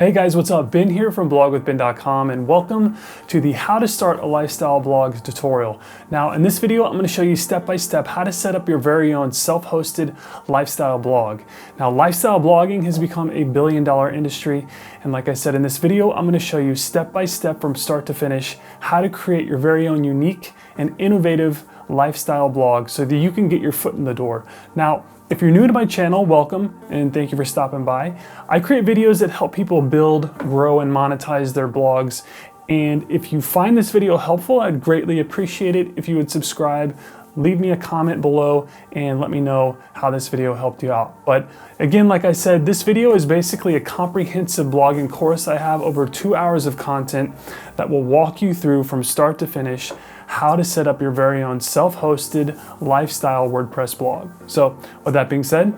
Hey guys, what's up? Ben here from blogwithben.com and welcome to the How to Start a Lifestyle Blog tutorial. Now in this video, I'm going to show you step by step how to set up your very own self-hosted lifestyle blog. Now lifestyle blogging has become a billion-dollar industry, and like I said in this video, I'm going to show you step by step from start to finish how to create your very own unique and innovative lifestyle blog so that you can get your foot in the door. Now, if you're new to my channel, welcome and thank you for stopping by. I create videos that help people build, grow, and monetize their blogs. And if you find this video helpful, I'd greatly appreciate it if you would subscribe, leave me a comment below, and let me know how this video helped you out. But again, like I said, this video is basically a comprehensive blogging course. I have over 2 hours of content that will walk you through from start to finish how to set up your very own self-hosted lifestyle WordPress blog. So with that being said,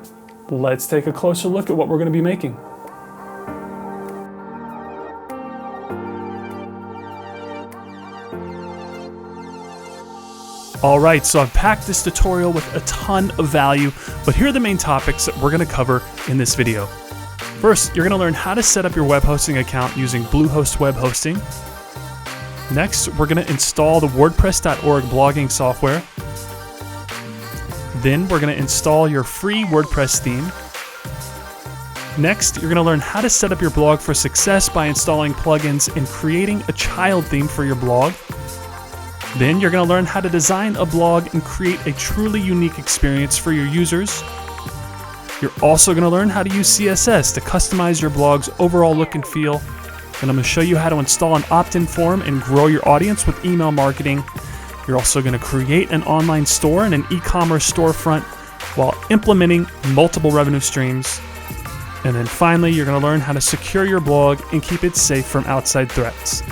let's take a closer look at what we're going to be making. All right, so I've packed this tutorial with a ton of value, but here are the main topics that we're going to cover in this video. First, you're going to learn how to set up your web hosting account using Bluehost web hosting. Next, we're going to install the WordPress.org blogging software. Then we're going to install your free WordPress theme. Next, you're going to learn how to set up your blog for success by installing plugins and creating a child theme for your blog. Then you're going to learn how to design a blog and create a truly unique experience for your users. You're also going to learn how to use CSS to customize your blog's overall look and feel. And I'm going to show you how to install an opt-in form and grow your audience with email marketing. You're also going to create an online store and an e-commerce storefront while implementing multiple revenue streams. And then finally, you're going to learn how to secure your blog and keep it safe from outside threats.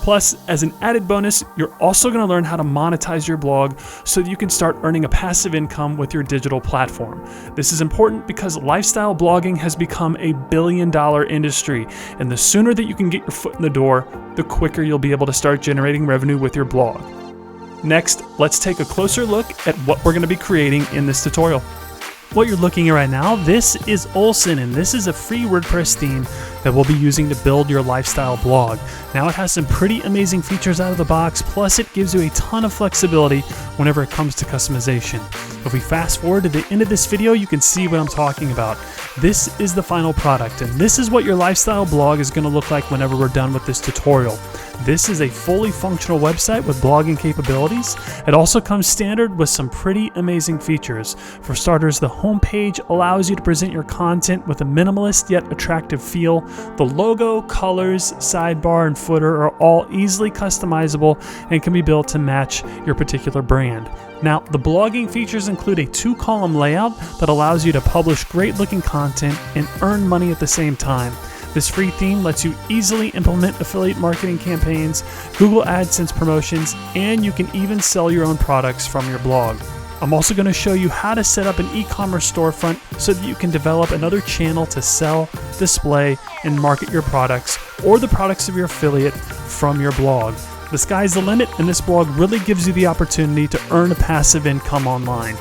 Plus, as an added bonus, you're also going to learn how to monetize your blog so that you can start earning a passive income with your digital platform. This is important because lifestyle blogging has become a billion-dollar industry, and the sooner that you can get your foot in the door, the quicker you'll be able to start generating revenue with your blog. Next, let's take a closer look at what we're going to be creating in this tutorial. What you're looking at right now, this is Olsen, and this is a free WordPress theme that we'll be using to build your lifestyle blog. Now it has some pretty amazing features out of the box, plus it gives you a ton of flexibility whenever it comes to customization. If we fast forward to the end of this video, you can see what I'm talking about. This is the final product, and this is what your lifestyle blog is going to look like whenever we're done with this tutorial. This is a fully functional website with blogging capabilities. It also comes standard with some pretty amazing features. For starters, the homepage allows you to present your content with a minimalist yet attractive feel. The logo, colors, sidebar, and footer are all easily customizable and can be built to match your particular brand. Now, the blogging features include a 2-column layout that allows you to publish great-looking content and earn money at the same time. This free theme lets you easily implement affiliate marketing campaigns, Google AdSense promotions, and you can even sell your own products from your blog. I'm also going to show you how to set up an e-commerce storefront so that you can develop another channel to sell, display, and market your products or the products of your affiliate from your blog. The sky's the limit, and this blog really gives you the opportunity to earn a passive income online.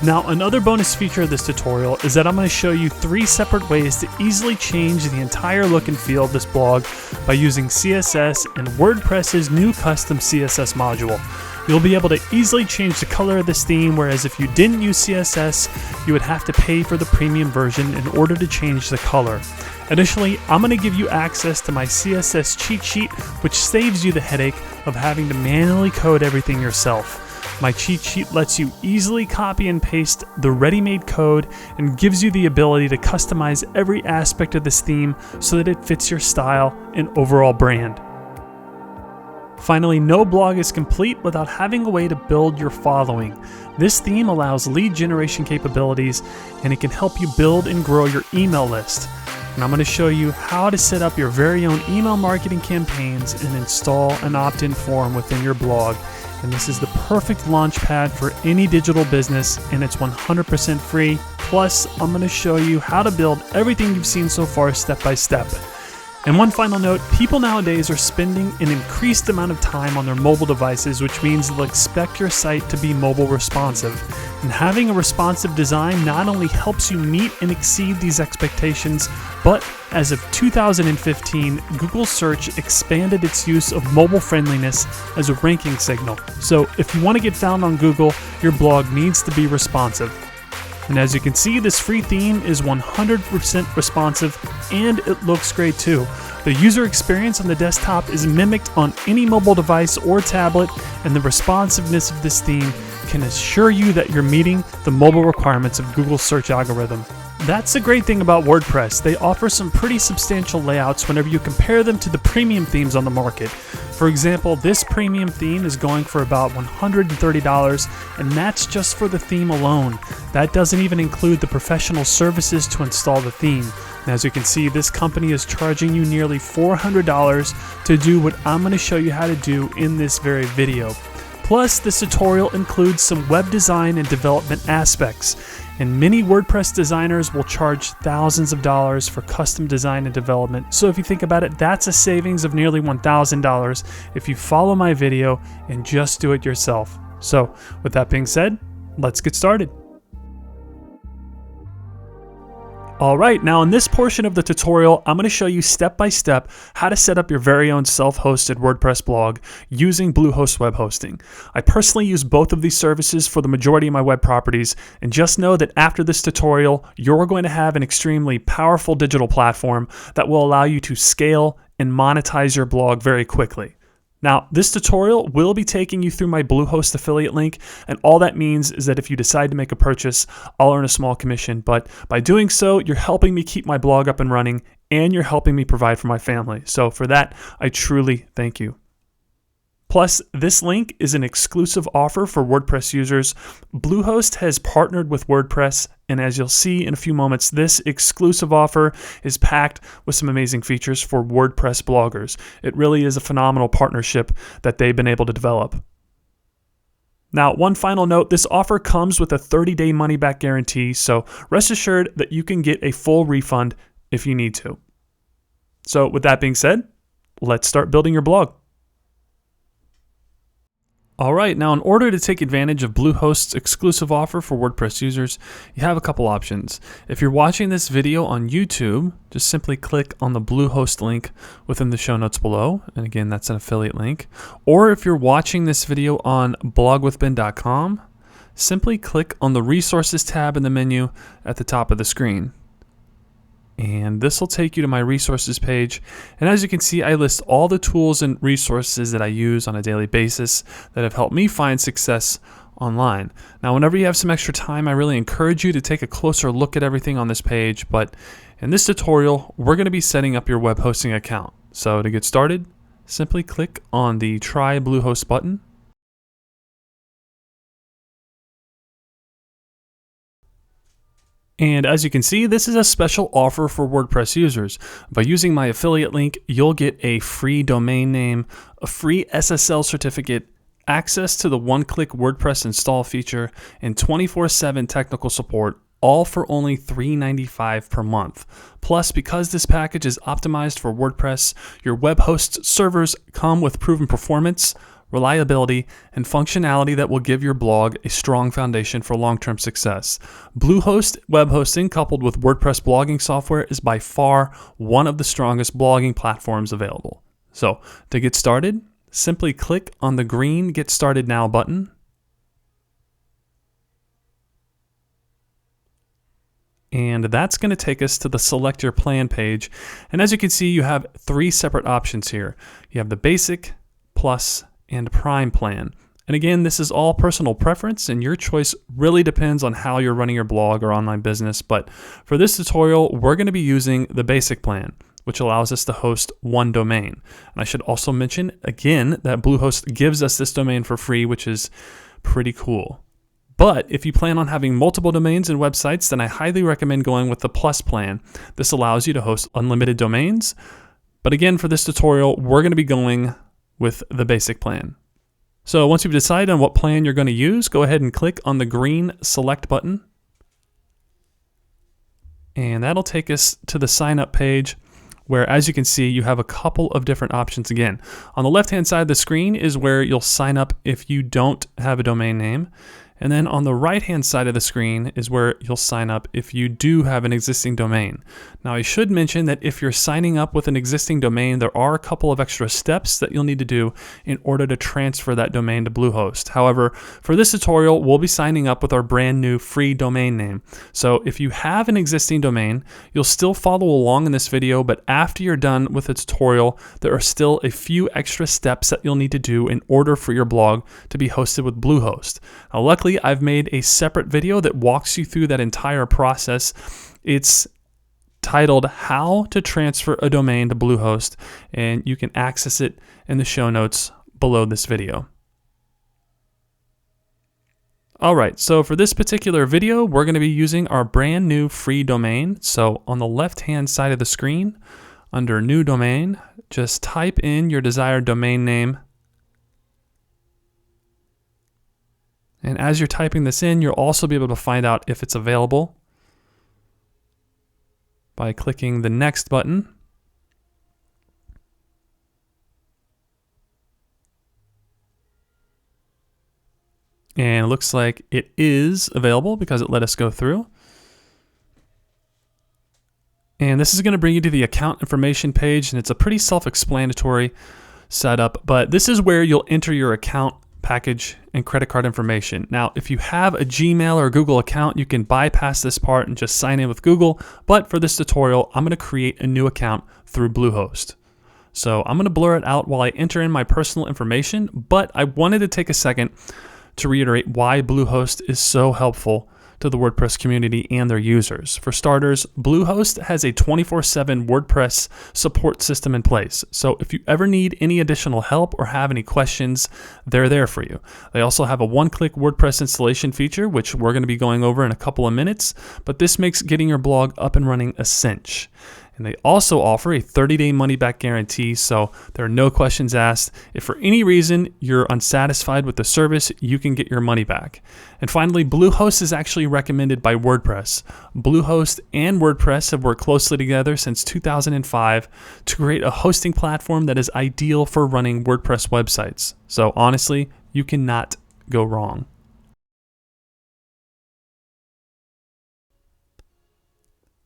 Now, another bonus feature of this tutorial is that I'm going to show you 3 separate ways to easily change the entire look and feel of this blog by using CSS and WordPress's new custom CSS module. You'll be able to easily change the color of this theme, whereas if you didn't use CSS, you would have to pay for the premium version in order to change the color. Additionally, I'm going to give you access to my CSS cheat sheet, which saves you the headache of having to manually code everything yourself. My cheat sheet lets you easily copy and paste the ready-made code and gives you the ability to customize every aspect of this theme so that it fits your style and overall brand. Finally, no blog is complete without having a way to build your following. This theme allows lead generation capabilities, and it can help you build and grow your email list. And I'm going to show you how to set up your very own email marketing campaigns and install an opt-in form within your blog. And this is the perfect launch pad for any digital business, and it's 100% free. Plus, I'm going to show you how to build everything you've seen so far step by step. And one final note, people nowadays are spending an increased amount of time on their mobile devices, which means they'll expect your site to be mobile responsive. And having a responsive design not only helps you meet and exceed these expectations, but as of 2015, Google Search expanded its use of mobile friendliness as a ranking signal. So if you want to get found on Google, your blog needs to be responsive. And as you can see, this free theme is 100% responsive, and it looks great too. The user experience on the desktop is mimicked on any mobile device or tablet, and the responsiveness of this theme can assure you that you're meeting the mobile requirements of Google's search algorithm. That's the great thing about WordPress. They offer some pretty substantial layouts whenever you compare them to the premium themes on the market. For example, this premium theme is going for about $130, and that's just for the theme alone. That doesn't even include the professional services to install the theme. And as you can see, this company is charging you nearly $400 to do what I'm going to show you how to do in this very video. Plus, this tutorial includes some web design and development aspects. And many WordPress designers will charge thousands of dollars for custom design and development. So if you think about it, that's a savings of nearly $1,000 if you follow my video and just do it yourself. So with that being said, let's get started. Alright, now in this portion of the tutorial, I'm going to show you step by step how to set up your very own self-hosted WordPress blog using Bluehost web hosting. I personally use both of these services for the majority of my web properties, and just know that after this tutorial, you're going to have an extremely powerful digital platform that will allow you to scale and monetize your blog very quickly. Now, this tutorial will be taking you through my Bluehost affiliate link, and all that means is that if you decide to make a purchase, I'll earn a small commission, but by doing so, you're helping me keep my blog up and running, and you're helping me provide for my family. So for that, I truly thank you. Plus, this link is an exclusive offer for WordPress users. Bluehost has partnered with WordPress, and as you'll see in a few moments, this exclusive offer is packed with some amazing features for WordPress bloggers. It really is a phenomenal partnership that they've been able to develop. Now, one final note, this offer comes with a 30-day money-back guarantee, so rest assured that you can get a full refund if you need to. So with that being said, let's start building your blog. Alright, now in order to take advantage of Bluehost's exclusive offer for WordPress users, you have a couple options. If you're watching this video on YouTube, just simply click on the Bluehost link within the show notes below, and again, that's an affiliate link. Or if you're watching this video on blogwithben.com, simply click on the Resources tab in the menu at the top of the screen. And this will take you to my resources page. And as you can see, I list all the tools and resources that I use on a daily basis that have helped me find success online. Now, whenever you have some extra time, I really encourage you to take a closer look at everything on this page. But in this tutorial, we're going to be setting up your web hosting account. So to get started, simply click on the Try Bluehost button. And as you can see, this is a special offer for WordPress users. By using my affiliate link, you'll get a free domain name, a free SSL certificate, access to the one-click WordPress install feature, and 24/7 technical support, all for only $3.95 per month. Plus, because this package is optimized for WordPress, your web host servers come with proven performance, reliability, and functionality that will give your blog a strong foundation for long-term success. Bluehost web hosting coupled with WordPress blogging software is by far one of the strongest blogging platforms available. So, to get started, simply click on the green Get Started Now button. And that's going to take us to the Select Your Plan page. And as you can see, you have three separate options here. You have the Basic, Plus, and Prime plan. And again, this is all personal preference, and your choice really depends on how you're running your blog or online business. But for this tutorial, we're going to be using the Basic plan, which allows us to host one domain. And I should also mention again that Bluehost gives us this domain for free, which is pretty cool. But if you plan on having multiple domains and websites, then I highly recommend going with the Plus plan. This allows you to host unlimited domains. But again, for this tutorial, we're going to be going with the Basic plan. So once you've decided on what plan you're going to use, go ahead and click on the green Select button. And that'll take us to the sign up page where, as you can see, you have a couple of different options again. On the left-hand side of the screen is where you'll sign up if you don't have a domain name. And then on the right-hand side of the screen is where you'll sign up if you do have an existing domain. Now, I should mention that if you're signing up with an existing domain, there are a couple of extra steps that you'll need to do in order to transfer that domain to Bluehost. However, for this tutorial, we'll be signing up with our brand new free domain name. So if you have an existing domain, you'll still follow along in this video, but after you're done with the tutorial, there are still a few extra steps that you'll need to do in order for your blog to be hosted with Bluehost. Now, luckily, I've made a separate video that walks you through that entire process. It's titled How to Transfer a Domain to Bluehost, and you can access it in the show notes below this video. Alright, so for this particular video, we're going to be using our brand new free domain. So on the left-hand side of the screen, under New Domain, just type in your desired domain name. And as you're typing this in, you'll also be able to find out if it's available by clicking the Next button. And it looks like it is available because it let us go through. And this is going to bring you to the account information page, and it's a pretty self-explanatory setup, but this is where you'll enter your account package and credit card information. Now, if you have a Gmail or Google account, you can bypass this part and just sign in with Google. But for this tutorial, I'm going to create a new account through Bluehost. So I'm going to blur it out while I enter in my personal information, but I wanted to take a second to reiterate why Bluehost is so helpful to the WordPress community and their users. For starters, Bluehost has a 24/7 WordPress support system in place. So if you ever need any additional help or have any questions, they're there for you. They also have a one-click WordPress installation feature, which we're going to be going over in a couple of minutes, but this makes getting your blog up and running a cinch. And they also offer a 30-day money-back guarantee, so there are no questions asked. If for any reason you're unsatisfied with the service, you can get your money back. And finally, Bluehost is actually recommended by WordPress. Bluehost and WordPress have worked closely together since 2005 to create a hosting platform that is ideal for running WordPress websites. So honestly, you cannot go wrong.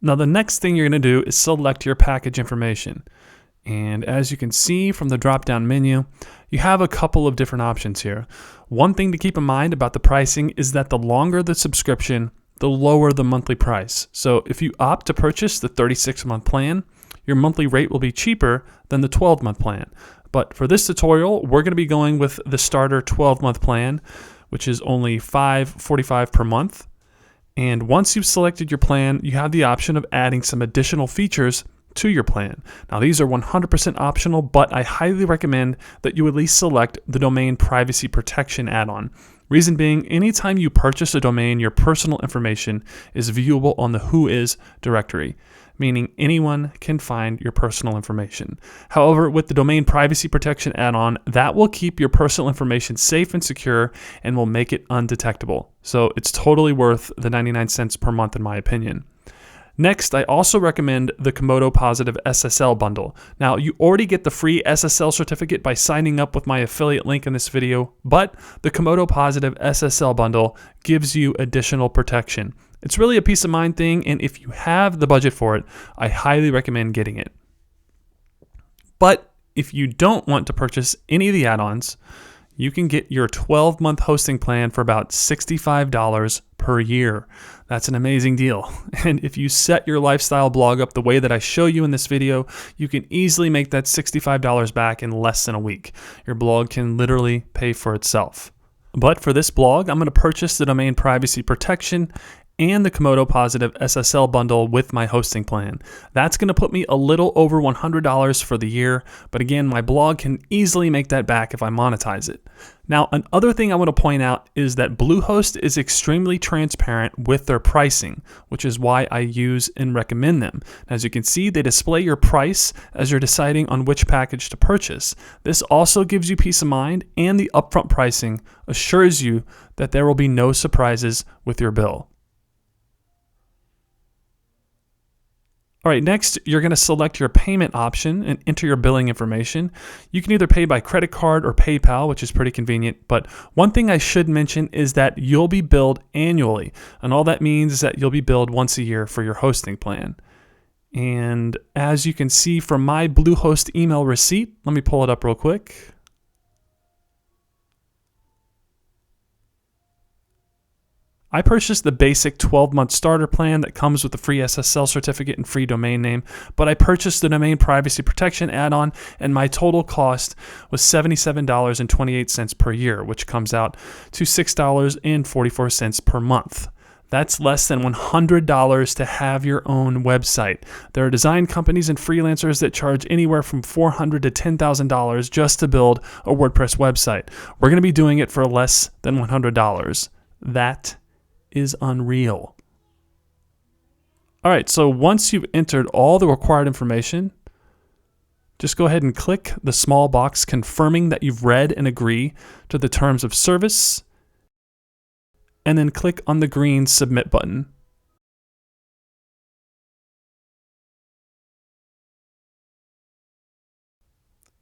Now the next thing you're going to do is select your package information. And as you can see from the drop-down menu, you have a couple of different options here. One thing to keep in mind about the pricing is that the longer the subscription, the lower the monthly price. So if you opt to purchase the 36-month plan, your monthly rate will be cheaper than the 12-month plan. But for this tutorial, we're going to be going with the starter 12-month plan, which is only $5.45 per month. And once you've selected your plan, you have the option of adding some additional features to your plan. Now, these are 100% optional, but I highly recommend that you at least select the domain privacy protection add-on. Reason being, anytime you purchase a domain, your personal information is viewable on the Whois directory, meaning anyone can find your personal information. However, with the domain privacy protection add-on, that will keep your personal information safe and secure and will make it undetectable. So it's totally worth the 99 cents per month in my opinion. Next, I also recommend the Komodo Positive SSL bundle. Now, you already get the free SSL certificate by signing up with my affiliate link in this video, but the Komodo Positive SSL bundle gives you additional protection. It's really a peace of mind thing, and if you have the budget for it, I highly recommend getting it. But if you don't want to purchase any of the add-ons, you can get your 12-month hosting plan for about $65 per year. That's an amazing deal. And if you set your lifestyle blog up the way that I show you in this video, you can easily make that $65 back in less than a week. Your blog can literally pay for itself. But for this blog, I'm going to purchase the domain privacy protection and the Komodo Positive SSL bundle with my hosting plan. That's going to put me a little over $100 for the year, but again, my blog can easily make that back if I monetize it. Now, another thing I want to point out is that Bluehost is extremely transparent with their pricing, which is why I use and recommend them. As you can see, they display your price as you're deciding on which package to purchase. This also gives you peace of mind, and the upfront pricing assures you that there will be no surprises with your bill. All right, next, you're going to select your payment option and enter your billing information. You can either pay by credit card or PayPal, which is pretty convenient. But one thing I should mention is that you'll be billed annually. And all that means is that you'll be billed once a year for your hosting plan. And as you can see from my Bluehost email receipt, let me pull it up real quick. I purchased the basic 12-month starter plan that comes with the free SSL certificate and free domain name, but I purchased the domain privacy protection add-on, and my total cost was $77.28 per year, which comes out to $6.44 per month. That's less than $100 to have your own website. There are design companies and freelancers that charge anywhere from $400 to $10,000 just to build a WordPress website. We're going to be doing it for less than $100. That is unreal. All right, so once you've entered all the required information, just go ahead and click the small box confirming that you've read and agree to the terms of service, and then click on the green submit button.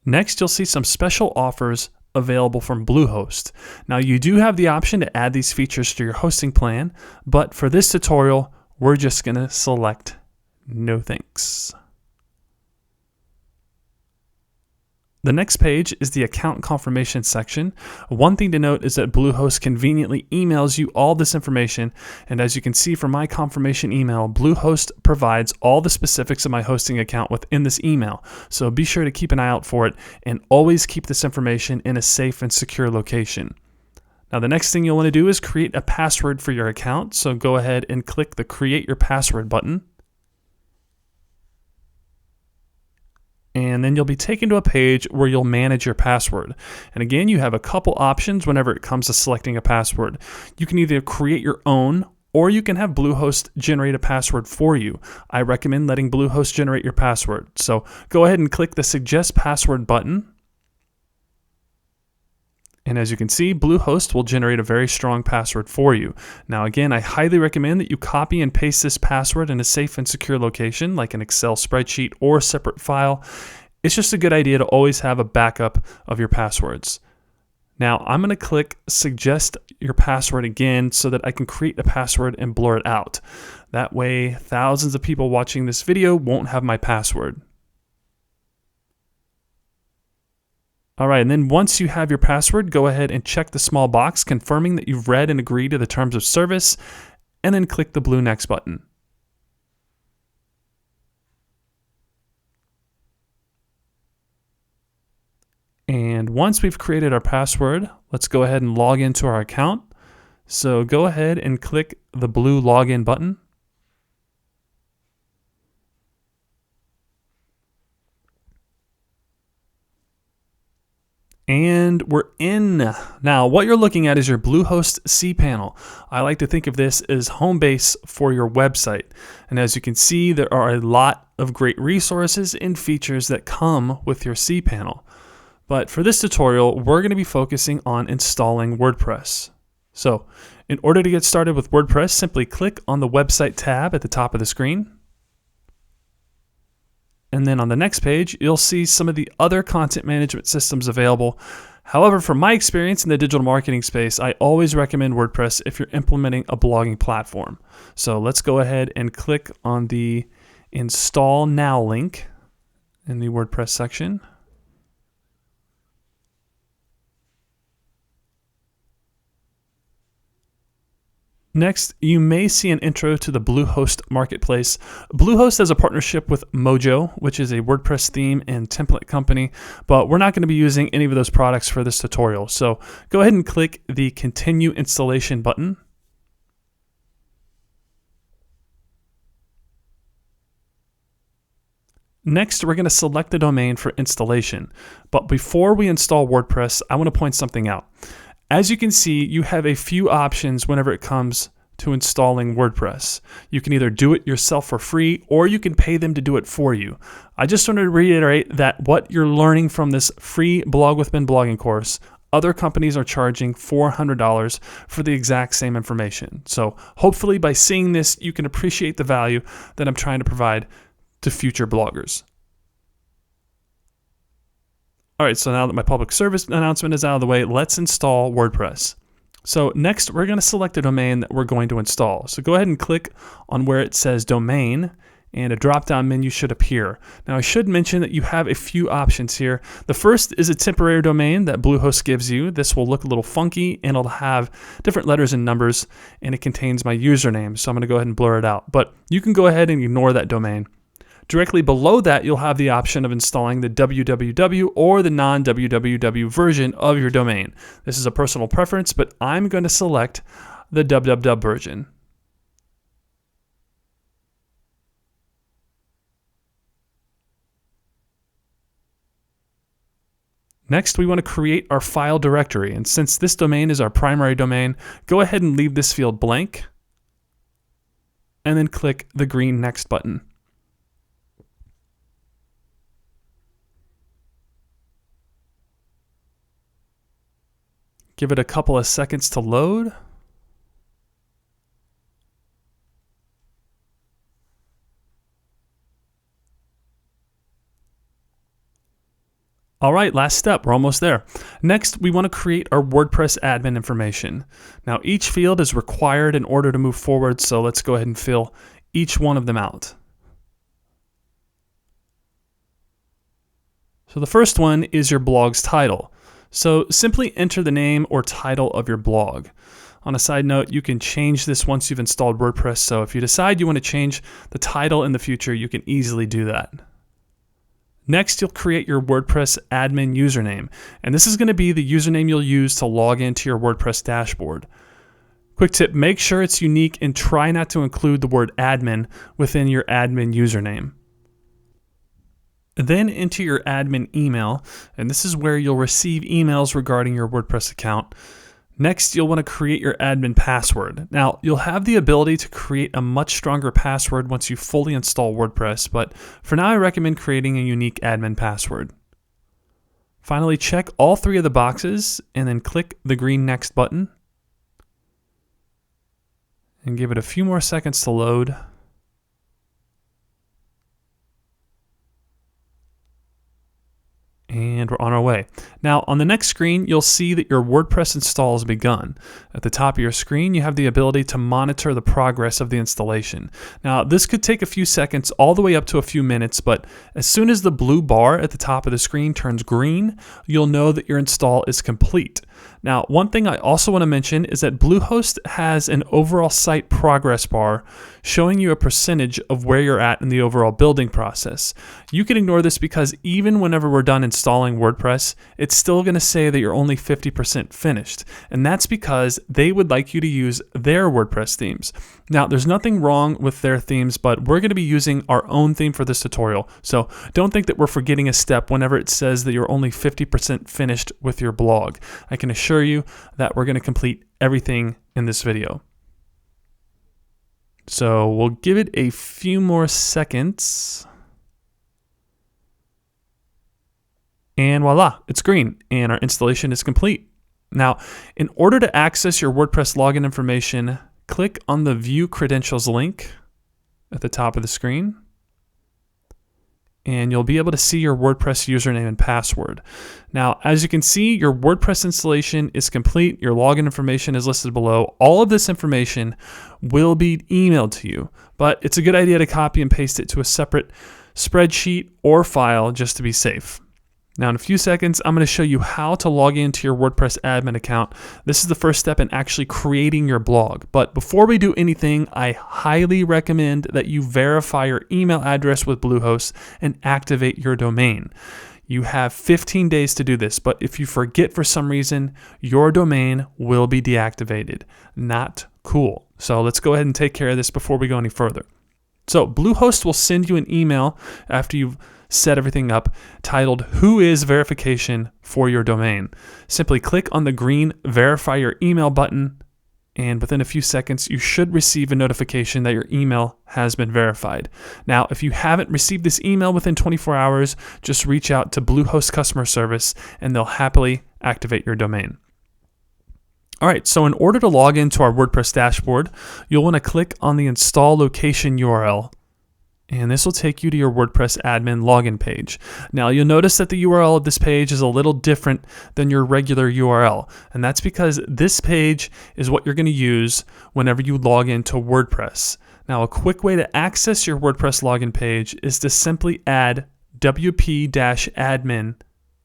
Next, you'll see some special offers available from Bluehost. Now, you do have the option to add these features to your hosting plan, but for this tutorial, we're just going to select no thanks. The next page is the account confirmation section. One thing to note is that Bluehost conveniently emails you all this information, and as you can see from my confirmation email, Bluehost provides all the specifics of my hosting account within this email, so be sure to keep an eye out for it and always keep this information in a safe and secure location. Now, the next thing you'll want to do is create a password for your account, so go ahead and click the Create Your Password button. And then you'll be taken to a page where you'll manage your password. And again, you have a couple options whenever it comes to selecting a password. You can either create your own, or you can have Bluehost generate a password for you. I recommend letting Bluehost generate your password. So go ahead and click the Suggest Password button. And as you can see, Bluehost will generate a very strong password for you. Now again, I highly recommend that you copy and paste this password in a safe and secure location, like an Excel spreadsheet or a separate file. It's just a good idea to always have a backup of your passwords. Now I'm going to click Suggest Your Password again so that I can create a password and blur it out. That way, thousands of people watching this video won't have my password. All right, and then once you have your password, go ahead and check the small box confirming that you've read and agreed to the terms of service, and then click the blue Next button. And once we've created our password, let's go ahead and log into our account. So go ahead and click the blue Login button. And we're in. Now, what you're looking at is your Bluehost cPanel. I like to think of this as home base for your website. And as you can see, there are a lot of great resources and features that come with your cPanel. But for this tutorial, we're going to be focusing on installing WordPress. So, in order to get started with WordPress, simply click on the Website tab at the top of the screen. And then on the next page, you'll see some of the other content management systems available. However, from my experience in the digital marketing space, I always recommend WordPress if you're implementing a blogging platform. So let's go ahead and click on the Install Now link in the WordPress section. Next, you may see an intro to the Bluehost marketplace. Bluehost has a partnership with Mojo, which is a WordPress theme and template company, but we're not going to be using any of those products for this tutorial. So go ahead and click the Continue Installation button. Next, we're going to select the domain for installation. But before we install WordPress, I want to point something out. As you can see, you have a few options whenever it comes to installing WordPress. You can either do it yourself for free, or you can pay them to do it for you. I just wanted to reiterate that what you're learning from this free Blog with Ben blogging course, other companies are charging $400 for the exact same information. So hopefully by seeing this, you can appreciate the value that I'm trying to provide to future bloggers. All right, so now that my public service announcement is out of the way, let's install WordPress. So next, we're going to select a domain that we're going to install. So go ahead and click on where it says domain, and a drop-down menu should appear. Now, I should mention that you have a few options here. The first is a temporary domain that Bluehost gives you. This will look a little funky, and it'll have different letters and numbers, and it contains my username. So I'm going to go ahead and blur it out. But you can go ahead and ignore that domain. Directly below that, you'll have the option of installing the www or the non-www version of your domain. This is a personal preference, but I'm going to select the www version. Next, we want to create our file directory, and since this domain is our primary domain, go ahead and leave this field blank, and then click the green Next button. Give it a couple of seconds to load. All right, last step, we're almost there. Next, we want to create our WordPress admin information. Now, each field is required in order to move forward, so let's go ahead and fill each one of them out. So the first one is your blog's title. So simply enter the name or title of your blog. On a side note, you can change this once you've installed WordPress, so if you decide you want to change the title in the future, you can easily do that. Next, you'll create your WordPress admin username, and this is going to be the username you'll use to log into your WordPress dashboard. Quick tip, make sure it's unique and try not to include the word admin within your admin username. Then enter your admin email, and this is where you'll receive emails regarding your WordPress account. Next, you'll want to create your admin password. Now, you'll have the ability to create a much stronger password once you fully install WordPress, but for now I recommend creating a unique admin password. Finally, check all three of the boxes and then click the green Next button and give it a few more seconds to load. And we're on our way. Now, on the next screen, you'll see that your WordPress install has begun. At the top of your screen, you have the ability to monitor the progress of the installation. Now, this could take a few seconds all the way up to a few minutes, but as soon as the blue bar at the top of the screen turns green, you'll know that your install is complete. Now, one thing I also want to mention is that Bluehost has an overall site progress bar showing you a percentage of where you're at in the overall building process. You can ignore this because even whenever we're done installing WordPress, it's still going to say that you're only 50% finished. And that's because they would like you to use their WordPress themes. Now, there's nothing wrong with their themes, but we're going to be using our own theme for this tutorial. So don't think that we're forgetting a step whenever it says that you're only 50% finished with your blog. I can assure you that we're going to complete everything in this video. So we'll give it a few more seconds. And voila, it's green and our installation is complete. Now, in order to access your WordPress login information, click on the View Credentials link at the top of the screen, and you'll be able to see your WordPress username and password. Now, as you can see, your WordPress installation is complete. Your login information is listed below. All of this information will be emailed to you, but it's a good idea to copy and paste it to a separate spreadsheet or file just to be safe. Now, in a few seconds, I'm going to show you how to log into your WordPress admin account. This is the first step in actually creating your blog. But before we do anything, I highly recommend that you verify your email address with Bluehost and activate your domain. You have 15 days to do this, but if you forget for some reason, your domain will be deactivated. Not cool. So let's go ahead and take care of this before we go any further. So Bluehost will send you an email after you've set everything up titled Who is Verification for your domain. Simply click on the green Verify Your Email button, and within a few seconds, you should receive a notification that your email has been verified. Now, if you haven't received this email within 24 hours, just reach out to Bluehost customer service and they'll happily activate your domain. All right, so in order to log into our WordPress dashboard, you'll want to click on the install location URL And this will take you to your WordPress admin login page. Now you'll notice that the URL of this page is a little different than your regular URL. And that's because this page is what you're going to use whenever you log into WordPress. Now a quick way to access your WordPress login page is to simply add wp-admin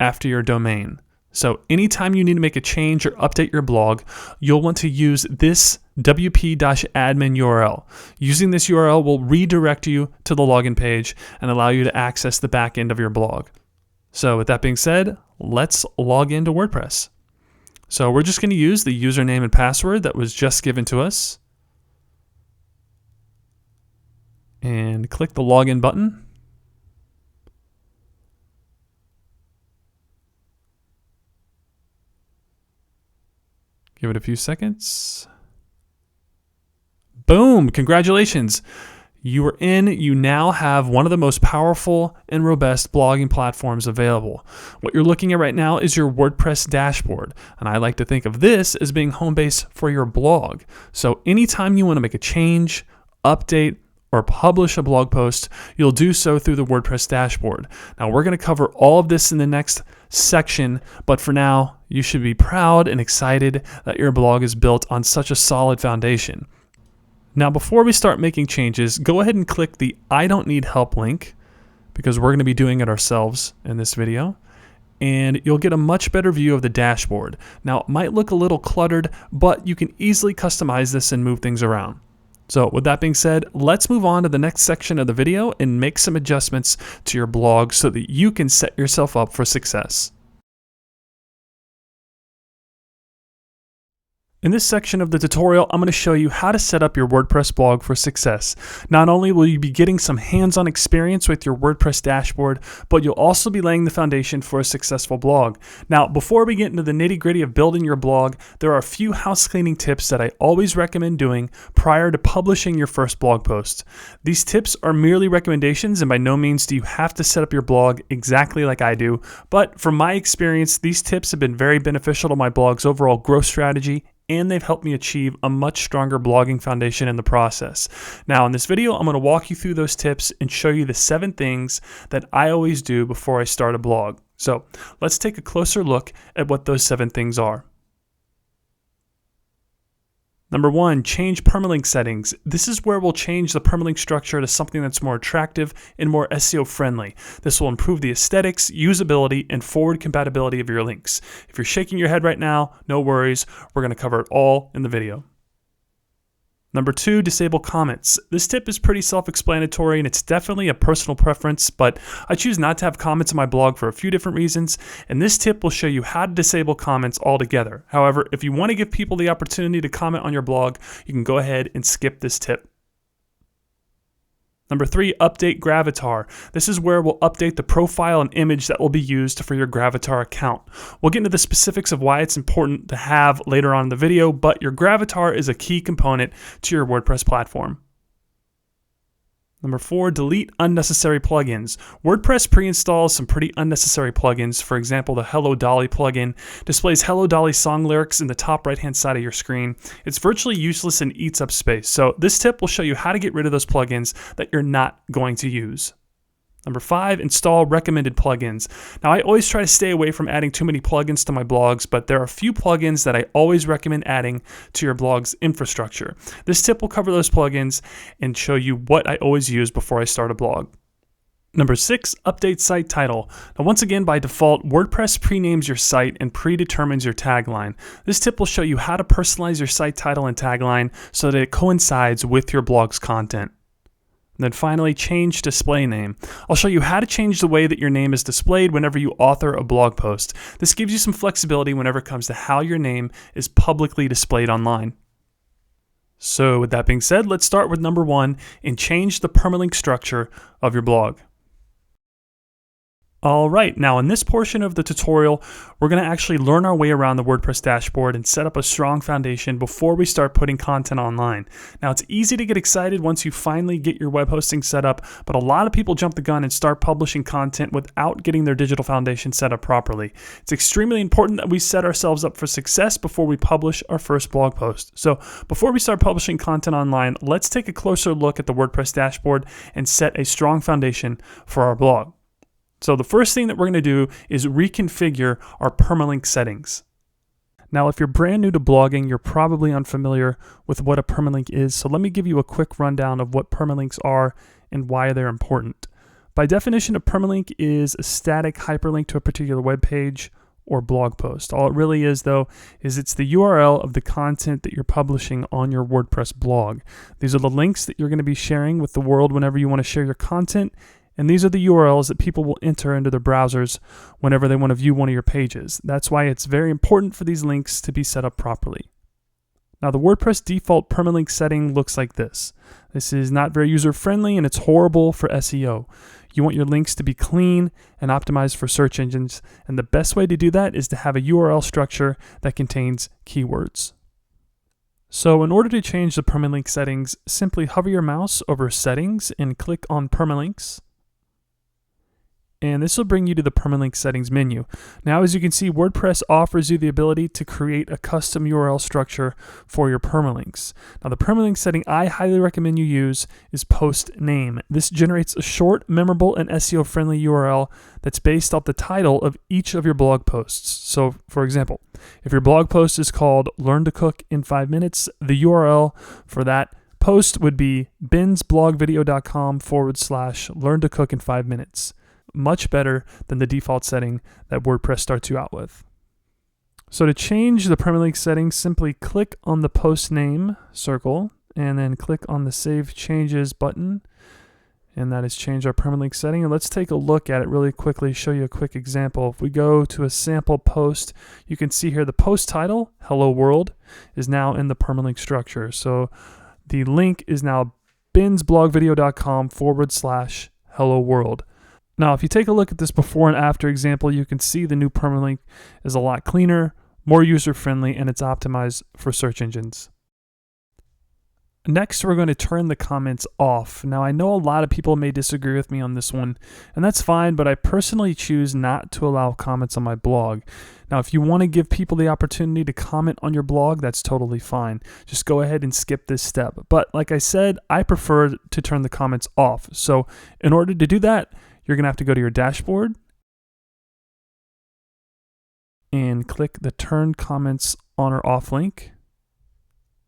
after your domain. So anytime you need to make a change or update your blog, you'll want to use this wp-admin URL. Using this URL will redirect you to the login page and allow you to access the back end of your blog. So with that being said, let's log into WordPress. So we're just going to use the username and password that was just given to us. And click the login button. Give it a few seconds. Boom! Congratulations! You are in. You now have one of the most powerful and robust blogging platforms available. What you're looking at right now is your WordPress dashboard. And I like to think of this as being home base for your blog. So anytime you want to make a change, update, or publish a blog post, you'll do so through the WordPress dashboard. Now we're going to cover all of this in the next section, but for now, you should be proud and excited that your blog is built on such a solid foundation. Now before we start making changes, go ahead and click the I don't need help link, because we're going to be doing it ourselves in this video, and you'll get a much better view of the dashboard. Now it might look a little cluttered, but you can easily customize this and move things around. So with that being said, let's move on to the next section of the video and make some adjustments to your blog so that you can set yourself up for success. In this section of the tutorial, I'm going to show you how to set up your WordPress blog for success. Not only will you be getting some hands-on experience with your WordPress dashboard, but you'll also be laying the foundation for a successful blog. Now, before we get into the nitty-gritty of building your blog, there are a few house cleaning tips that I always recommend doing prior to publishing your first blog post. These tips are merely recommendations, and by no means do you have to set up your blog exactly like I do, but from my experience, these tips have been very beneficial to my blog's overall growth strategy, and they've helped me achieve a much stronger blogging foundation in the process. Now in this video, I'm going to walk you through those tips and show you the 7 things that I always do before I start a blog. So let's take a closer look at what those 7 things are. Number 1, change permalink settings. This is where we'll change the permalink structure to something that's more attractive and more SEO friendly. This will improve the aesthetics, usability, and forward compatibility of your links. If you're shaking your head right now, no worries. We're going to cover it all in the video. Number 2, disable comments. This tip is pretty self-explanatory and it's definitely a personal preference, but I choose not to have comments on my blog for a few different reasons, and this tip will show you how to disable comments altogether. However, if you want to give people the opportunity to comment on your blog, you can go ahead and skip this tip. Number 3, update Gravatar. This is where we'll update the profile and image that will be used for your Gravatar account. We'll get into the specifics of why it's important to have later on in the video, but your Gravatar is a key component to your WordPress platform. Number 4, delete unnecessary plugins. WordPress pre-installs some pretty unnecessary plugins. For example, the Hello Dolly plugin displays Hello Dolly song lyrics in the top right-hand side of your screen. It's virtually useless and eats up space. So this tip will show you how to get rid of those plugins that you're not going to use. Number 5, install recommended plugins. Now I always try to stay away from adding too many plugins to my blogs, but there are a few plugins that I always recommend adding to your blog's infrastructure. This tip will cover those plugins and show you what I always use before I start a blog. Number 6, update site title. Now once again, by default, WordPress pre-names your site and predetermines your tagline. This tip will show you how to personalize your site title and tagline so that it coincides with your blog's content. And then finally, change display name. I'll show you how to change the way that your name is displayed whenever you author a blog post. This gives you some flexibility whenever it comes to how your name is publicly displayed online. So with that being said, let's start with number 1 and change the permalink structure of your blog. All right, now in this portion of the tutorial, we're going to actually learn our way around the WordPress dashboard and set up a strong foundation before we start putting content online. Now, it's easy to get excited once you finally get your web hosting set up, but a lot of people jump the gun and start publishing content without getting their digital foundation set up properly. It's extremely important that we set ourselves up for success before we publish our first blog post. So before we start publishing content online, let's take a closer look at the WordPress dashboard and set a strong foundation for our blog. So the first thing that we're going to do is reconfigure our permalink settings. Now, if you're brand new to blogging, you're probably unfamiliar with what a permalink is. So let me give you a quick rundown of what permalinks are and why they're important. By definition, a permalink is a static hyperlink to a particular web page or blog post. All it really is, though, is it's the URL of the content that you're publishing on your WordPress blog. These are the links that you're going to be sharing with the world whenever you want to share your content. And these are the URLs that people will enter into their browsers whenever they want to view one of your pages. That's why it's very important for these links to be set up properly. Now, the WordPress default permalink setting looks like this. This is not very user-friendly and it's horrible for SEO. You want your links to be clean and optimized for search engines, and the best way to do that is to have a URL structure that contains keywords. So in order to change the permalink settings, simply hover your mouse over Settings and click on Permalinks. And this will bring you to the permalink settings menu. Now, as you can see, WordPress offers you the ability to create a custom URL structure for your permalinks. Now, the permalink setting I highly recommend you use is post name. This generates a short, memorable, and SEO-friendly URL that's based off the title of each of your blog posts. So, for example, if your blog post is called Learn to Cook in 5 Minutes, the URL for that post would be bensblogvideo.com/learn to cook in 5 minutes. Much better than the default setting that WordPress starts you out with. So to change the permalink settings, simply click on the post name circle and then click on the Save Changes button. And that has changed our permalink setting. And let's take a look at it really quickly, show you a quick example. If we go to a sample post, you can see here the post title, Hello World, is now in the permalink structure. So the link is now bensblogvideo.com/Hello World. Now, if you take a look at this before and after example, you can see the new permalink is a lot cleaner, more user-friendly, and it's optimized for search engines. Next, we're going to turn the comments off. Now, I know a lot of people may disagree with me on this one, and that's fine, but I personally choose not to allow comments on my blog. Now, if you want to give people the opportunity to comment on your blog, that's totally fine. Just go ahead and skip this step. But like I said, I prefer to turn the comments off. So in order to do that, you're going to have to go to your dashboard and click the Turn Comments On or Off link.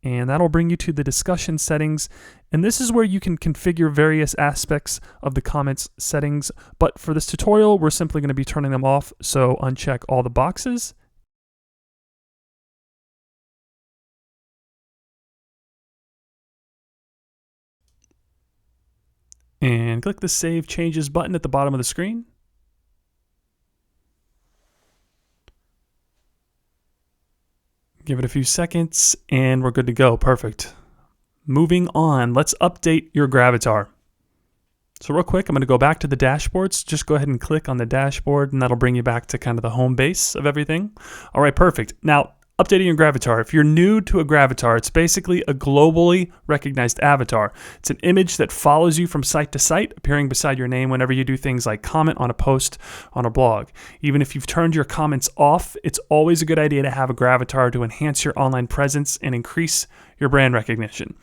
And that'll bring you to the discussion settings. And this is where you can configure various aspects of the comments settings. But for this tutorial, we're simply going to be turning them off. So uncheck all the boxes. And click the Save Changes button at the bottom of the screen. Give it a few seconds and we're good to go. Perfect. Moving on, let's update your Gravatar. So real quick, I'm going to go back to the dashboards. Just go ahead and click on the dashboard and that'll bring you back to kind of the home base of everything. All right, perfect. Now, updating your Gravatar. If you're new to a Gravatar, it's basically a globally recognized avatar. It's an image that follows you from site to site, appearing beside your name whenever you do things like comment on a post on a blog. Even if you've turned your comments off, it's always a good idea to have a Gravatar to enhance your online presence and increase your brand recognition.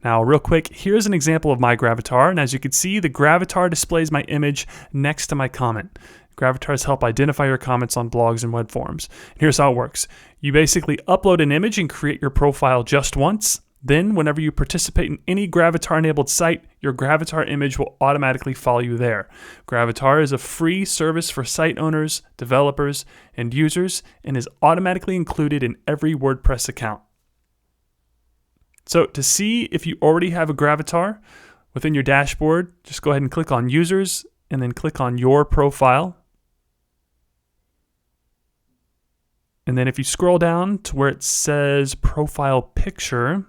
Now, real quick, here's an example of my Gravatar. And as you can see, the Gravatar displays my image next to my comment. Gravatars help identify your comments on blogs and web forums. And here's how it works. You basically upload an image and create your profile just once. Then, whenever you participate in any Gravatar-enabled site, your Gravatar image will automatically follow you there. Gravatar is a free service for site owners, developers, and users, and is automatically included in every WordPress account. So, to see if you already have a Gravatar within your dashboard, just go ahead and click on Users, and then click on Your Profile. And then if you scroll down to where it says Profile Picture,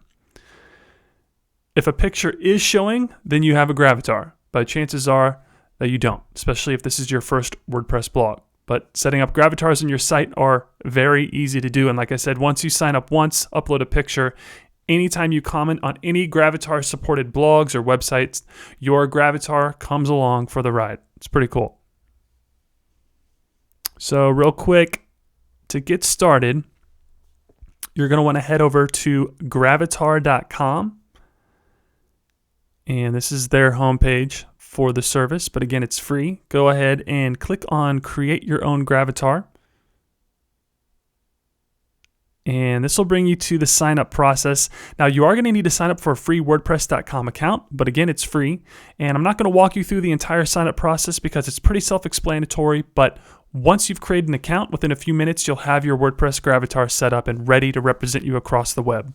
if a picture is showing, then you have a Gravatar. But chances are that you don't, especially if this is your first WordPress blog. But setting up Gravatars in your site are very easy to do. And like I said, once you sign up once, upload a picture, anytime you comment on any Gravatar supported blogs or websites, your Gravatar comes along for the ride. It's pretty cool. So real quick, to get started, you're going to want to head over to gravatar.com. And this is their homepage for the service, but again, it's free. Go ahead and click on Create Your Own Gravatar. And this will bring you to the sign up process. Now, you are going to need to sign up for a free WordPress.com account, but again, it's free. And I'm not going to walk you through the entire sign up process because it's pretty self-explanatory, but once you've created an account, within a few minutes, you'll have your WordPress Gravatar set up and ready to represent you across the web.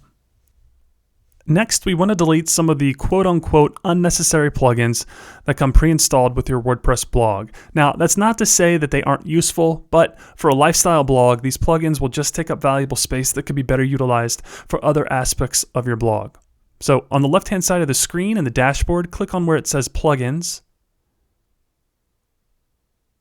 Next, we want to delete some of the quote-unquote unnecessary plugins that come pre-installed with your WordPress blog. Now, that's not to say that they aren't useful, but for a lifestyle blog, these plugins will just take up valuable space that could be better utilized for other aspects of your blog. So on the left-hand side of the screen in the dashboard, click on where it says Plugins.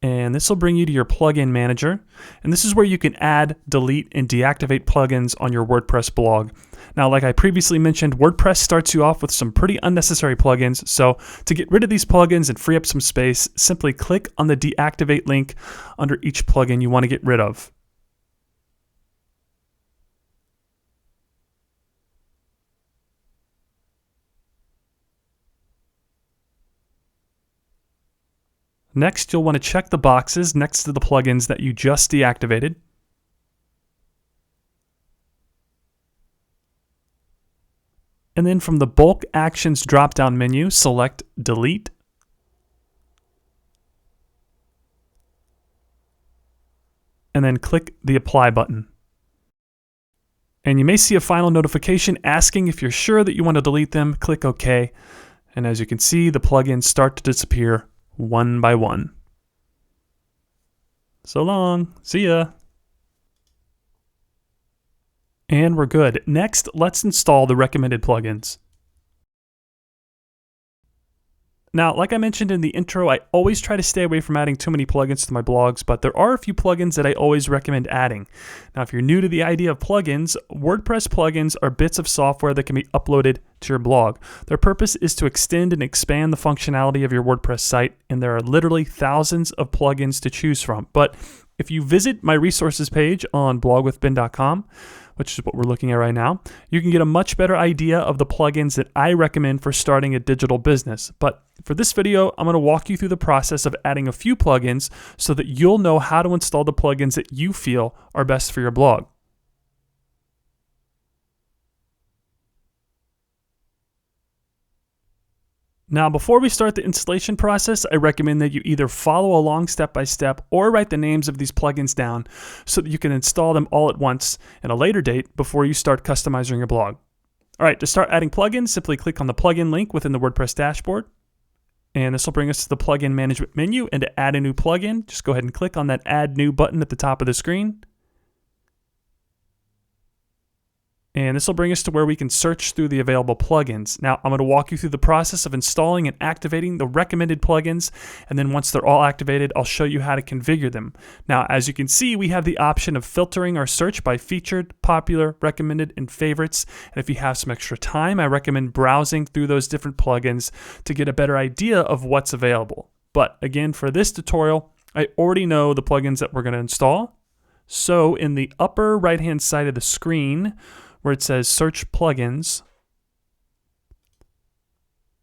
And this will bring you to your plugin manager. And this is where you can add, delete, and deactivate plugins on your WordPress blog. Now, like I previously mentioned, WordPress starts you off with some pretty unnecessary plugins. So to get rid of these plugins and free up some space, simply click on the deactivate link under each plugin you want to get rid of. Next, you'll want to check the boxes next to the plugins that you just deactivated. And then from the Bulk Actions drop-down menu, select Delete. And then click the Apply button. And you may see a final notification asking if you're sure that you want to delete them. Click OK. And as you can see, the plugins start to disappear one by one. So long. See ya. And we're good. Next, let's install the recommended plugins. Now, like I mentioned in the intro, I always try to stay away from adding too many plugins to my blogs, but there are a few plugins that I always recommend adding. Now, if you're new to the idea of plugins, WordPress plugins are bits of software that can be uploaded to your blog. Their purpose is to extend and expand the functionality of your WordPress site, and there are literally thousands of plugins to choose from. But if you visit my resources page on blogwithben.com, which is what we're looking at right now, you can get a much better idea of the plugins that I recommend for starting a digital business. But for this video, I'm going to walk you through the process of adding a few plugins so that you'll know how to install the plugins that you feel are best for your blog. Now, before we start the installation process, I recommend that you either follow along step by step or write the names of these plugins down so that you can install them all at once at a later date before you start customizing your blog. All right, to start adding plugins, simply click on the plugin link within the WordPress dashboard. And this will bring us to the plugin management menu. And to add a new plugin, just go ahead and click on that Add New button at the top of the screen. And this will bring us to where we can search through the available plugins. Now, I'm going to walk you through the process of installing and activating the recommended plugins. And then once they're all activated, I'll show you how to configure them. Now, as you can see, we have the option of filtering our search by featured, popular, recommended, and favorites. And if you have some extra time, I recommend browsing through those different plugins to get a better idea of what's available. But again, for this tutorial, I already know the plugins that we're going to install. So in the upper right-hand side of the screen, where it says Search Plugins,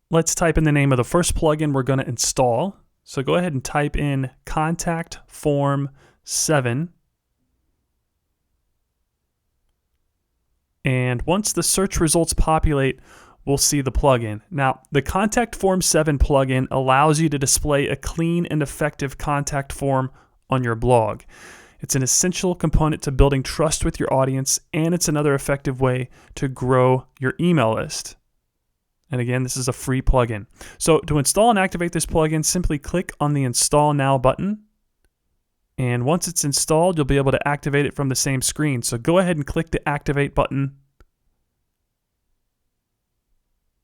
let's type in the name of the first plugin we're going to install. So go ahead and type in Contact Form 7. And once the search results populate, we'll see the plugin. Now, the Contact Form 7 plugin allows you to display a clean and effective contact form on your blog. It's an essential component to building trust with your audience, and it's another effective way to grow your email list. And again, this is a free plugin. So to install and activate this plugin, simply click on the Install Now button. And once it's installed, you'll be able to activate it from the same screen. So go ahead and click the Activate button.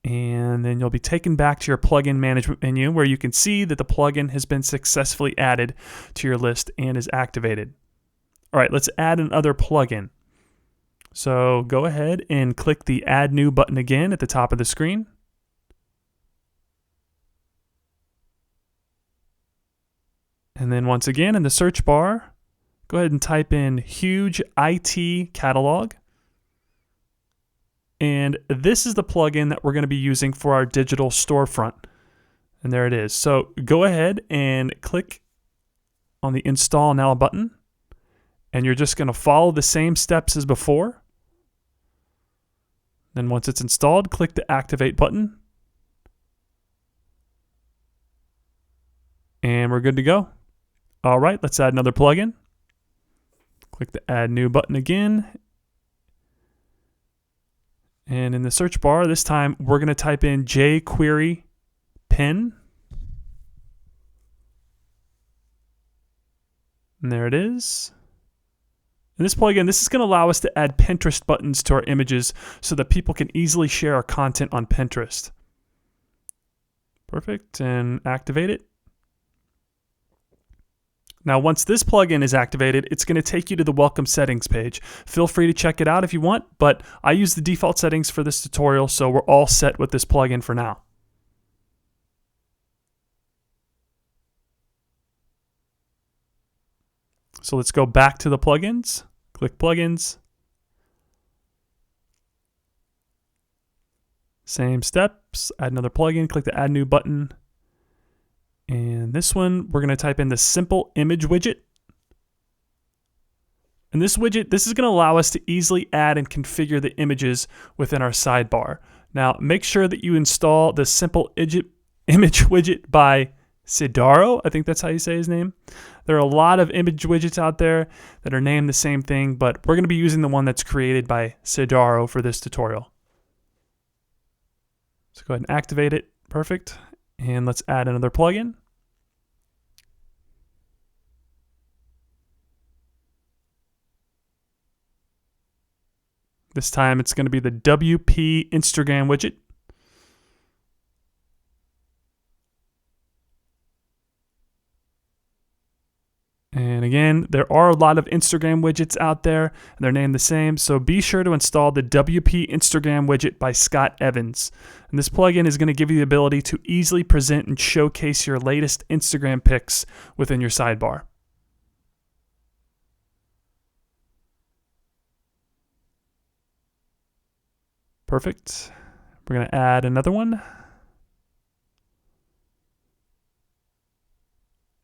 And and then you'll be taken back to your plugin management menu where you can see that the plugin has been successfully added to your list and is activated. All right, let's add another plugin. So go ahead and click the Add New button again at the top of the screen. And then once again in the search bar, go ahead and type in Huge IT Catalog. And this is the plugin that we're going to be using for our digital storefront. And there it is. So go ahead and click on the Install Now button. And you're just going to follow the same steps as before. Then once it's installed, click the Activate button. And we're good to go. All right, let's add another plugin. Click the Add New button again. And in the search bar, this time we're going to type in jQuery pin. And there it is. And this plugin, this is going to allow us to add Pinterest buttons to our images so that people can easily share our content on Pinterest. Perfect, and activate it. Now, once this plugin is activated, it's going to take you to the welcome settings page. Feel free to check it out if you want, but I use the default settings for this tutorial, so we're all set with this plugin for now. So let's go back to the plugins, click plugins. Same steps, add another plugin, click the Add New button. And this one, we're going to type in the Simple Image widget. And this widget, this is going to allow us to easily add and configure the images within our sidebar. Now, make sure that you install the Simple Image widget by Sidaro. I think that's how you say his name. There are a lot of image widgets out there that are named the same thing, but we're going to be using the one that's created by Sidaro for this tutorial. So go ahead and activate it. Perfect. And let's add another plugin. This time it's going to be the WP Instagram widget. And again, there are a lot of Instagram widgets out there, and they're named the same, so be sure to install the WP Instagram widget by Scott Evans. And this plugin is going to give you the ability to easily present and showcase your latest Instagram pics within your sidebar. Perfect. We're going to add another one.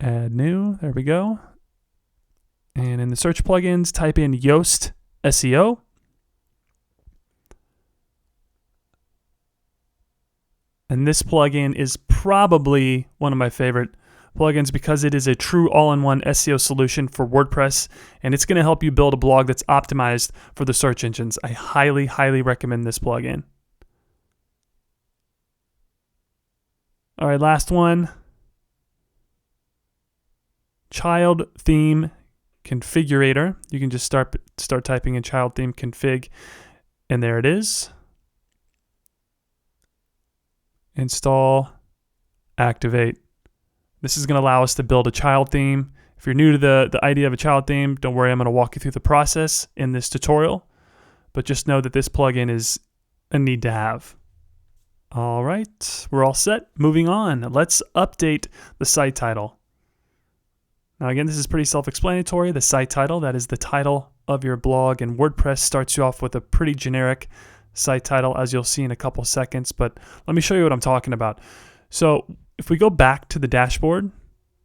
Add new, there we go. And in the search plugins, type in Yoast SEO. And this plugin is probably one of my favorite plugins because it is a true all-in-one SEO solution for WordPress, and it's going to help you build a blog that's optimized for the search engines. I highly, highly recommend this plugin. All right, last one. Child theme configurator. You can just start typing in child theme config, and there it is. Install, activate. This is going to allow us to build a child theme. If you're new to the idea of a child theme, don't worry, I'm going to walk you through the process in this tutorial, but just know that this plugin is a need to have. All right, we're all set. Moving on, let's update the site title. Now again, this is pretty self-explanatory. The site title, that is the title of your blog, and WordPress starts you off with a pretty generic site title, as you'll see in a couple seconds, but let me show you what I'm talking about. So if we go back to the dashboard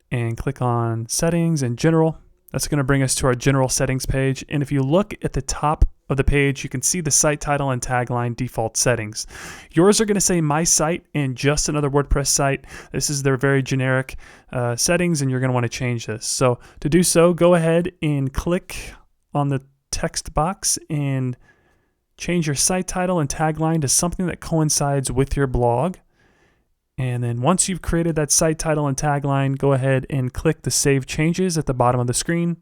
and click on Settings and General, that's going to bring us to our General Settings page, and if you look at the top of the page, you can see the site title and tagline default settings. Yours are going to say My Site and Just Another WordPress Site. This is their very generic settings, and you're going to want to change this. So to do so, go ahead and click on the text box and change your site title and tagline to something that coincides with your blog. And then once you've created that site title and tagline, go ahead and click the Save Changes at the bottom of the screen,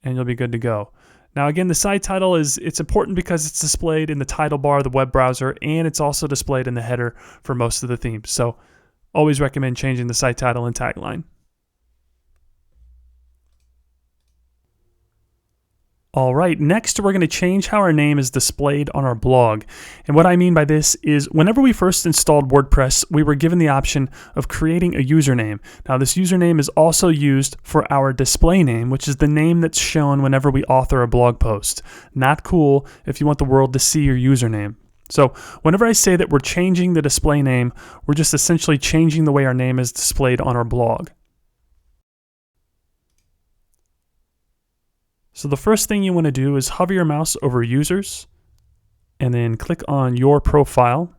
and you'll be good to go. Now again, the site title it's important because it's displayed in the title bar of the web browser, and it's also displayed in the header for most of the themes. So always recommend changing the site title and tagline. All right, next we're going to change how our name is displayed on our blog. And what I mean by this is whenever we first installed WordPress, we were given the option of creating a username. Now this username is also used for our display name, which is the name that's shown whenever we author a blog post. Not cool if you want the world to see your username. So whenever I say that we're changing the display name, we're just essentially changing the way our name is displayed on our blog. So the first thing you want to do is hover your mouse over Users and then click on Your Profile.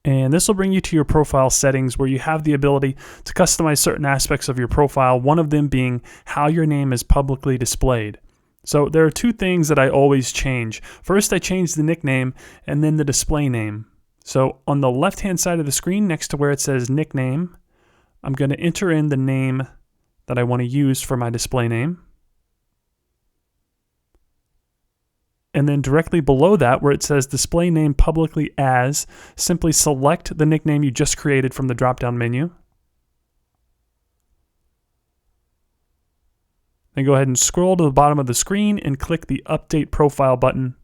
And this will bring you to your profile settings where you have the ability to customize certain aspects of your profile, one of them being how your name is publicly displayed. So there are two things that I always change. First, I change the nickname and then the display name. So on the left-hand side of the screen next to where it says nickname, I'm going to enter in the name that I want to use for my display name. And then directly below that, where it says display name publicly as, simply select the nickname you just created from the drop-down menu. Then go ahead and scroll to the bottom of the screen and click the Update Profile button.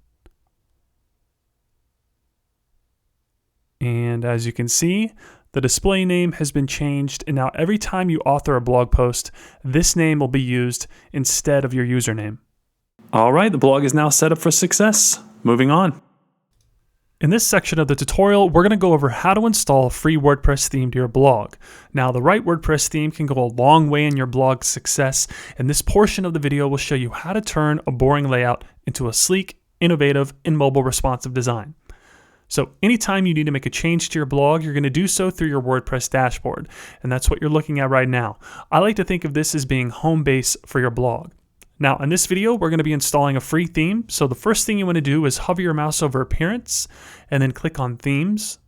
And as you can see, the display name has been changed, and now every time you author a blog post, this name will be used instead of your username. All right, the blog is now set up for success. Moving on. In this section of the tutorial, we're going to go over how to install a free WordPress theme to your blog. Now, the right WordPress theme can go a long way in your blog's success, and this portion of the video will show you how to turn a boring layout into a sleek, innovative, and mobile responsive design. So anytime you need to make a change to your blog, you're going to do so through your WordPress dashboard. And that's what you're looking at right now. I like to think of this as being home base for your blog. Now in this video, we're going to be installing a free theme. So the first thing you want to do is hover your mouse over Appearance and then click on Themes.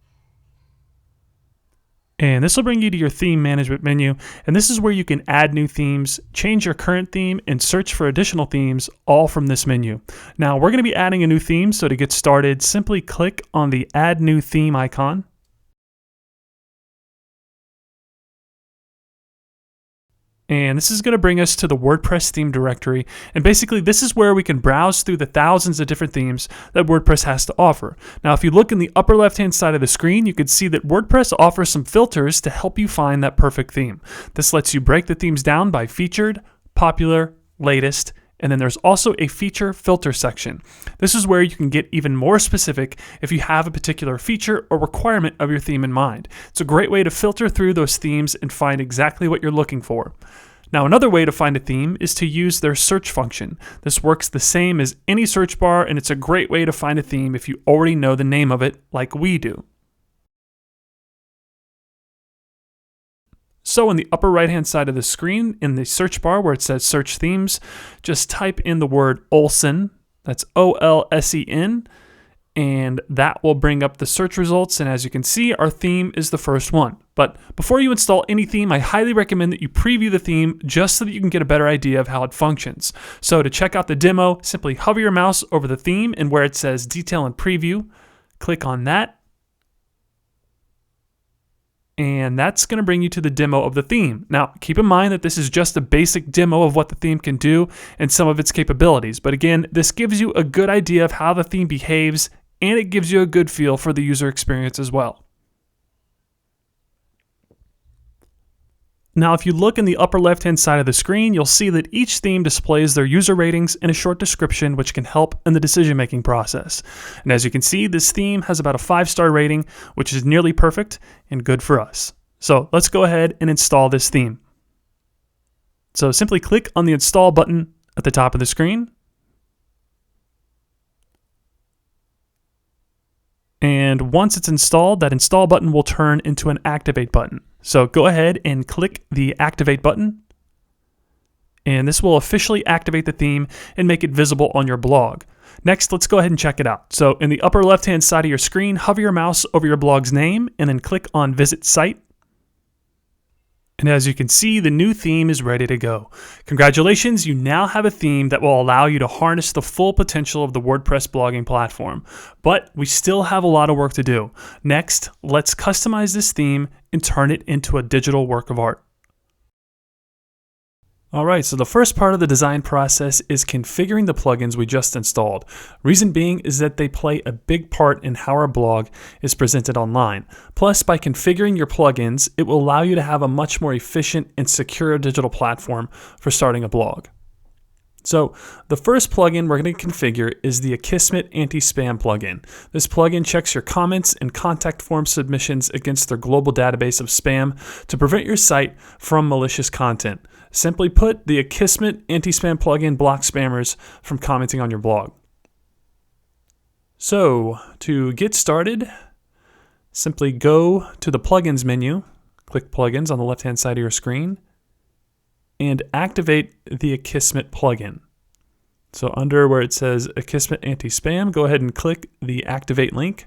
And this will bring you to your theme management menu. And this is where you can add new themes, change your current theme, and search for additional themes, all from this menu. Now, we're going to be adding a new theme. So to get started, simply click on the Add New Theme icon. And this is going to bring us to the WordPress theme directory. And basically, this is where we can browse through the thousands of different themes that WordPress has to offer. Now, if you look in the upper left-hand side of the screen, you can see that WordPress offers some filters to help you find that perfect theme. This lets you break the themes down by featured, popular, latest, and then there's also a feature filter section. This is where you can get even more specific if you have a particular feature or requirement of your theme in mind. It's a great way to filter through those themes and find exactly what you're looking for. Now, another way to find a theme is to use their search function. This works the same as any search bar, and it's a great way to find a theme if you already know the name of it, like we do. So in the upper right-hand side of the screen, in the search bar where it says Search Themes, just type in the word Olsen, that's O-L-S-E-N, and that will bring up the search results. And as you can see, our theme is the first one. But before you install any theme, I highly recommend that you preview the theme just so that you can get a better idea of how it functions. So to check out the demo, simply hover your mouse over the theme and where it says Detail and Preview, click on that. And that's going to bring you to the demo of the theme. Now, keep in mind that this is just a basic demo of what the theme can do and some of its capabilities. But again, this gives you a good idea of how the theme behaves, and it gives you a good feel for the user experience as well. Now, if you look in the upper left-hand side of the screen, you'll see that each theme displays their user ratings and a short description, which can help in the decision-making process. And as you can see, this theme has about a 5-star rating, which is nearly perfect and good for us. So let's go ahead and install this theme. So simply click on the Install button at the top of the screen. And once it's installed, that Install button will turn into an Activate button. So go ahead and click the Activate button. And this will officially activate the theme and make it visible on your blog. Next, let's go ahead and check it out. So in the upper left-hand side of your screen, hover your mouse over your blog's name and then click on Visit Site. And as you can see, the new theme is ready to go. Congratulations, you now have a theme that will allow you to harness the full potential of the WordPress blogging platform. But we still have a lot of work to do. Next, let's customize this theme and turn it into a digital work of art. Alright, so the first part of the design process is configuring the plugins we just installed. Reason being is that they play a big part in how our blog is presented online. Plus, by configuring your plugins, it will allow you to have a much more efficient and secure digital platform for starting a blog. So the first plugin we're going to configure is the Akismet Anti-Spam plugin. This plugin checks your comments and contact form submissions against their global database of spam to prevent your site from malicious content. Simply put, the Akismet Anti-Spam plugin blocks spammers from commenting on your blog. So to get started, simply go to the Plugins menu, click Plugins on the left-hand side of your screen, and activate the Akismet plugin. So under where it says Akismet Anti-Spam, go ahead and click the Activate link.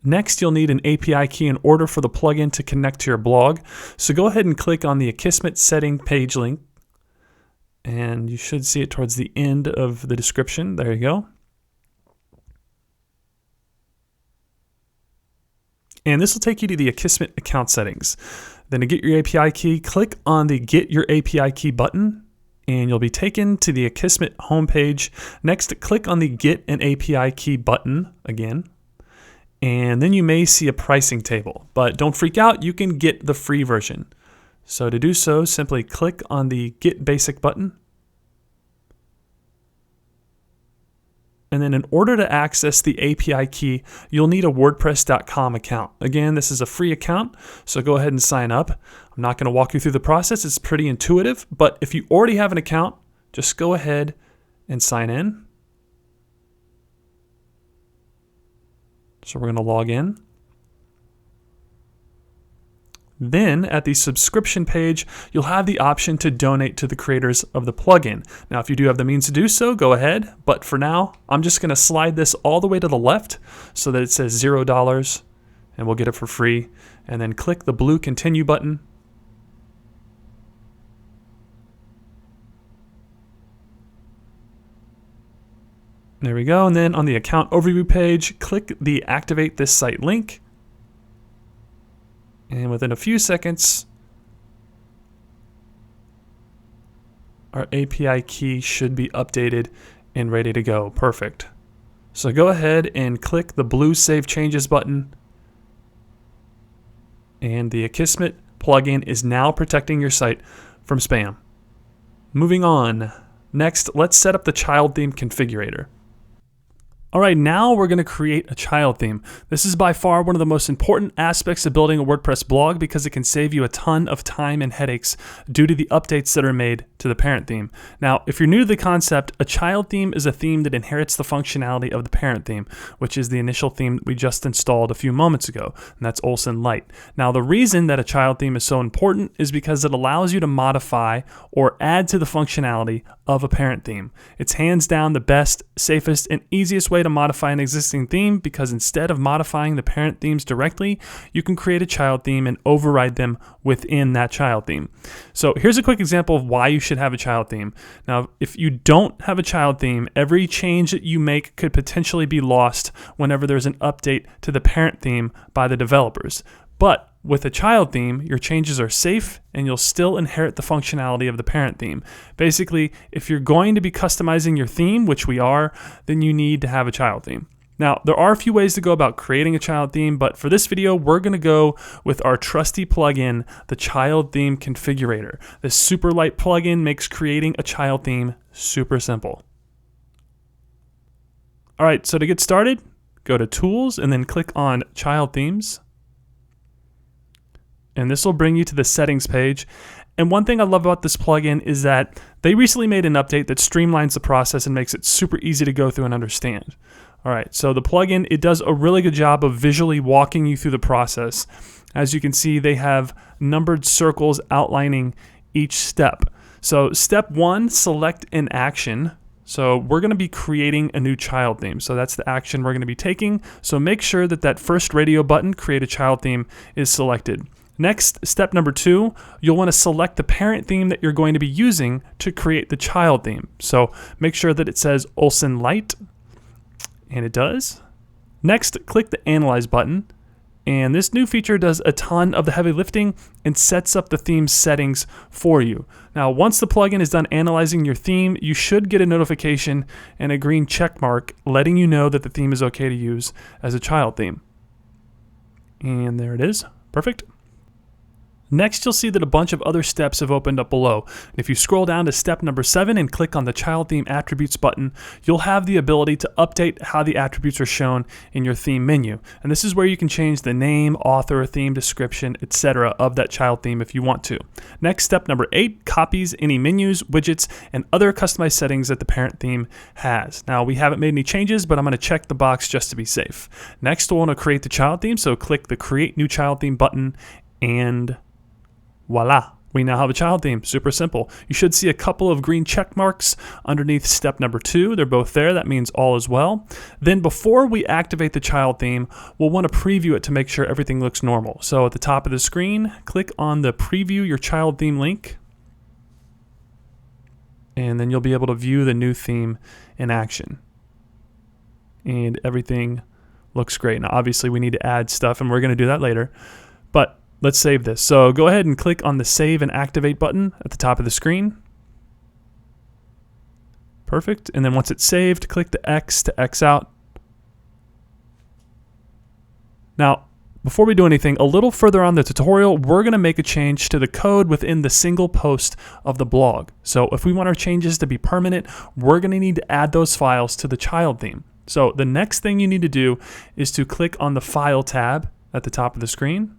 Next, you'll need an API key in order for the plugin to connect to your blog. So go ahead and click on the Akismet setting page link, and you should see it towards the end of the description. There you go. And this will take you to the Akismet account settings. Then to get your API key, click on the Get Your API Key button, and you'll be taken to the Akismet homepage. Next, click on the Get an API Key button again. And then you may see a pricing table, but don't freak out, you can get the free version. So to do so, simply click on the Get Basic button. And then in order to access the API key, you'll need a WordPress.com account. Again, this is a free account, so go ahead and sign up. I'm not going to walk you through the process, it's pretty intuitive, but if you already have an account, just go ahead and sign in. So we're going to log in. Then at the subscription page, you'll have the option to donate to the creators of the plugin. Now, if you do have the means to do so, go ahead. But for now, I'm just going to slide this all the way to the left so that it says $0 and we'll get it for free. And then click the blue Continue button. There we go. And then on the account overview page, click the Activate This Site link. And within a few seconds, our API key should be updated and ready to go. Perfect. So go ahead and click the blue Save Changes button. And the Akismet plugin is now protecting your site from spam. Moving on. Next, let's set up the child theme configurator. Alright, now we're going to create a child theme. This is by far one of the most important aspects of building a WordPress blog because it can save you a ton of time and headaches due to the updates that are made to the parent theme. Now, if you're new to the concept, a child theme is a theme that inherits the functionality of the parent theme, which is the initial theme that we just installed a few moments ago, and that's Olsen Light. Now, the reason that a child theme is so important is because it allows you to modify or add to the functionality of a parent theme. It's hands down the best, safest, and easiest way to modify an existing theme because instead of modifying the parent themes directly, you can create a child theme and override them within that child theme. So here's a quick example of why you should have a child theme. Now, if you don't have a child theme, every change that you make could potentially be lost whenever there's an update to the parent theme by the developers. But with a child theme, your changes are safe and you'll still inherit the functionality of the parent theme. Basically, if you're going to be customizing your theme, which we are, then you need to have a child theme. Now, there are a few ways to go about creating a child theme, but for this video, we're going to go with our trusty plugin, the Child Theme Configurator. This super light plugin makes creating a child theme super simple. All right, so to get started, go to Tools and then click on Child Themes. And this will bring you to the settings page. And one thing I love about this plugin is that they recently made an update that streamlines the process and makes it super easy to go through and understand. All right, so the plugin, it does a really good job of visually walking you through the process. As you can see, they have numbered circles outlining each step. So step 1, select an action. So we're going to be creating a new child theme. So that's the action we're going to be taking. So make sure that that first radio button, create a child theme, is selected. Next, step number 2, you'll want to select the parent theme that you're going to be using to create the child theme. So make sure that it says Olsen Light, and it does. Next, click the Analyze button. And this new feature does a ton of the heavy lifting and sets up the theme settings for you. Now, once the plugin is done analyzing your theme, you should get a notification and a green check mark letting you know that the theme is okay to use as a child theme. And there it is. Perfect. Next, you'll see that a bunch of other steps have opened up below. If you scroll down to step number 7 and click on the Child Theme Attributes button, you'll have the ability to update how the attributes are shown in your theme menu. And this is where you can change the name, author, theme description, etc. of that child theme if you want to. Next, step number 8 copies any menus, widgets, and other customized settings that the parent theme has. Now, we haven't made any changes, but I'm going to check the box just to be safe. Next, we'll want to create the child theme, so click the Create New Child Theme button, and voila, we now have a child theme. Super simple. You should see a couple of green check marks underneath step number 2. They're both there. That means all is well. Then before we activate the child theme, we'll want to preview it to make sure everything looks normal. So at the top of the screen, click on the Preview Your Child Theme link, and then you'll be able to view the new theme in action. And everything looks great. Now, obviously, we need to add stuff, and we're going to do that later. But let's save this. So go ahead and click on the Save and Activate button at the top of the screen. Perfect. And then once it's saved, click the X to X out. Now, before we do anything, a little further on the tutorial, we're going to make a change to the code within the single post of the blog. So if we want our changes to be permanent, we're going to need to add those files to the child theme. So the next thing you need to do is to click on the File tab at the top of the screen.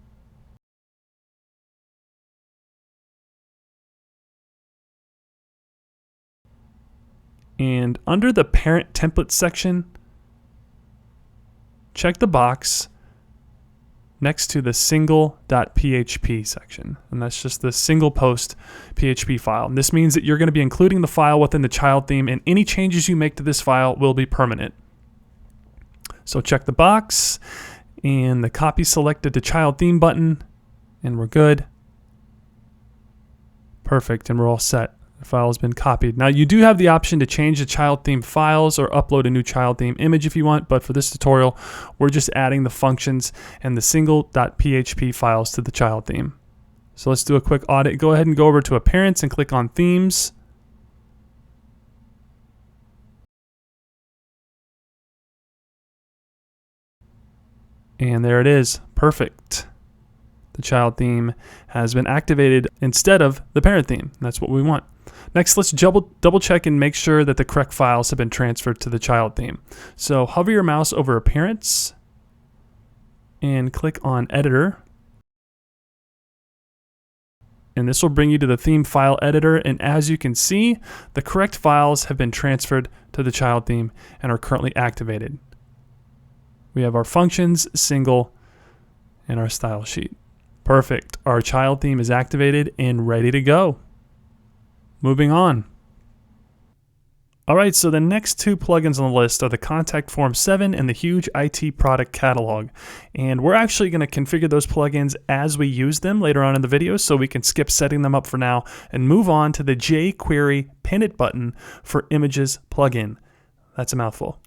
And under the Parent Template section, check the box next to the single.php section. And that's just the single post PHP file. And this means that you're going to be including the file within the child theme, and any changes you make to this file will be permanent. So check the box and the Copy Selected to Child Theme button, and we're good. Perfect, and we're all set. The file has been copied. Now, you do have the option to change the child theme files or upload a new child theme image if you want, but for this tutorial, we're just adding the functions and the single.php files to the child theme. So let's do a quick audit. Go ahead and go over to Appearance and click on Themes. And there it is. Perfect. The child theme has been activated instead of the parent theme. That's what we want. Next, let's double check and make sure that the correct files have been transferred to the child theme. So hover your mouse over Appearance and click on Editor. And this will bring you to the theme file editor. And as you can see, the correct files have been transferred to the child theme and are currently activated. We have our functions, single, and our style sheet. Perfect. Our child theme is activated and ready to go. Moving on. All right, so the next two plugins on the list are the Contact Form 7 and the Huge IT Product Catalog. And we're actually going to configure those plugins as we use them later on in the video, so we can skip setting them up for now and move on to the jQuery Pin It button for Images plugin. That's a mouthful.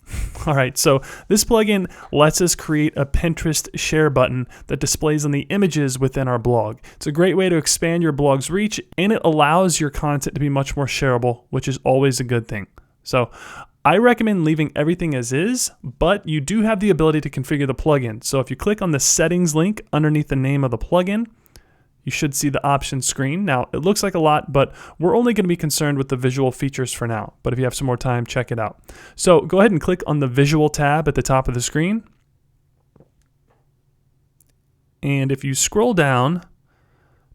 All right, so this plugin lets us create a Pinterest share button that displays on the images within our blog. It's a great way to expand your blog's reach, and it allows your content to be much more shareable, which is always a good thing. So I recommend leaving everything as is, but you do have the ability to configure the plugin. So if you click on the settings link underneath the name of the plugin, you should see the options screen. Now, it looks like a lot, but we're only going to be concerned with the visual features for now. But if you have some more time, check it out. So go ahead and click on the visual tab at the top of the screen. And if you scroll down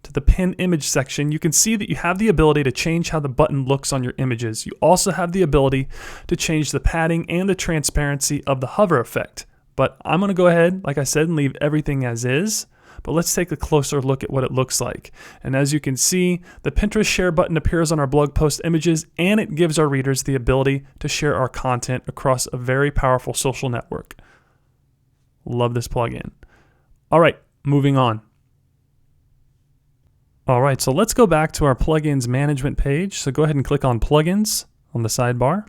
to the pin image section, you can see that you have the ability to change how the button looks on your images. You also have the ability to change the padding and the transparency of the hover effect. But I'm going to go ahead, like I said, and leave everything as is. but let's take a closer look at what it looks like. And as you can see, the Pinterest share button appears on our blog post images, and it gives our readers the ability to share our content across a very powerful social network. Love this plugin. All right, moving on. All right, so let's go back to our plugins management page. So go ahead and click on plugins on the sidebar.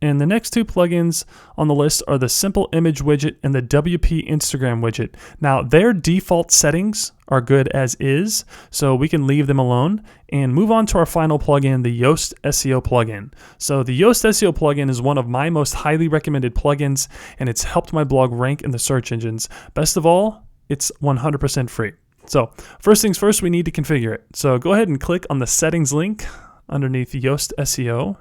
And the next two plugins on the list are the Simple Image widget and the WP Instagram widget. Now, their default settings are good as is, so we can leave them alone and move on to our final plugin, the Yoast SEO plugin. So the Yoast SEO plugin is one of my most highly recommended plugins, and it's helped my blog rank in the search engines. Best of all, it's 100% free. So first things first, we need to configure it. So go ahead and click on the settings link underneath Yoast SEO.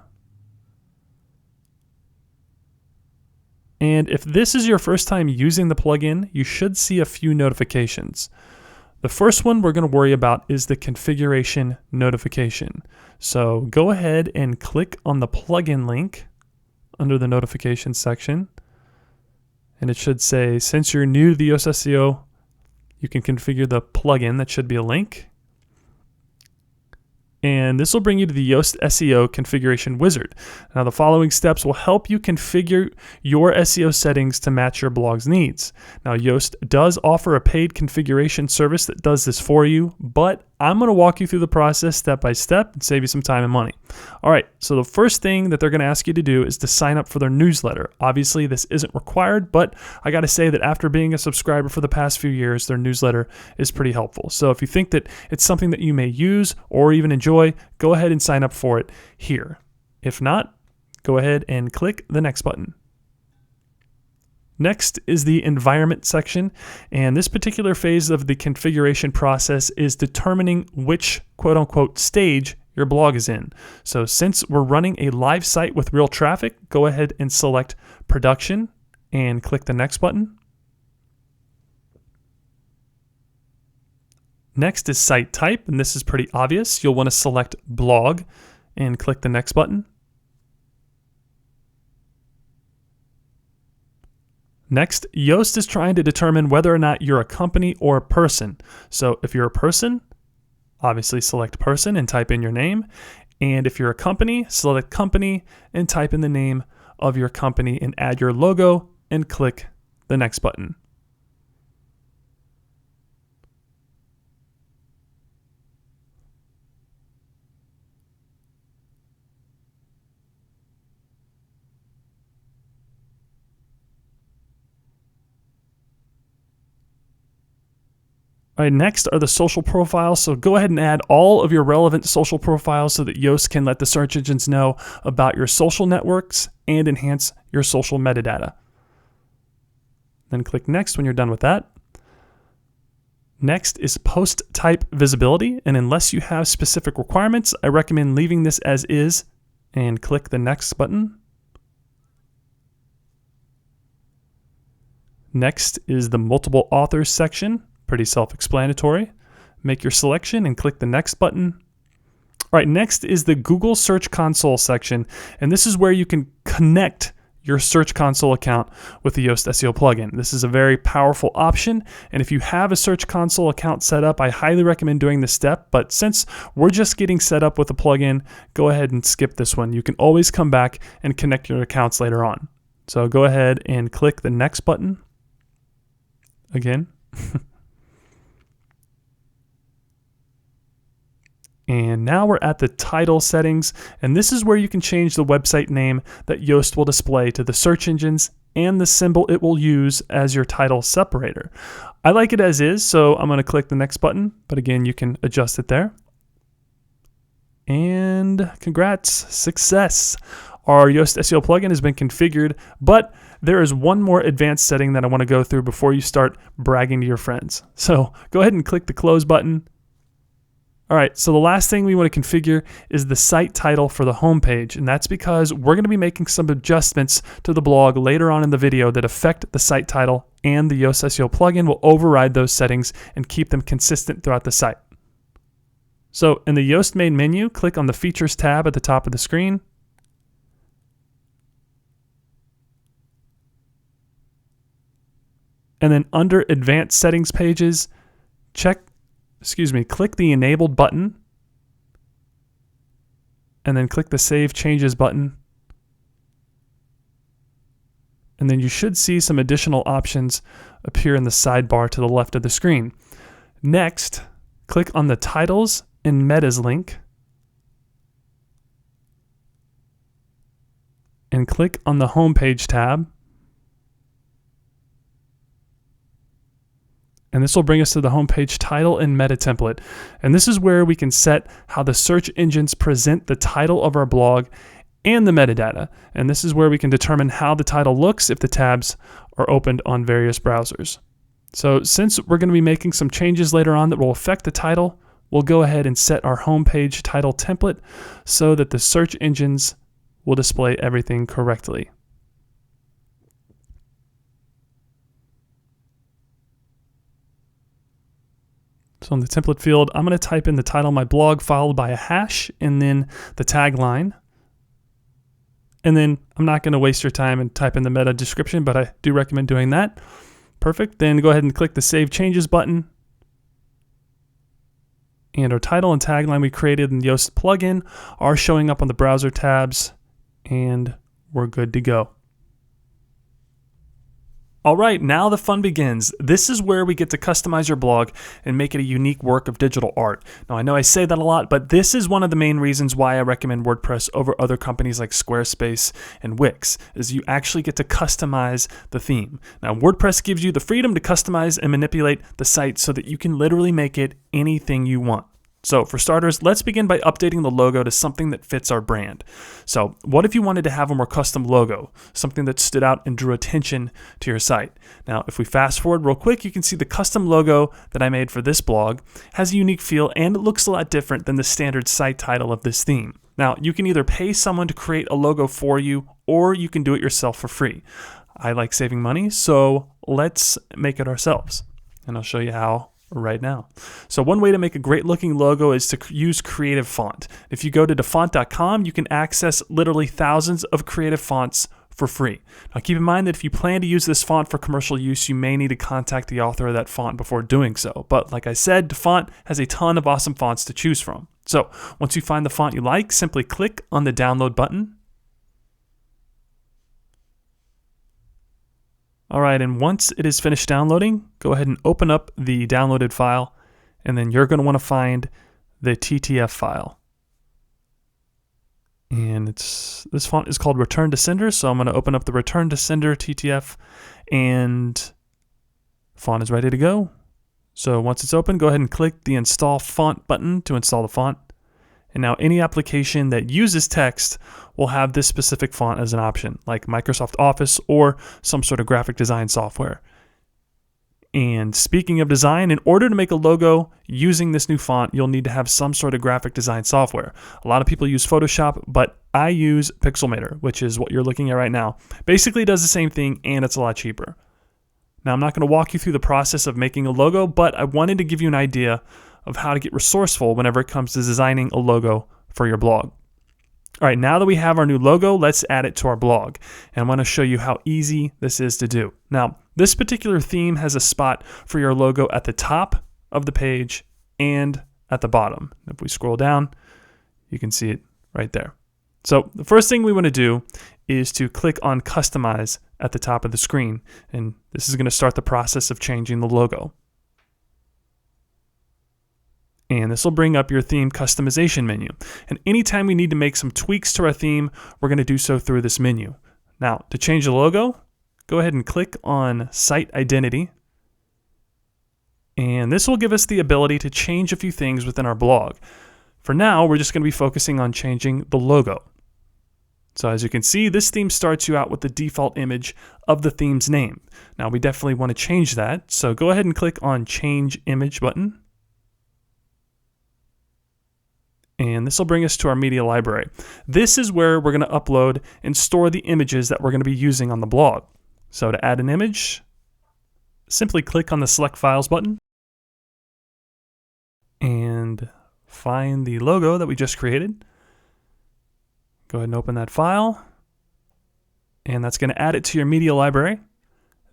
And if this is your first time using the plugin, you should see a few notifications. The first one we're going to worry about is the configuration notification. So go ahead and click on the plugin link under the notifications section. And it should say, since you're new to the Yoast SEO, you can configure the plugin. That should be a link. And this will bring you to the Yoast SEO configuration wizard. Now, the following steps will help you configure your SEO settings to match your blog's needs. Now, Yoast does offer a paid configuration service that does this for you, but I'm going to walk you through the process step by step and save you some time and money. All right, so the first thing that they're going to ask you to do is to sign up for their newsletter. Obviously, this isn't required, but I got to say that after being a subscriber for the past few years, their newsletter is pretty helpful. So if you think that it's something that you may use or even enjoy, go ahead and sign up for it here. If not, go ahead and click the next button. Next is the environment section, and this particular phase of the configuration process is determining which quote-unquote stage your blog is in. So since we're running a live site with real traffic, go ahead and select production and click the next button. Next is site type, and this is pretty obvious. You'll want to select blog and click the next button. Next, Yoast is trying to determine whether or not you're a company or a person. So if you're a person, obviously select person and type in your name. And if you're a company, select company and type in the name of your company and add your logo and click the next button. All right, next are the social profiles. So go ahead and add all of your relevant social profiles so that Yoast can let the search engines know about your social networks and enhance your social metadata. Then click next when you're done with that. Next is post type visibility. And unless you have specific requirements, I recommend leaving this as is and click the next button. Next is the multiple authors section. Pretty self-explanatory. Make your selection and click the next button. All right, next is the Google Search Console section, and this is where you can connect your Search Console account with the Yoast SEO plugin. This is a very powerful option, and if you have a Search Console account set up, I highly recommend doing this step, but since we're just getting set up with the plugin, go ahead and skip this one. You can always come back and connect your accounts later on. So go ahead and click the next button again. And now we're at the title settings, and this is where you can change the website name that Yoast will display to the search engines and the symbol it will use as your title separator. I like it as is, so I'm going to click the next button, but again, you can adjust it there. And congrats, success. Our Yoast SEO plugin has been configured, but there is one more advanced setting that I want to go through before you start bragging to your friends. So go ahead and click the close button. All right, so the last thing we want to configure is the site title for the homepage, and that's because we're going to be making some adjustments to the blog later on in the video that affect the site title, and the Yoast SEO plugin will override those settings and keep them consistent throughout the site. So in the Yoast main menu, click on the Features tab at the top of the screen. And then under Advanced Settings pages, click the Enabled button, and then click the Save Changes button. And then you should see some additional options appear in the sidebar to the left of the screen. Next, click on the Titles and Metas link, and click on the Homepage tab. And this will bring us to the homepage title and meta template. And this is where we can set how the search engines present the title of our blog and the metadata. And this is where we can determine how the title looks if the tabs are opened on various browsers. So since we're going to be making some changes later on that will affect the title, we'll go ahead and set our homepage title template so that the search engines will display everything correctly. So in the template field, I'm going to type in the title of my blog followed by a hash and then the tagline. And then I'm not going to waste your time and type in the meta description, but I do recommend doing that. Perfect. Then go ahead and click the Save Changes button. And our title and tagline we created in the Yoast plugin are showing up on the browser tabs, and we're good to go. All right, now the fun begins. This is where we get to customize your blog and make it a unique work of digital art. Now, I know I say that a lot, but this is one of the main reasons why I recommend WordPress over other companies like Squarespace and Wix, is you actually get to customize the theme. Now, WordPress gives you the freedom to customize and manipulate the site so that you can literally make it anything you want. So for starters, let's begin by updating the logo to something that fits our brand. So what if you wanted to have a more custom logo, something that stood out and drew attention to your site? Now, if we fast forward real quick, you can see the custom logo that I made for this blog has a unique feel and it looks a lot different than the standard site title of this theme. Now, you can either pay someone to create a logo for you or you can do it yourself for free. I like saving money, so let's make it ourselves. And I'll show you how right now. So one way to make a great looking logo is to use creative font. If you go to dafont.com, you can access literally thousands of creative fonts for free. Now keep in mind that if you plan to use this font for commercial use, you may need to contact the author of that font before doing so. But like I said, Dafont has a ton of awesome fonts to choose from. So once you find the font you like, simply click on the download button. All right, and once it is finished downloading, go ahead and open up the downloaded file, and then you're going to want to find the TTF file. And this font is called Return to Sender, so I'm going to open up the Return to Sender TTF, and font is ready to go. So once it's open, go ahead and click the Install Font button to install the font. And now any application that uses text will have this specific font as an option, like Microsoft Office or some sort of graphic design software. And speaking of design, in order to make a logo using this new font, you'll need to have some sort of graphic design software. A lot of people use Photoshop, but I use Pixelmator, which is what you're looking at right now. Basically it does the same thing and it's a lot cheaper. Now I'm not going to walk you through the process of making a logo, but I wanted to give you an idea of how to get resourceful whenever it comes to designing a logo for your blog. All right, now that we have our new logo, let's add it to our blog. And I want to show you how easy this is to do. Now, this particular theme has a spot for your logo at the top of the page and at the bottom. If we scroll down, you can see it right there. So the first thing we want to do is to click on Customize at the top of the screen. And this is going to start the process of changing the logo. And this will bring up your theme customization menu. And anytime we need to make some tweaks to our theme, we're going to do so through this menu. Now, to change the logo, go ahead and click on Site Identity. And this will give us the ability to change a few things within our blog. For now, we're just going to be focusing on changing the logo. So as you can see, this theme starts you out with the default image of the theme's name. Now, we definitely want to change that. So go ahead and click on Change Image button. And this will bring us to our media library. This is where we're going to upload and store the images that we're going to be using on the blog. So to add an image, simply click on the Select Files button and find the logo that we just created. Go ahead and open that file, and that's going to add it to your media library.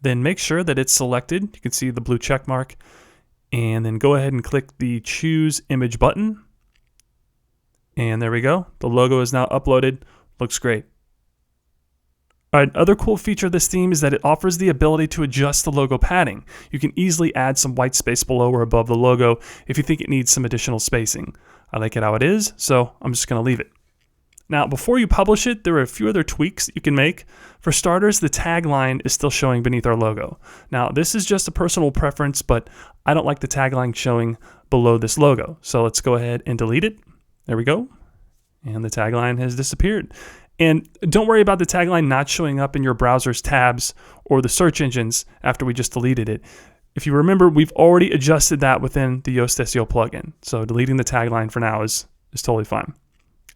Then make sure that it's selected. You can see the blue check mark. And then go ahead and click the Choose Image button. And there we go. The logo is now uploaded. Looks great. All right, another cool feature of this theme is that it offers the ability to adjust the logo padding. You can easily add some white space below or above the logo if you think it needs some additional spacing. I like it how it is, so I'm just going to leave it. Now, before you publish it, there are a few other tweaks that you can make. For starters, the tagline is still showing beneath our logo. Now, this is just a personal preference, but I don't like the tagline showing below this logo. So let's go ahead and delete it. There we go. And the tagline has disappeared. And don't worry about the tagline not showing up in your browser's tabs or the search engines after we just deleted it. If you remember, we've already adjusted that within the Yoast SEO plugin. So deleting the tagline for now is totally fine.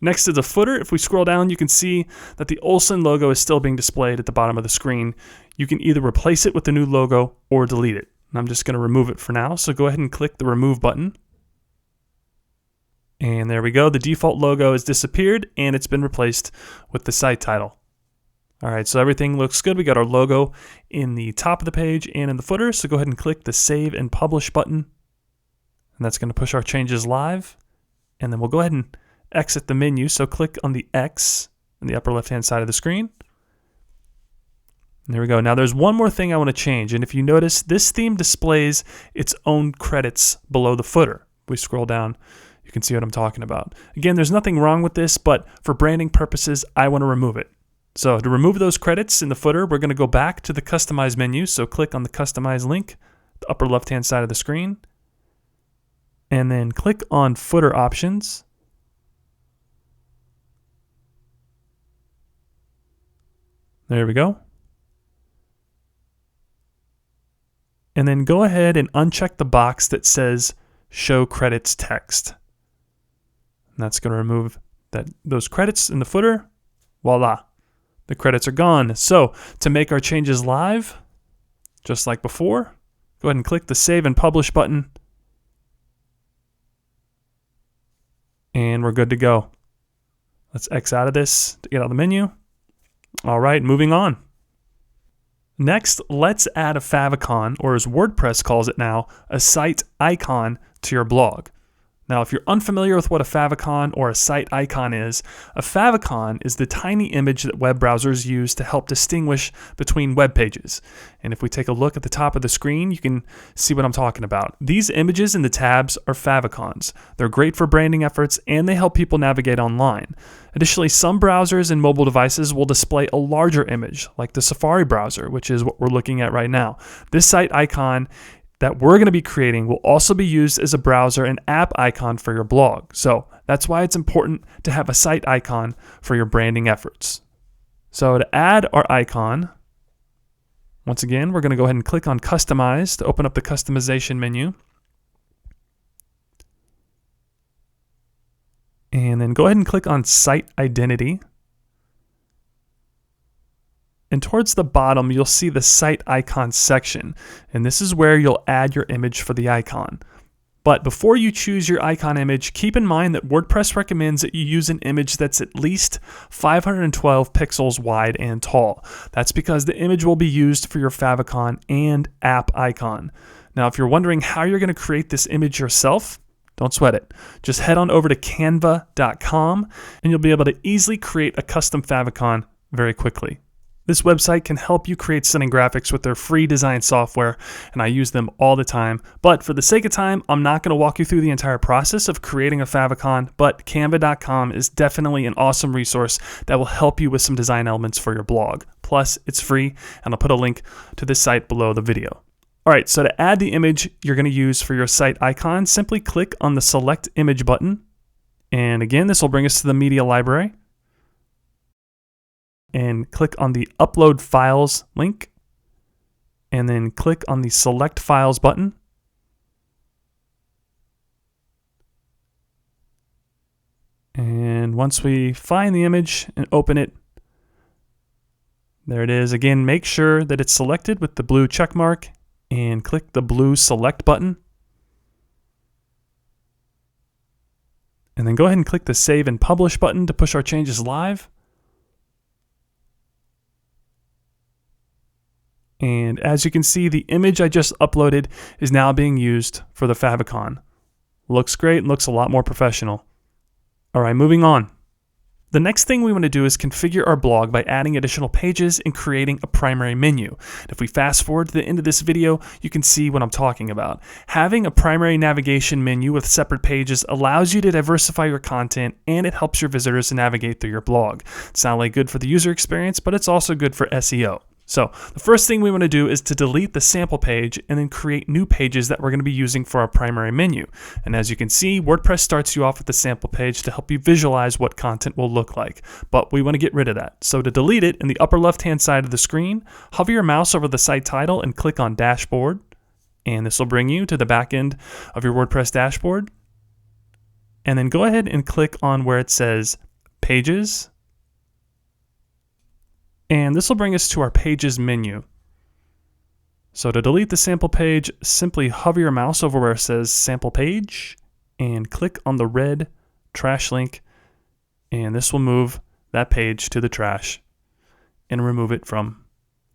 Next to the footer, if we scroll down, you can see that the Olson logo is still being displayed at the bottom of the screen. You can either replace it with the new logo or delete it. And I'm just going to remove it for now. So go ahead and click the Remove button. And there we go. The default logo has disappeared and it's been replaced with the site title. All right, so everything looks good. We got our logo in the top of the page and in the footer. So go ahead and click the Save and Publish button. And that's going to push our changes live. And then we'll go ahead and exit the menu. So click on the X in the upper left-hand side of the screen. And there we go. Now there's one more thing I want to change. And if you notice, this theme displays its own credits below the footer. If we scroll down, you can see what I'm talking about. Again, there's nothing wrong with this, but for branding purposes, I want to remove it. So to remove those credits in the footer, we're going to go back to the Customize menu. So click on the Customize link, the upper left-hand side of the screen, and then click on Footer Options. There we go. And then go ahead and uncheck the box that says Show Credits Text. And that's going to remove those credits in the footer. Voila. The credits are gone. So to make our changes live, just like before, go ahead and click the Save and Publish button. And we're good to go. Let's X out of this to get out of the menu. All right, moving on. Next, let's add a favicon, or as WordPress calls it now, a site icon to your blog. Now, if you're unfamiliar with what a favicon or a site icon is, a favicon is the tiny image that web browsers use to help distinguish between web pages. And if we take a look at the top of the screen, you can see what I'm talking about. These images in the tabs are favicons. They're great for branding efforts and they help people navigate online. Additionally, some browsers and mobile devices will display a larger image, like the Safari browser, which is what we're looking at right now. This site icon that we're going to be creating will also be used as a browser and app icon for your blog. So that's why it's important to have a site icon for your branding efforts. So to add our icon, once again, we're going to go ahead and click on Customize to open up the customization menu. And then go ahead and click on Site Identity. And towards the bottom, you'll see the Site Icon section. And this is where you'll add your image for the icon. But before you choose your icon image, keep in mind that WordPress recommends that you use an image that's at least 512 pixels wide and tall. That's because the image will be used for your favicon and app icon. Now, if you're wondering how you're going to create this image yourself, don't sweat it. Just head on over to canva.com and you'll be able to easily create a custom favicon very quickly. This website can help you create stunning graphics with their free design software, and I use them all the time. But for the sake of time, I'm not going to walk you through the entire process of creating a favicon, but canva.com is definitely an awesome resource that will help you with some design elements for your blog. Plus, it's free, and I'll put a link to this site below the video. All right, so to add the image you're going to use for your site icon, simply click on the Select Image button. And again, this will bring us to the media library. And click on the Upload Files link. And then click on the Select Files button. And once we find the image and open it, there it is. Again, make sure that it's selected with the blue check mark and click the blue Select button. And then go ahead and click the Save and Publish button to push our changes live. And as you can see, the image I just uploaded is now being used for the favicon. Looks great, looks a lot more professional. All right, moving on. The next thing we want to do is configure our blog by adding additional pages and creating a primary menu. If we fast forward to the end of this video, you can see what I'm talking about. Having a primary navigation menu with separate pages allows you to diversify your content, and it helps your visitors to navigate through your blog. It's not only good for the user experience, but it's also good for SEO. So the first thing we want to do is to delete the sample page and then create new pages that we're going to be using for our primary menu. And as you can see, WordPress starts you off with the sample page to help you visualize what content will look like. But we want to get rid of that. So to delete it, in the upper left-hand side of the screen, hover your mouse over the site title and click on Dashboard. And this will bring you to the back end of your WordPress dashboard. And then go ahead and click on where it says Pages. And this will bring us to our Pages menu. So to delete the sample page, simply hover your mouse over where it says Sample Page and click on the red trash link, and this will move that page to the trash and remove it from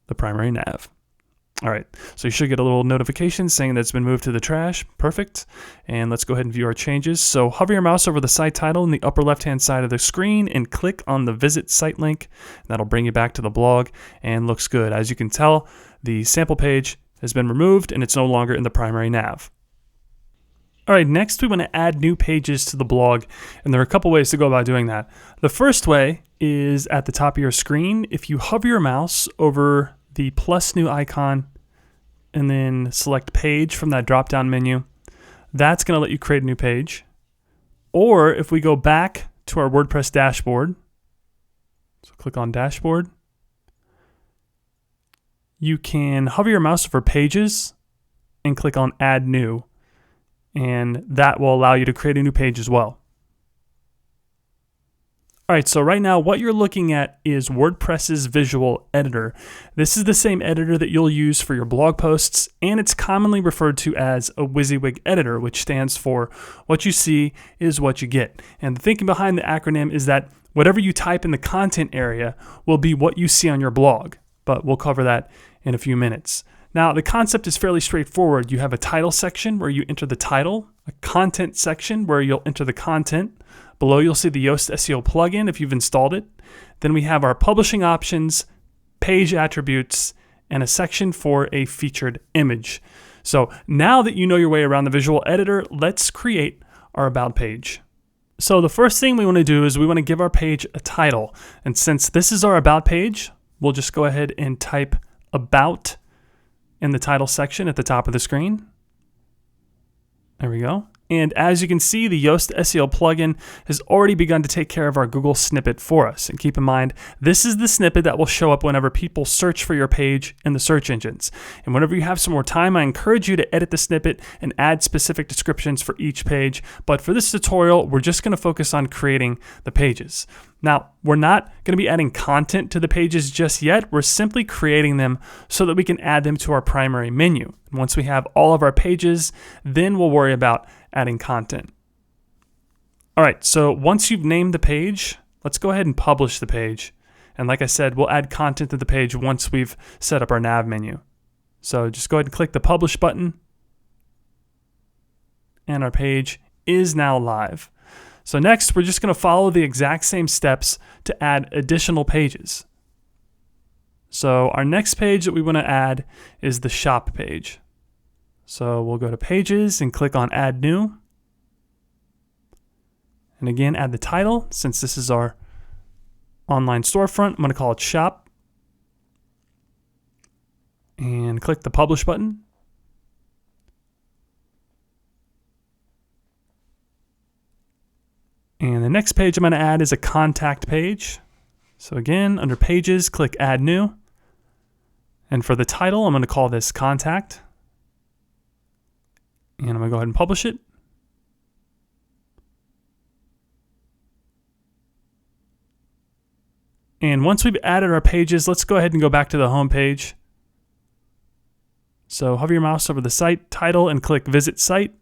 the primary nav. All right, so you should get a little notification saying that it's been moved to the trash. Perfect. And let's go ahead and view our changes. So hover your mouse over the site title in the upper left-hand side of the screen and click on the Visit Site link. That'll bring you back to the blog and looks good. As you can tell, the sample page has been removed and it's no longer in the primary nav. All right, next we want to add new pages to the blog, and there are a couple ways to go about doing that. The first way is at the top of your screen. If you hover your mouse over the plus new icon and then select Page from that drop-down menu, that's going to let you create a new page. Or if we go back to our WordPress dashboard, so click on Dashboard, you can hover your mouse over Pages and click on Add New, and that will allow you to create a new page as well. All right, so right now what you're looking at is WordPress's visual editor. This is the same editor that you'll use for your blog posts, and it's commonly referred to as a WYSIWYG editor, which stands for what you see is what you get. And the thinking behind the acronym is that whatever you type in the content area will be what you see on your blog, but we'll cover that in a few minutes. Now, the concept is fairly straightforward. You have a title section where you enter the title, a content section where you'll enter the content. Below, you'll see the Yoast SEO plugin if you've installed it. Then we have our publishing options, page attributes, and a section for a featured image. So now that you know your way around the visual editor, let's create our About page. So the first thing we want to do is we want to give our page a title. And since this is our About page, we'll just go ahead and type About in the title section at the top of the screen. There we go. And as you can see, the Yoast SEO plugin has already begun to take care of our Google snippet for us. And keep in mind, this is the snippet that will show up whenever people search for your page in the search engines. And whenever you have some more time, I encourage you to edit the snippet and add specific descriptions for each page. But for this tutorial, we're just going to focus on creating the pages. Now, we're not going to be adding content to the pages just yet. We're simply creating them so that we can add them to our primary menu. And once we have all of our pages, then we'll worry about adding content. All right, so once you've named the page, let's go ahead and publish the page. And like I said, we'll add content to the page once we've set up our nav menu. So just go ahead and click the Publish button. And our page is now live. So next, we're just going to follow the exact same steps to add additional pages. So our next page that we want to add is the shop page. So we'll go to Pages and click on Add New. And again, add the title. Since this is our online storefront, I'm going to call it Shop. And click the Publish button. And the next page I'm going to add is a contact page. So again, under Pages, click Add New. And for the title, I'm going to call this Contact. And I'm going to go ahead and publish it. And once we've added our pages, let's go ahead and go back to the home page. So hover your mouse over the site title and click Visit Site.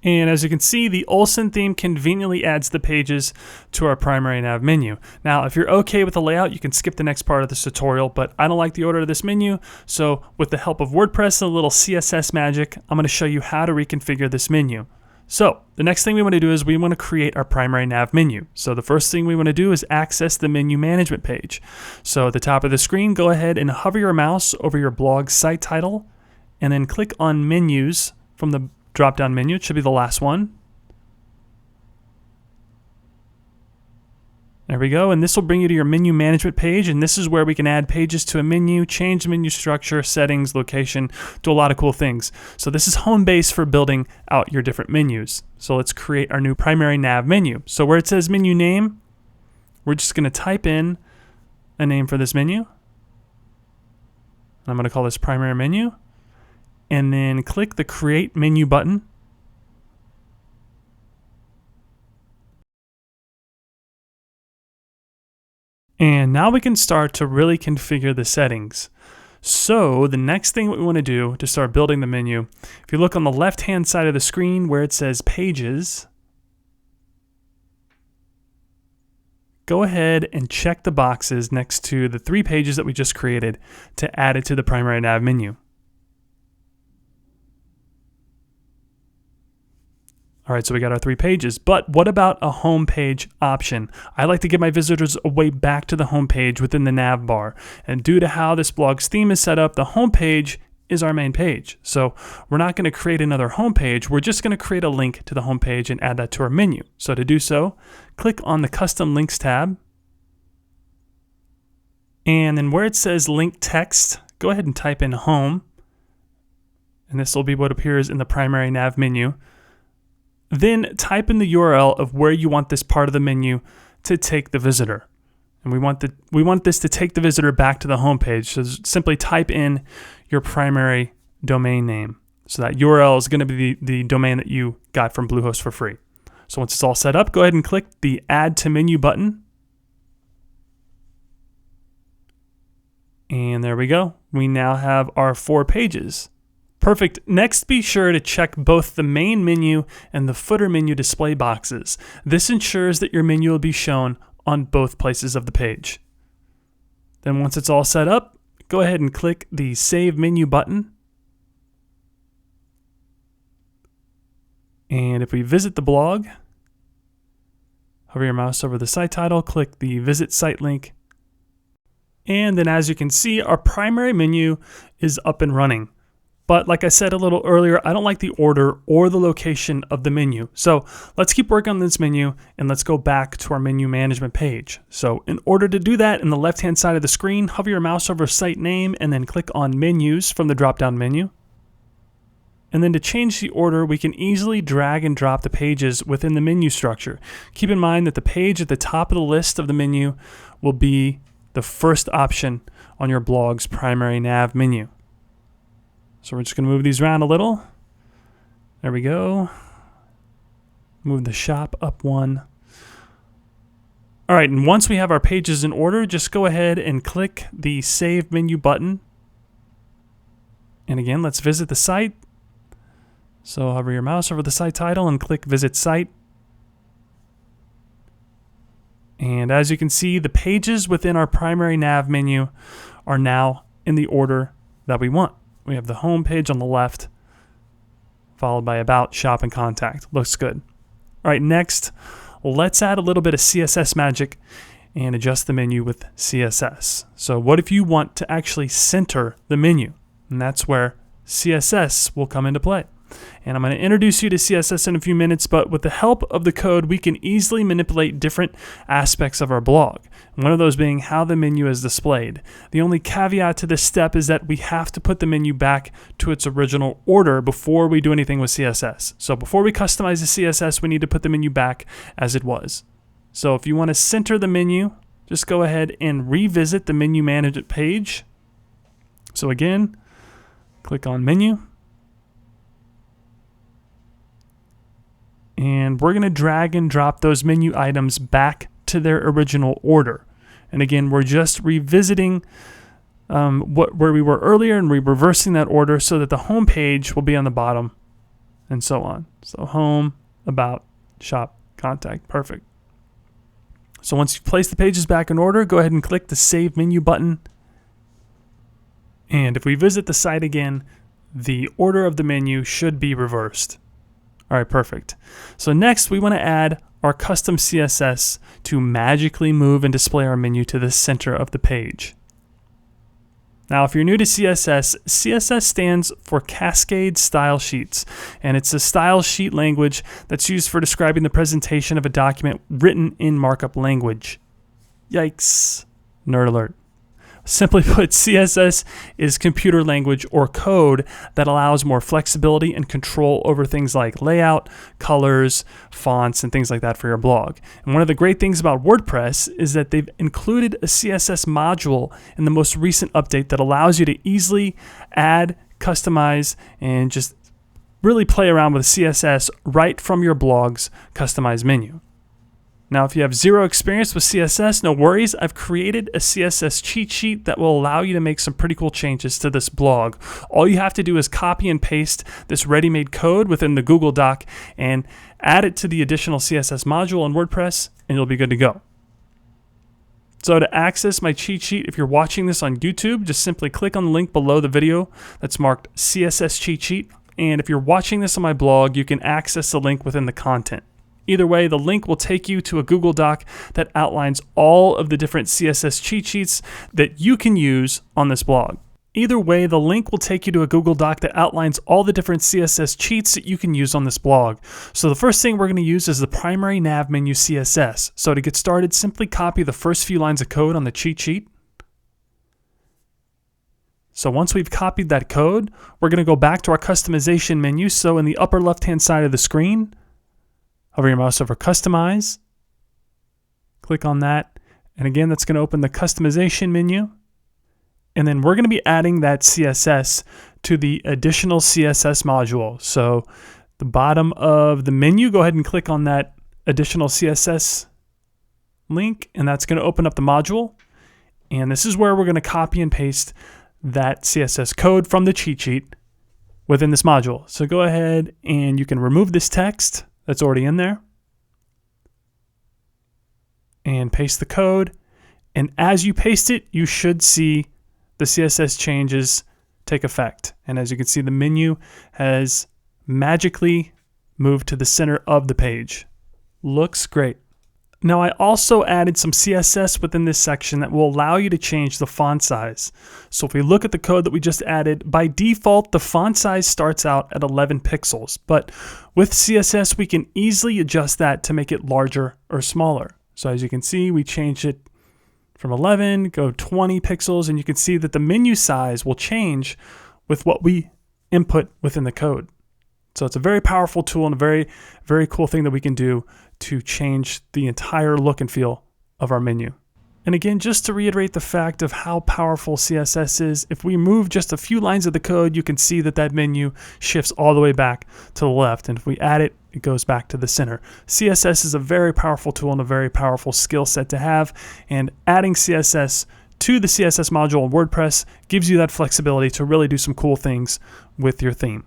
And as you can see, the Olsen theme conveniently adds the pages to our primary nav menu. Now, if you're okay with the layout, you can skip the next part of this tutorial, but I don't like the order of this menu. So with the help of WordPress and a little CSS magic, I'm going to show you how to reconfigure this menu. So the next thing we want to do is we want to create our primary nav menu. So the first thing we want to do is access the menu management page. So at the top of the screen, go ahead and hover your mouse over your blog site title, and then click on menus from the drop-down menu. It should be the last one. There we go, and this will bring you to your menu management page, and this is where we can add pages to a menu, change the menu structure, settings, location, do a lot of cool things. So this is home base for building out your different menus. So let's create our new primary nav menu. So where it says menu name, we're just going to type in a name for this menu. I'm going to call this primary menu, and then click the Create Menu button. And now we can start to really configure the settings. So the next thing we want to do to start building the menu, if you look on the left-hand side of the screen where it says Pages, go ahead and check the boxes next to the 3 pages that we just created to add it to the primary nav menu. All right, so we got our 3 pages, but what about a home page option? I like to get my visitors a way back to the home page within the nav bar. And due to how this blog's theme is set up, the home page is our main page. So we're not going to create another home page. We're just going to create a link to the home page and add that to our menu. So to do so, click on the Custom Links tab. And then where it says link text, go ahead and type in home. And this will be what appears in the primary nav menu. Then type in the URL of where you want this part of the menu to take the visitor. And we want this to take the visitor back to the home page. So simply type in your primary domain name. So that URL is going to be the domain that you got from Bluehost for free. So once it's all set up, go ahead and click the Add to Menu button. And there we go. We now have our 4 pages. Perfect. Next, be sure to check both the main menu and the footer menu display boxes. This ensures that your menu will be shown on both places of the page. Then once it's all set up, go ahead and click the Save Menu button. And if we visit the blog, hover your mouse over the site title, click the Visit Site link. And then as you can see, our primary menu is up and running. But like I said a little earlier, I don't like the order or the location of the menu. So let's keep working on this menu and let's go back to our menu management page. So in order to do that, in the left-hand side of the screen, hover your mouse over site name and then click on Menus from the drop-down menu. And then to change the order, we can easily drag and drop the pages within the menu structure. Keep in mind that the page at the top of the list of the menu will be the first option on your blog's primary nav menu. So we're just going to move these around a little. There we go. Move the shop up 1. All right, and once we have our pages in order, just go ahead and click the Save Menu button. And again, let's visit the site. So hover your mouse over the site title and click Visit Site. And as you can see, the pages within our primary nav menu are now in the order that we want. We have the home page on the left, followed by About, Shop, and Contact. Looks good. All right, next, let's add a little bit of CSS magic and adjust the menu with CSS. So what if you want to actually center the menu? And that's where CSS will come into play. And I'm going to introduce you to CSS in a few minutes, but with the help of the code, we can easily manipulate different aspects of our blog. One of those being how the menu is displayed. The only caveat to this step is that we have to put the menu back to its original order before we do anything with CSS. So before we customize the CSS, we need to put the menu back as it was. So if you want to center the menu, just go ahead and revisit the menu management page. So again, click on Menu. And we're going to drag and drop those menu items back to their original order. And again, we're just revisiting where we were earlier and reversing that order so that the home page will be on the bottom and so on. So home, about, shop, contact, perfect. So once you've placed the pages back in order, go ahead and click the Save Menu button. And if we visit the site again, the order of the menu should be reversed. All right, perfect. So next we want to add our custom CSS to magically move and display our menu to the center of the page. Now, if you're new to CSS, CSS stands for Cascade Style Sheets, and it's a style sheet language that's used for describing the presentation of a document written in markup language. Yikes, nerd alert. Simply put, CSS is computer language or code that allows more flexibility and control over things like layout, colors, fonts, and things like that for your blog. And one of the great things about WordPress is that they've included a CSS module in the most recent update that allows you to easily add, customize, and just really play around with CSS right from your blog's customized menu. Now, if you have zero experience with CSS, no worries. I've created a CSS cheat sheet that will allow you to make some pretty cool changes to this blog. All you have to do is copy and paste this ready-made code within the Google Doc and add it to the additional CSS module in WordPress, and you'll be good to go. So to access my cheat sheet, if you're watching this on YouTube, just simply click on the link below the video that's marked CSS cheat sheet. And if you're watching this on my blog, you can access the link within the content. Either way, the link will take you to a Google Doc that outlines all of the different CSS cheat sheets that you can use on this blog. Either way, the link will take you to a Google Doc that outlines all the different CSS cheats that you can use on this blog. So the first thing we're going to use is the primary nav menu CSS. So to get started, simply copy the first few lines of code on the cheat sheet. So once we've copied that code, we're going to go back to our customization menu. So in the upper left-hand side of the screen, hover your mouse over Customize, click on that, and again that's going to open the Customization menu, and then we're going to be adding that CSS to the additional CSS module. So the bottom of the menu, go ahead and click on that additional CSS link, and that's going to open up the module, and this is where we're going to copy and paste that CSS code from the cheat sheet within this module. So go ahead and you can remove this text that's already in there and paste the code, and as you paste it you should see the CSS changes take effect, and as you can see the menu has magically moved to the center of the page. Looks great. Now I also added some CSS within this section that will allow you to change the font size. So if we look at the code that we just added, by default the font size starts out at 11 pixels, but with CSS we can easily adjust that to make it larger or smaller. So as you can see, we changed it from 11, go 20 pixels, and you can see that the menu size will change with what we input within the code. So it's a very powerful tool and a very, very cool thing that we can do to change the entire look and feel of our menu. And again, just to reiterate the fact of how powerful CSS is, if we move just a few lines of the code, you can see that that menu shifts all the way back to the left. And if we add it, it goes back to the center. CSS is a very powerful tool and a very powerful skill set to have. And adding CSS to the CSS module in WordPress gives you that flexibility to really do some cool things with your theme.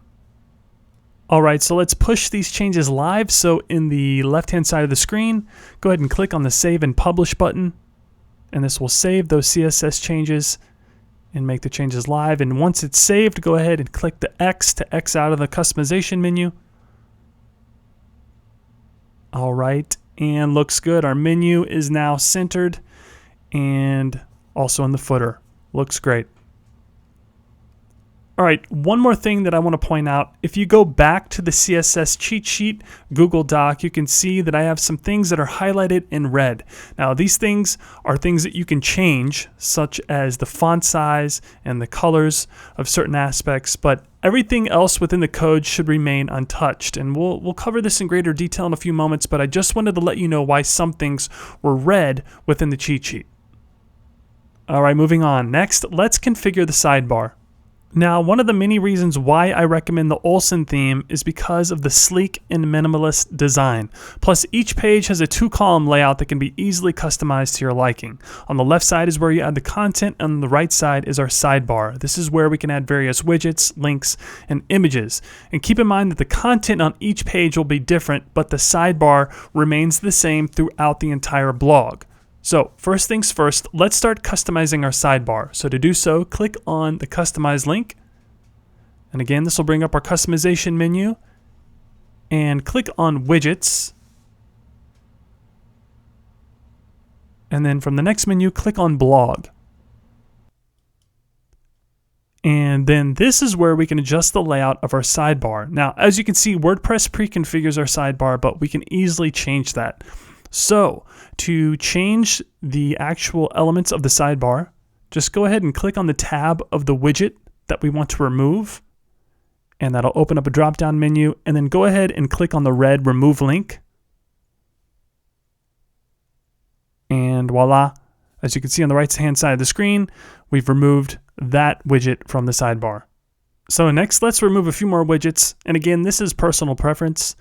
All right, so let's push these changes live. So in the left-hand side of the screen, go ahead and click on the Save and Publish button, and this will save those CSS changes and make the changes live. And once it's saved, go ahead and click the X to X out of the customization menu. All right, and looks good. Our menu is now centered and also in the footer. Looks great. All right, one more thing that I want to point out. If you go back to the CSS cheat sheet Google Doc, you can see that I have some things that are highlighted in red. Now, these things are things that you can change, such as the font size and the colors of certain aspects, but everything else within the code should remain untouched. And we'll cover this in greater detail in a few moments, but I just wanted to let you know why some things were red within the cheat sheet. All right, moving on. Next, let's configure the sidebar. Now, one of the many reasons why I recommend the Olsen theme is because of the sleek and minimalist design. Plus, each page has a 2-column layout that can be easily customized to your liking. On the left side is where you add the content, and on the right side is our sidebar. This is where we can add various widgets, links, and images. And keep in mind that the content on each page will be different, but the sidebar remains the same throughout the entire blog. So first things first, let's start customizing our sidebar. So to do so, click on the Customize link. And again, this will bring up our customization menu. And click on Widgets. And then from the next menu, click on Blog. And then this is where we can adjust the layout of our sidebar. Now, as you can see, WordPress pre-configures our sidebar, but we can easily change that. So to change the actual elements of the sidebar, just go ahead and click on the tab of the widget that we want to remove, and that'll open up a drop-down menu, and then go ahead and click on the red Remove Link. And voila, as you can see on the right-hand side of the screen, we've removed that widget from the sidebar. So next, let's remove a few more widgets, and again, this is personal preference.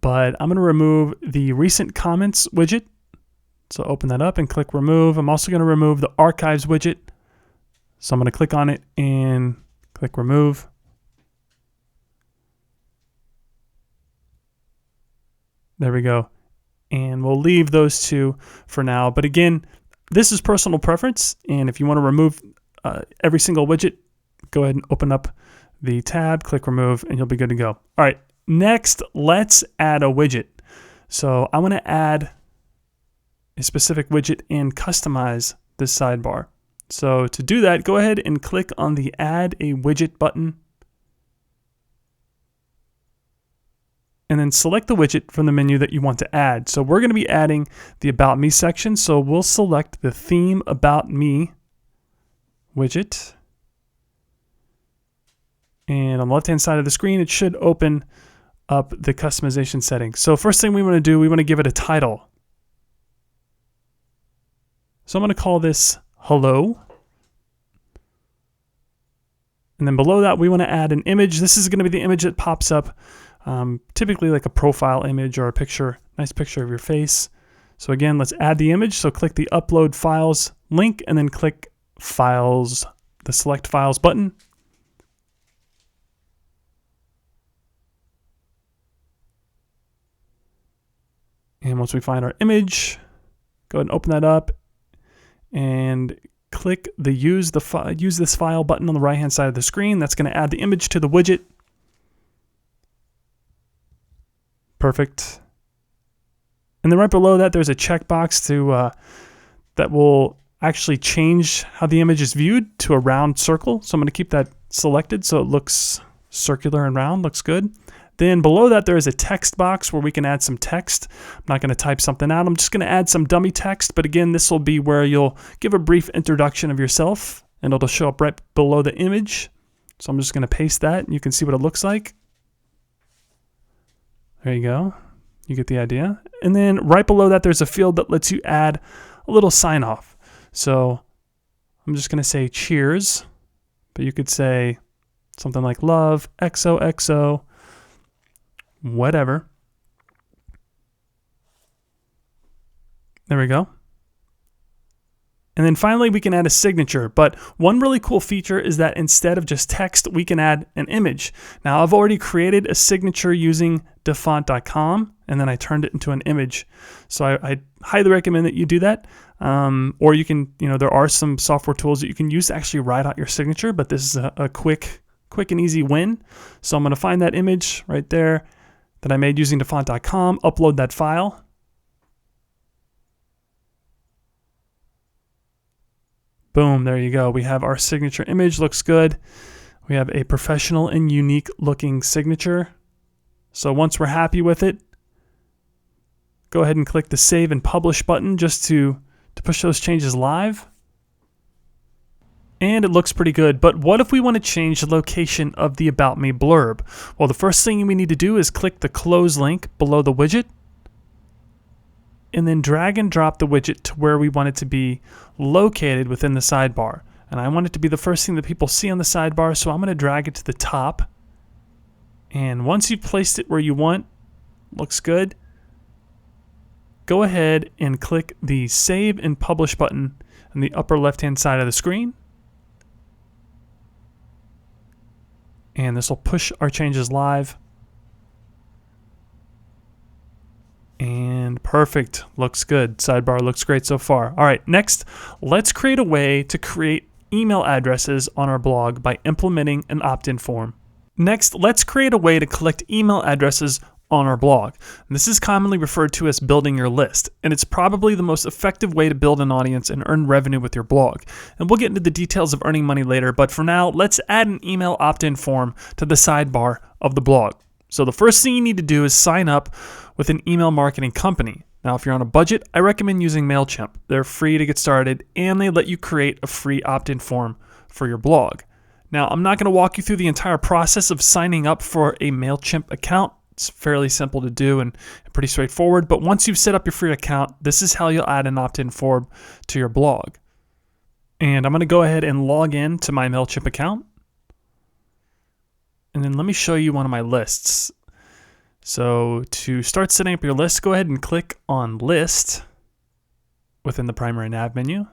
But I'm going to remove the recent comments widget. So open that up and click remove. I'm also going to remove the archives widget. So I'm going to click on it and click remove. There we go. And we'll leave those two for now. But again, this is personal preference. And if you want to remove every single widget, go ahead and open up the tab, click remove, and you'll be good to go. All right. Next, let's add a widget. So I'm going to add a specific widget and customize this sidebar. So to do that, go ahead and click on the Add a Widget button. And then select the widget from the menu that you want to add. So we're going to be adding the About Me section. So we'll select the Theme About Me widget. And on the left-hand side of the screen, it should open up the customization settings. So first thing we want to do, we want to give it a title. So I'm going to call this Hello. And then below that, we want to add an image. This is going to be the image that pops up, typically like a profile image or a picture, nice picture of your face. So again, let's add the image. So click the Upload Files link and then click Files, the Select Files button. And once we find our image, go ahead and open that up and click the Use this file button on the right-hand side of the screen. That's going to add the image to the widget. Perfect. And then right below that, there's a checkbox that will actually change how the image is viewed to a round circle. So I'm going to keep that selected so it looks circular and round, looks good. Then below that, there is a text box where we can add some text. I'm not going to type something out. I'm just going to add some dummy text. But again, this will be where you'll give a brief introduction of yourself, and it'll show up right below the image. So I'm just going to paste that, and you can see what it looks like. There you go. You get the idea. And then right below that, there's a field that lets you add a little sign-off. So I'm just going to say cheers, but you could say something like love, XOXO, whatever. There we go. And then finally, we can add a signature. But one really cool feature is that instead of just text, we can add an image. Now, I've already created a signature using defont.com, and then I turned it into an image. So I highly recommend that you do that. Or you can, there are some software tools that you can use to actually write out your signature, but this is a quick and easy win. So I'm going to find that image right there that I made using defont.com, upload that file. Boom, there you go. We have our signature image, looks good. We have a professional and unique looking signature. So once we're happy with it, go ahead and click the Save and Publish button just to push those changes live. And it looks pretty good, but what if we want to change the location of the About Me blurb? Well, the first thing we need to do is click the Close link below the widget, and then drag and drop the widget to where we want it to be located within the sidebar. And I want it to be the first thing that people see on the sidebar, so I'm going to drag it to the top. And once you've placed it where you want, looks good, go ahead and click the Save and Publish button in the upper left-hand side of the screen. And this will push our changes live. And perfect, looks good. Sidebar looks great so far. All right, next, let's create a way to create email addresses on our blog by implementing an opt-in form. Next, let's create a way to collect email addresses on our blog. And this is commonly referred to as building your list, and it's probably the most effective way to build an audience and earn revenue with your blog. And we'll get into the details of earning money later, but for now, let's add an email opt-in form to the sidebar of the blog. So the first thing you need to do is sign up with an email marketing company. Now, if you're on a budget, I recommend using MailChimp. They're free to get started, and they let you create a free opt-in form for your blog. Now, I'm not going to walk you through the entire process of signing up for a MailChimp account. It's fairly simple to do and pretty straightforward, but once you've set up your free account, this is how you'll add an opt-in form to your blog. And I'm going to go ahead and log in to my MailChimp account. And then let me show you one of my lists. So to start setting up your list, go ahead and click on List within the primary nav menu.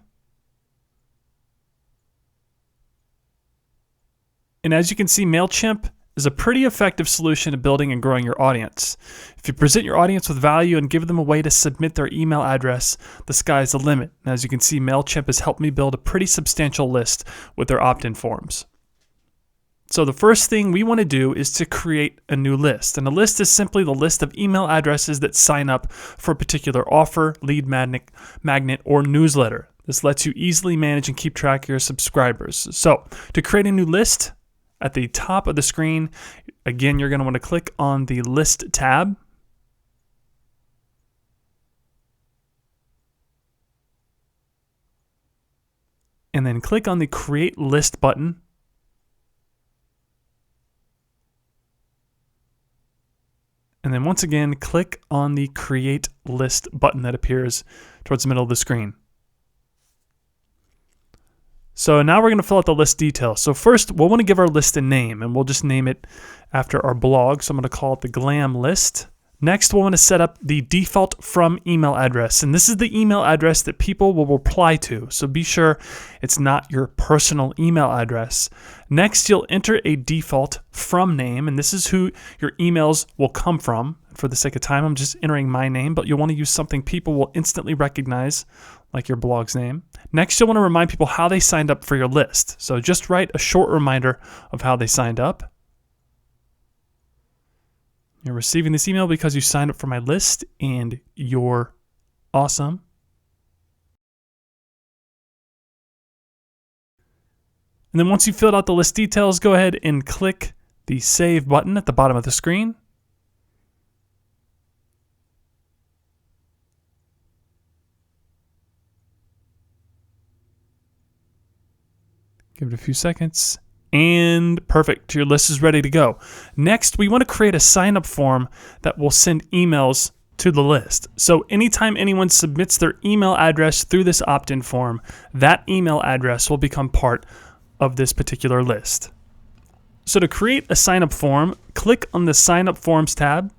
And as you can see, MailChimp is a pretty effective solution to building and growing your audience. If you present your audience with value and give them a way to submit their email address, the sky's the limit. And as you can see, MailChimp has helped me build a pretty substantial list with their opt-in forms. So the first thing we want to do is to create a new list. And a list is simply the list of email addresses that sign up for a particular offer, lead magnet, or newsletter. This lets you easily manage and keep track of your subscribers. So to create a new list, at the top of the screen, again, you're going to want to click on the List tab. And then click on the Create List button. And then once again, click on the Create List button that appears towards the middle of the screen. So now we're going to fill out the list details. So first, we'll want to give our list a name, and we'll just name it after our blog. So I'm going to call it the Glam List. Next, we'll want to set up the default from email address. And this is the email address that people will reply to. So be sure it's not your personal email address. Next, you'll enter a default from name, and this is who your emails will come from. For the sake of time, I'm just entering my name, but you'll want to use something people will instantly recognize, like your blog's name. Next, you'll want to remind people how they signed up for your list. So just write a short reminder of how they signed up. You're receiving this email because you signed up for my list and you're awesome. And then once you've filled out the list details, go ahead and click the Save button at the bottom of the screen. Give it a few seconds. And perfect, your list is ready to go. Next, we want to create a sign-up form that will send emails to the list. So anytime anyone submits their email address through this opt-in form, that email address will become part of this particular list. So to create a sign-up form, click on the Sign Up Forms tab.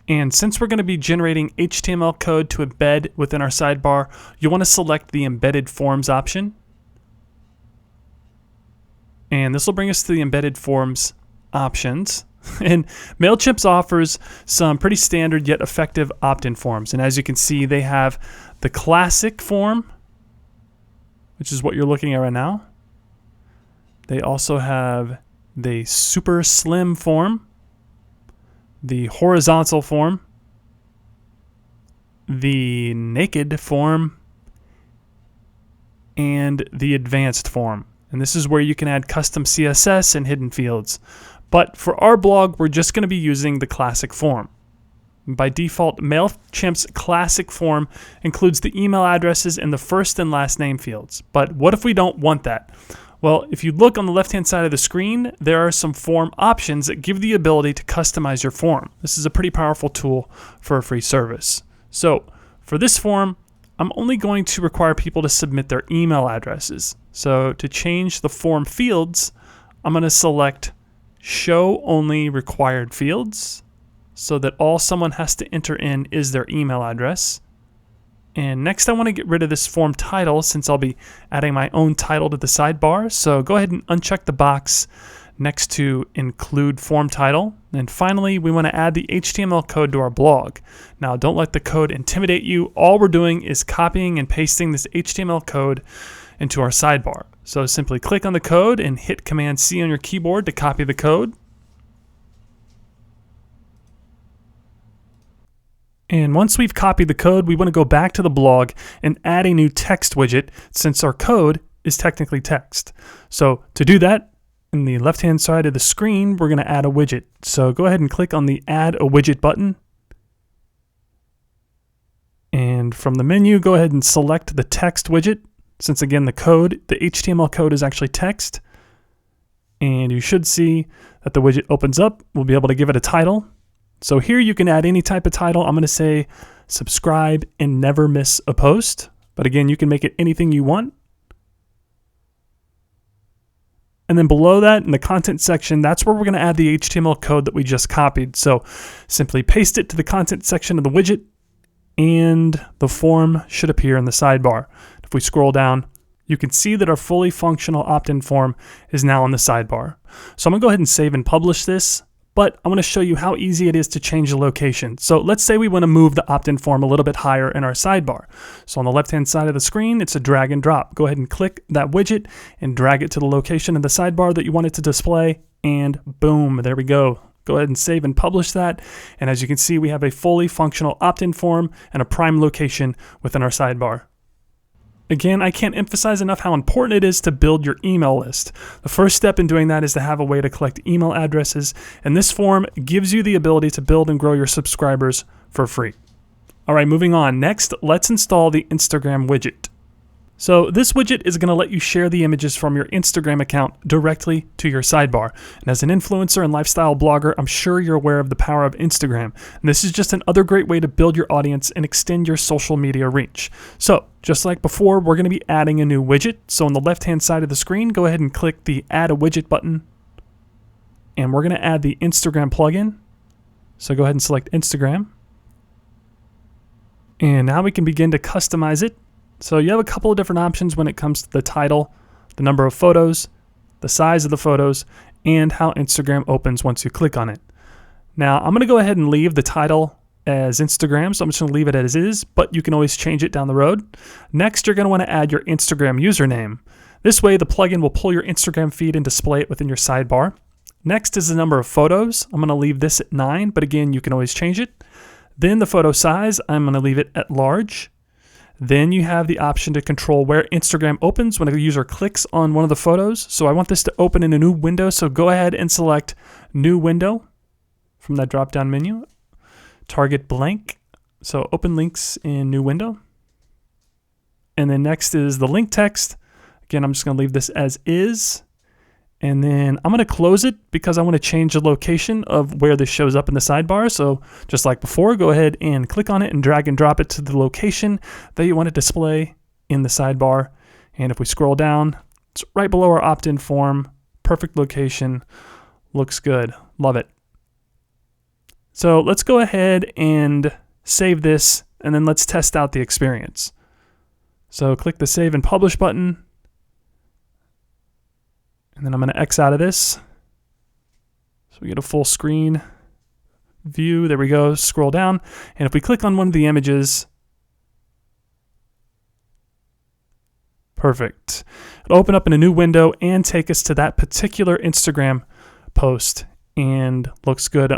And since we're going to be generating HTML code to embed within our sidebar, you want to select the Embedded Forms option. And this will bring us to the Embedded Forms options. And MailChimp offers some pretty standard yet effective opt-in forms. And as you can see, they have the Classic form, which is what you're looking at right now. They also have the Super Slim form, the horizontal form, the naked form, and the advanced form. And this is where you can add custom CSS and hidden fields. But for our blog, we're just going to be using the classic form. By default, MailChimp's classic form includes the email addresses and the first and last name fields. But what if we don't want that? Well, if you look on the left-hand side of the screen, there are some form options that give the ability to customize your form. This is a pretty powerful tool for a free service. So for this form, I'm only going to require people to submit their email addresses. So to change the form fields, I'm going to select Show Only Required Fields so that all someone has to enter in is their email address. And next I want to get rid of this form title since I'll be adding my own title to the sidebar. So go ahead and uncheck the box next to Include Form Title. And finally, we want to add the HTML code to our blog. Now, don't let the code intimidate you. All we're doing is copying and pasting this HTML code into our sidebar. So simply click on the code and hit Command-C on your keyboard to copy the code. And once we've copied the code, we want to go back to the blog and add a new text widget since our code is technically text. So to do that, in the left-hand side of the screen, we're going to add a widget. So go ahead and click on the Add a Widget button. And from the menu, go ahead and select the text widget. Since again, the HTML code is actually text. And you should see that the widget opens up. We'll be able to give it a title. So here you can add any type of title. I'm going to say subscribe and never miss a post. But again, you can make it anything you want. And then below that in the content section, that's where we're going to add the HTML code that we just copied. So simply paste it to the content section of the widget and the form should appear in the sidebar. If we scroll down, you can see that our fully functional opt-in form is now in the sidebar. So I'm going to go ahead and save and publish this. But I want to show you how easy it is to change the location. So let's say we want to move the opt-in form a little bit higher in our sidebar. So on the left-hand side of the screen, it's a drag and drop. Go ahead and click that widget and drag it to the location in the sidebar that you want it to display, and boom, there we go. Go ahead and save and publish that. And as you can see, we have a fully functional opt-in form and a prime location within our sidebar. Again, I can't emphasize enough how important it is to build your email list. The first step in doing that is to have a way to collect email addresses, and this form gives you the ability to build and grow your subscribers for free. All right, moving on. Next, let's install the Instagram widget. So this widget is going to let you share the images from your Instagram account directly to your sidebar. And as an influencer and lifestyle blogger, I'm sure you're aware of the power of Instagram. And this is just another great way to build your audience and extend your social media reach. So just like before, we're going to be adding a new widget. So on the left-hand side of the screen, go ahead and click the Add a Widget button. And we're going to add the Instagram plugin. So go ahead and select Instagram. And now we can begin to customize it. So you have a couple of different options when it comes to the title, the number of photos, the size of the photos, and how Instagram opens once you click on it. Now I'm going to go ahead and leave the title as Instagram, so I'm just going to leave it as is, but you can always change it down the road. Next, you're going to want to add your Instagram username. This way the plugin will pull your Instagram feed and display it within your sidebar. Next is the number of photos. I'm going to leave this at 9, but again, you can always change it. Then the photo size, I'm going to leave it at large. Then you have the option to control where Instagram opens when a user clicks on one of the photos. So I want this to open in a new window, so go ahead and select New Window from that drop-down menu. Target blank, so open links in New Window. And then next is the link text. Again, I'm just going to leave this as is. And then I'm going to close it because I want to change the location of where this shows up in the sidebar. So just like before, go ahead and click on it and drag and drop it to the location that you want to display in the sidebar. And if we scroll down, it's right below our opt-in form. Perfect location. Looks good. Love it. So let's go ahead and save this, and then let's test out the experience. So click the Save and Publish button. And then I'm going to X out of this. So we get a full screen view. There we go. Scroll down. And if we click on one of the images, perfect. It'll open up in a new window and take us to that particular Instagram post. And looks good.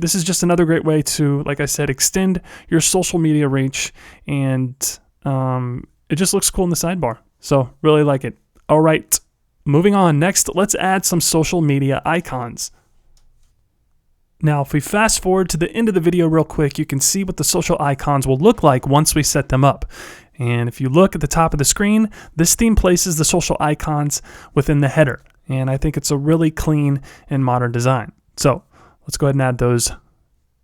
This is just another great way to, like I said, extend your social media reach. And it just looks cool in the sidebar. So really like it. All right. Moving on, next, let's add some social media icons. Now, if we fast forward to the end of the video real quick, you can see what the social icons will look like once we set them up. And if you look at the top of the screen, this theme places the social icons within the header. And I think it's a really clean and modern design. So let's go ahead and add those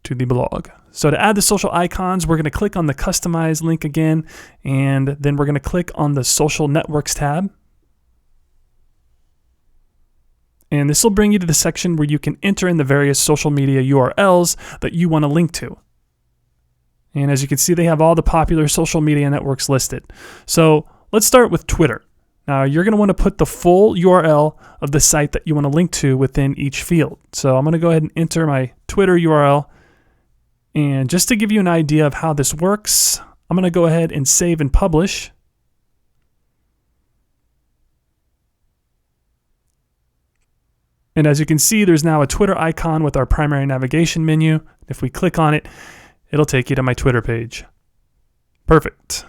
to the blog. So to add the social icons, we're going to click on the Customize link again, and then we're going to click on the Social Networks tab. And this will bring you to the section where you can enter in the various social media URLs that you want to link to. And as you can see, they have all the popular social media networks listed. So let's start with Twitter. Now you're going to want to put the full URL of the site that you want to link to within each field. So I'm going to go ahead and enter my Twitter URL. And just to give you an idea of how this works, I'm going to go ahead and save and publish. And as you can see, there's now a Twitter icon with our primary navigation menu. If we click on it, it'll take you to my Twitter page. Perfect.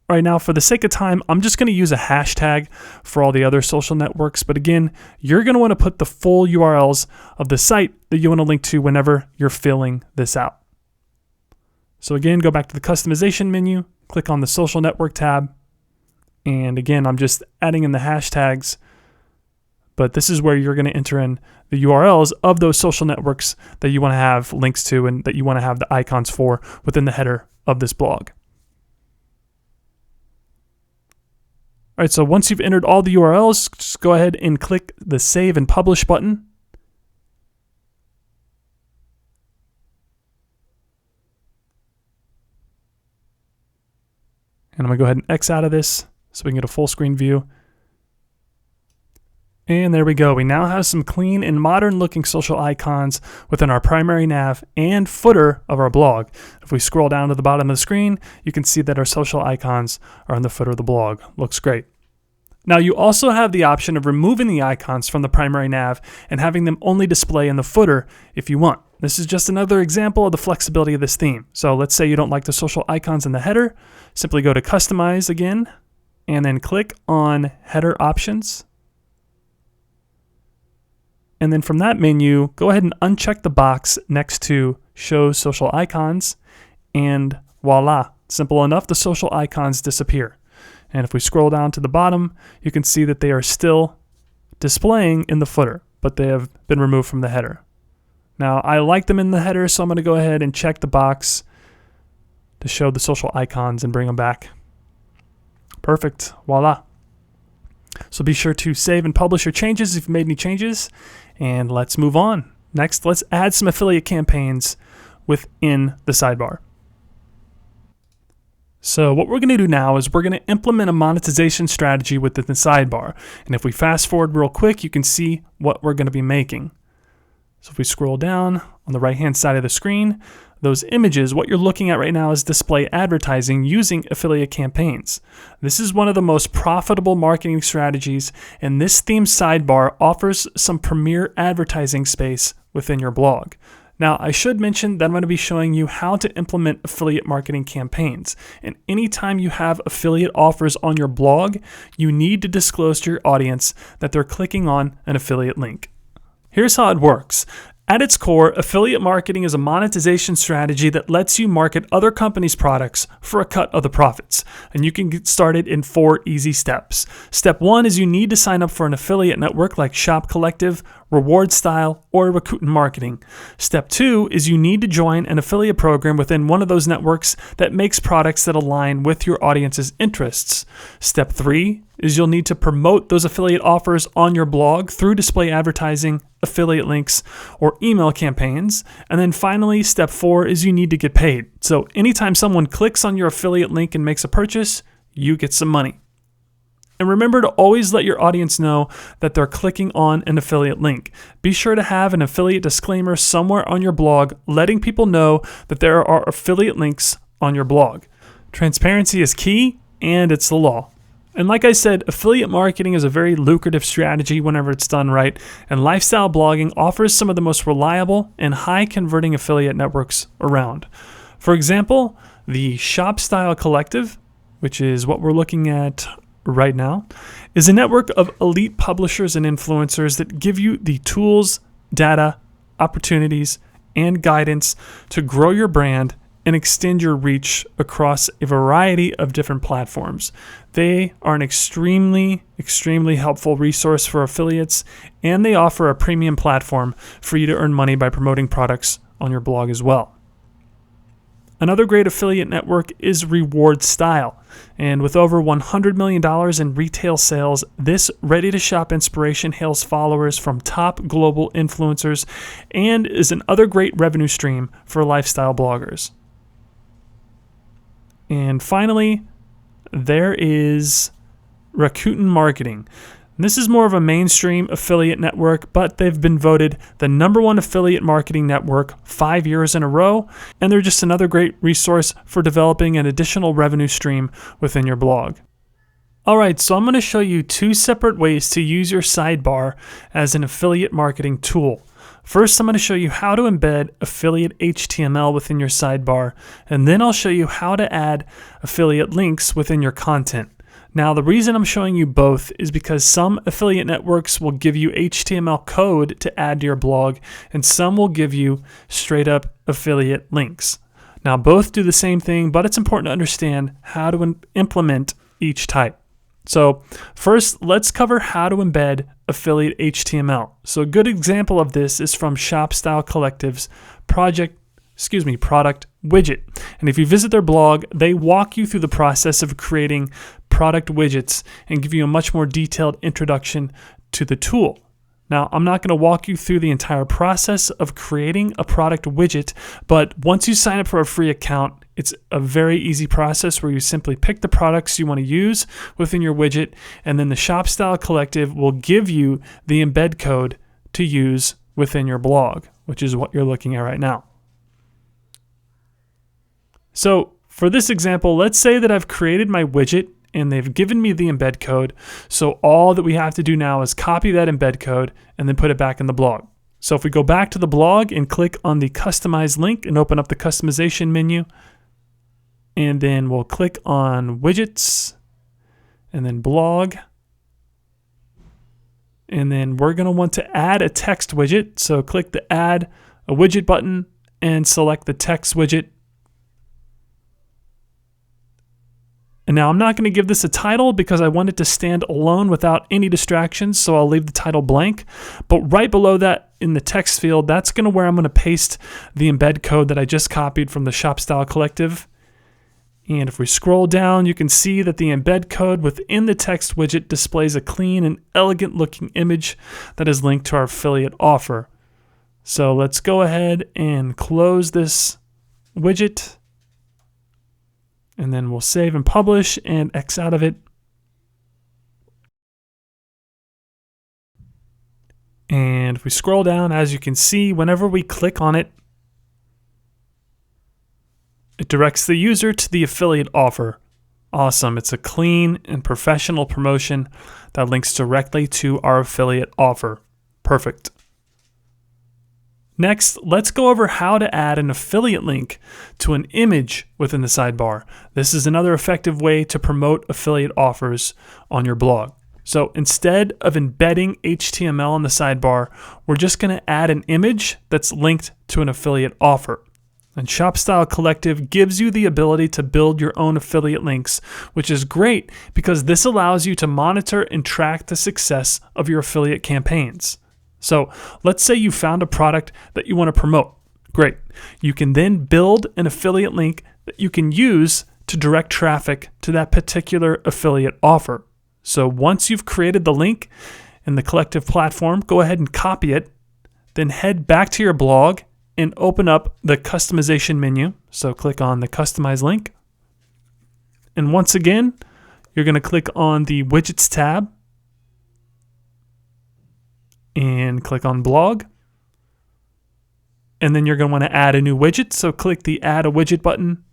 All right, now for the sake of time, I'm just going to use a hashtag for all the other social networks. But again, you're going to want to put the full URLs of the site that you want to link to whenever you're filling this out. So again, go back to the customization menu, click on the social network tab. And again, I'm just adding in the hashtags, but this is where you're going to enter in the URLs of those social networks that you want to have links to and that you want to have the icons for within the header of this blog. All right, so once you've entered all the URLs, just go ahead and click the Save and Publish button. And I'm going to go ahead and X out of this so we can get a full screen view. And there we go. We now have some clean and modern looking social icons within our primary nav and footer of our blog. If we scroll down to the bottom of the screen, you can see that our social icons are in the footer of the blog. Looks great. Now you also have the option of removing the icons from the primary nav and having them only display in the footer if you want. This is just another example of the flexibility of this theme. So let's say you don't like the social icons in the header. Simply go to Customize again, and then click on Header Options. And then from that menu, go ahead and uncheck the box next to Show Social Icons, and voila, simple enough, the social icons disappear. And if we scroll down to the bottom, you can see that they are still displaying in the footer, but they have been removed from the header. Now, I like them in the header, so I'm going to go ahead and check the box to show the social icons and bring them back. Perfect. Voila. So be sure to save and publish your changes if you've made any changes. And let's move on. Next, let's add some affiliate campaigns within the sidebar. So what we're going to do now is we're going to implement a monetization strategy within the sidebar. And if we fast forward real quick, you can see what we're going to be making. So if we scroll down on the right-hand side of the screen, those images, what you're looking at right now is display advertising using affiliate campaigns. This is one of the most profitable marketing strategies, and this theme sidebar offers some premier advertising space within your blog. Now, I should mention that I'm going to be showing you how to implement affiliate marketing campaigns. And anytime you have affiliate offers on your blog, you need to disclose to your audience that they're clicking on an affiliate link. Here's how it works. At its core, affiliate marketing is a monetization strategy that lets you market other companies' products for a cut of the profits. And you can get started in 4 easy steps. Step 1 is you need to sign up for an affiliate network like Shop Collective, Reward Style, or Rakuten Marketing. Step 2 is you need to join an affiliate program within one of those networks that makes products that align with your audience's interests. Step 3 is you'll need to promote those affiliate offers on your blog through display advertising, affiliate links, or email campaigns. And then finally, step 4 is you need to get paid. So anytime someone clicks on your affiliate link and makes a purchase, you get some money. And remember to always let your audience know that they're clicking on an affiliate link. Be sure to have an affiliate disclaimer somewhere on your blog, letting people know that there are affiliate links on your blog. Transparency is key, and it's the law. And like I said, affiliate marketing is a very lucrative strategy whenever it's done right, and lifestyle blogging offers some of the most reliable and high converting affiliate networks around. For example, the Shop Style Collective, which is what we're looking at right now, is a network of elite publishers and influencers that give you the tools, data, opportunities, and guidance to grow your brand and extend your reach across a variety of different platforms. They are an extremely helpful resource for affiliates, and they offer a premium platform for you to earn money by promoting products on your blog as well. Another great affiliate network is Reward Style. And with over $100 million in retail sales, this ready-to-shop inspiration hails followers from top global influencers and is another great revenue stream for lifestyle bloggers. And finally, there is Rakuten Marketing. And this is more of a mainstream affiliate network, but they've been voted the #1 affiliate marketing network 5 years in a row, and they're just another great resource for developing an additional revenue stream within your blog. All right, so I'm going to show you 2 separate ways to use your sidebar as an affiliate marketing tool. First, I'm going to show you how to embed affiliate HTML within your sidebar, and then I'll show you how to add affiliate links within your content. Now, the reason I'm showing you both is because some affiliate networks will give you HTML code to add to your blog, and some will give you straight up affiliate links. Now, both do the same thing, but it's important to understand how to implement each type. So first, let's cover how to embed affiliate HTML. So a good example of this is from Shop Style Collective's product widget. And if you visit their blog, they walk you through the process of creating product widgets and give you a much more detailed introduction to the tool. Now, I'm not going to walk you through the entire process of creating a product widget, but once you sign up for a free account, it's a very easy process where you simply pick the products you want to use within your widget, and then the Shop Style Collective will give you the embed code to use within your blog, which is what you're looking at right now. So for this example, let's say that I've created my widget and they've given me the embed code. So all that we have to do now is copy that embed code and then put it back in the blog. So if we go back to the blog and click on the customize link and open up the customization menu, and then we'll click on widgets and then blog. And then we're going to want to add a text widget. So click the add a widget button and select the text widget. And now I'm not going to give this a title because I want it to stand alone without any distractions, so I'll leave the title blank. But right below that in the text field, that's going to where I'm going to paste the embed code that I just copied from the Shop Style Collective. And if we scroll down, you can see that the embed code within the text widget displays a clean and elegant looking image that is linked to our affiliate offer. So let's go ahead and close this widget. And then we'll save and publish and X out of it. And if we scroll down, as you can see, whenever we click on it, it directs the user to the affiliate offer. Awesome. It's a clean and professional promotion that links directly to our affiliate offer. Perfect. Next, let's go over how to add an affiliate link to an image within the sidebar. This is another effective way to promote affiliate offers on your blog. So instead of embedding HTML in the sidebar, we're just going to add an image that's linked to an affiliate offer. And Shop Style Collective gives you the ability to build your own affiliate links, which is great because this allows you to monitor and track the success of your affiliate campaigns. So let's say you found a product that you want to promote. Great. You can then build an affiliate link that you can use to direct traffic to that particular affiliate offer. So once you've created the link in the collective platform, go ahead and copy it, then head back to your blog and open up the customization menu. So click on the customize link. And once again, you're going to click on the widgets tab and click on blog. And then you're going to want to add a new widget. So click the add a widget button.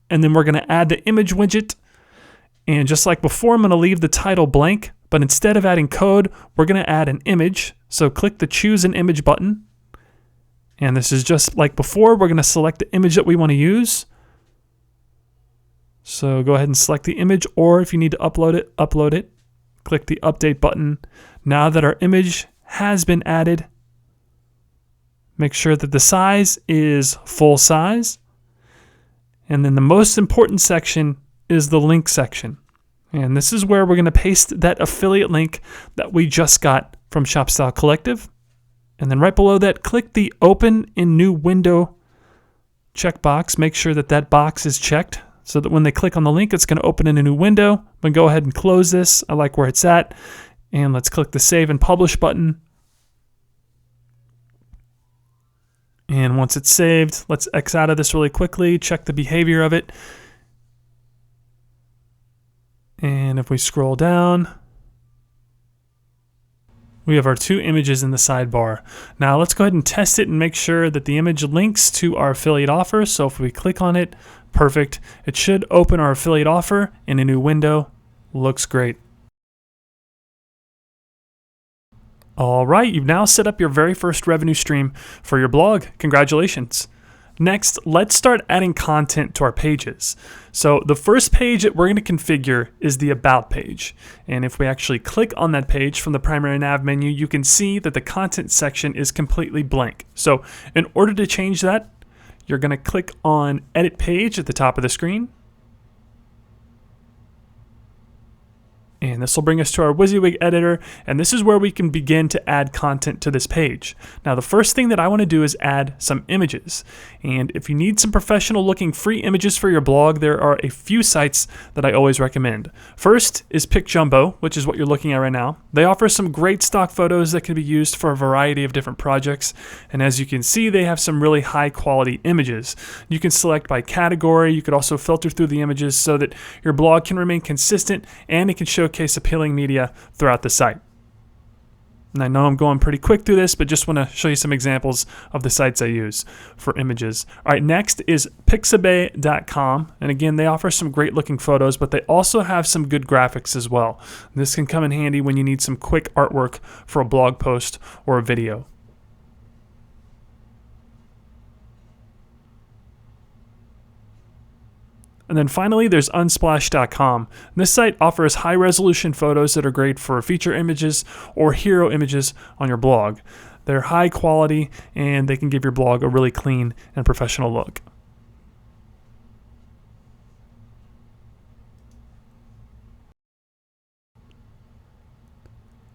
And then we're going to add the image widget. And just like before, I'm going to leave the title blank, but instead of adding code, we're going to add an image. So click the choose an image button. And this is just like before, we're going to select the image that we want to use. So go ahead and select the image, or if you need to upload it. Click the update button. Now that our image has been added, make sure that the size is full size. And then the most important section is the link section. And this is where we're going to paste that affiliate link that we just got from ShopStyle Collective. And then right below that, click the Open in New Window checkbox. Make sure that that box is checked so that when they click on the link, it's going to open in a new window. I'm going to go ahead and close this. I like where it's at. And let's click the Save and Publish button. And once it's saved, let's X out of this really quickly, check the behavior of it. And if we scroll down, we have our 2 images in the sidebar. Now let's go ahead and test it and make sure that the image links to our affiliate offer. So if we click on it, perfect. It should open our affiliate offer in a new window. Looks great. All right, you've now set up your very first revenue stream for your blog. Congratulations. Next, let's start adding content to our pages. So the first page that we're going to configure is the About page. And if we actually click on that page from the primary nav menu, you can see that the content section is completely blank. So in order to change that, you're going to click on Edit Page at the top of the screen. And this will bring us to our WYSIWYG editor, and this is where we can begin to add content to this page. Now the first thing that I want to do is add some images. And if you need some professional looking free images for your blog, there are a few sites that I always recommend. First is PicJumbo, which is what you're looking at right now. They offer some great stock photos that can be used for a variety of different projects. And as you can see, they have some really high quality images. You can select by category. You could also filter through the images so that your blog can remain consistent and it can showcase appealing media throughout the site. And I know I'm going pretty quick through this, but just want to show you some examples of the sites I use for images. All right, next is pixabay.com. And again, they offer some great looking photos, but they also have some good graphics as well. And this can come in handy when you need some quick artwork for a blog post or a video. And then finally, there's unsplash.com. This site offers high-resolution photos that are great for feature images or hero images on your blog. They're high quality, and they can give your blog a really clean and professional look.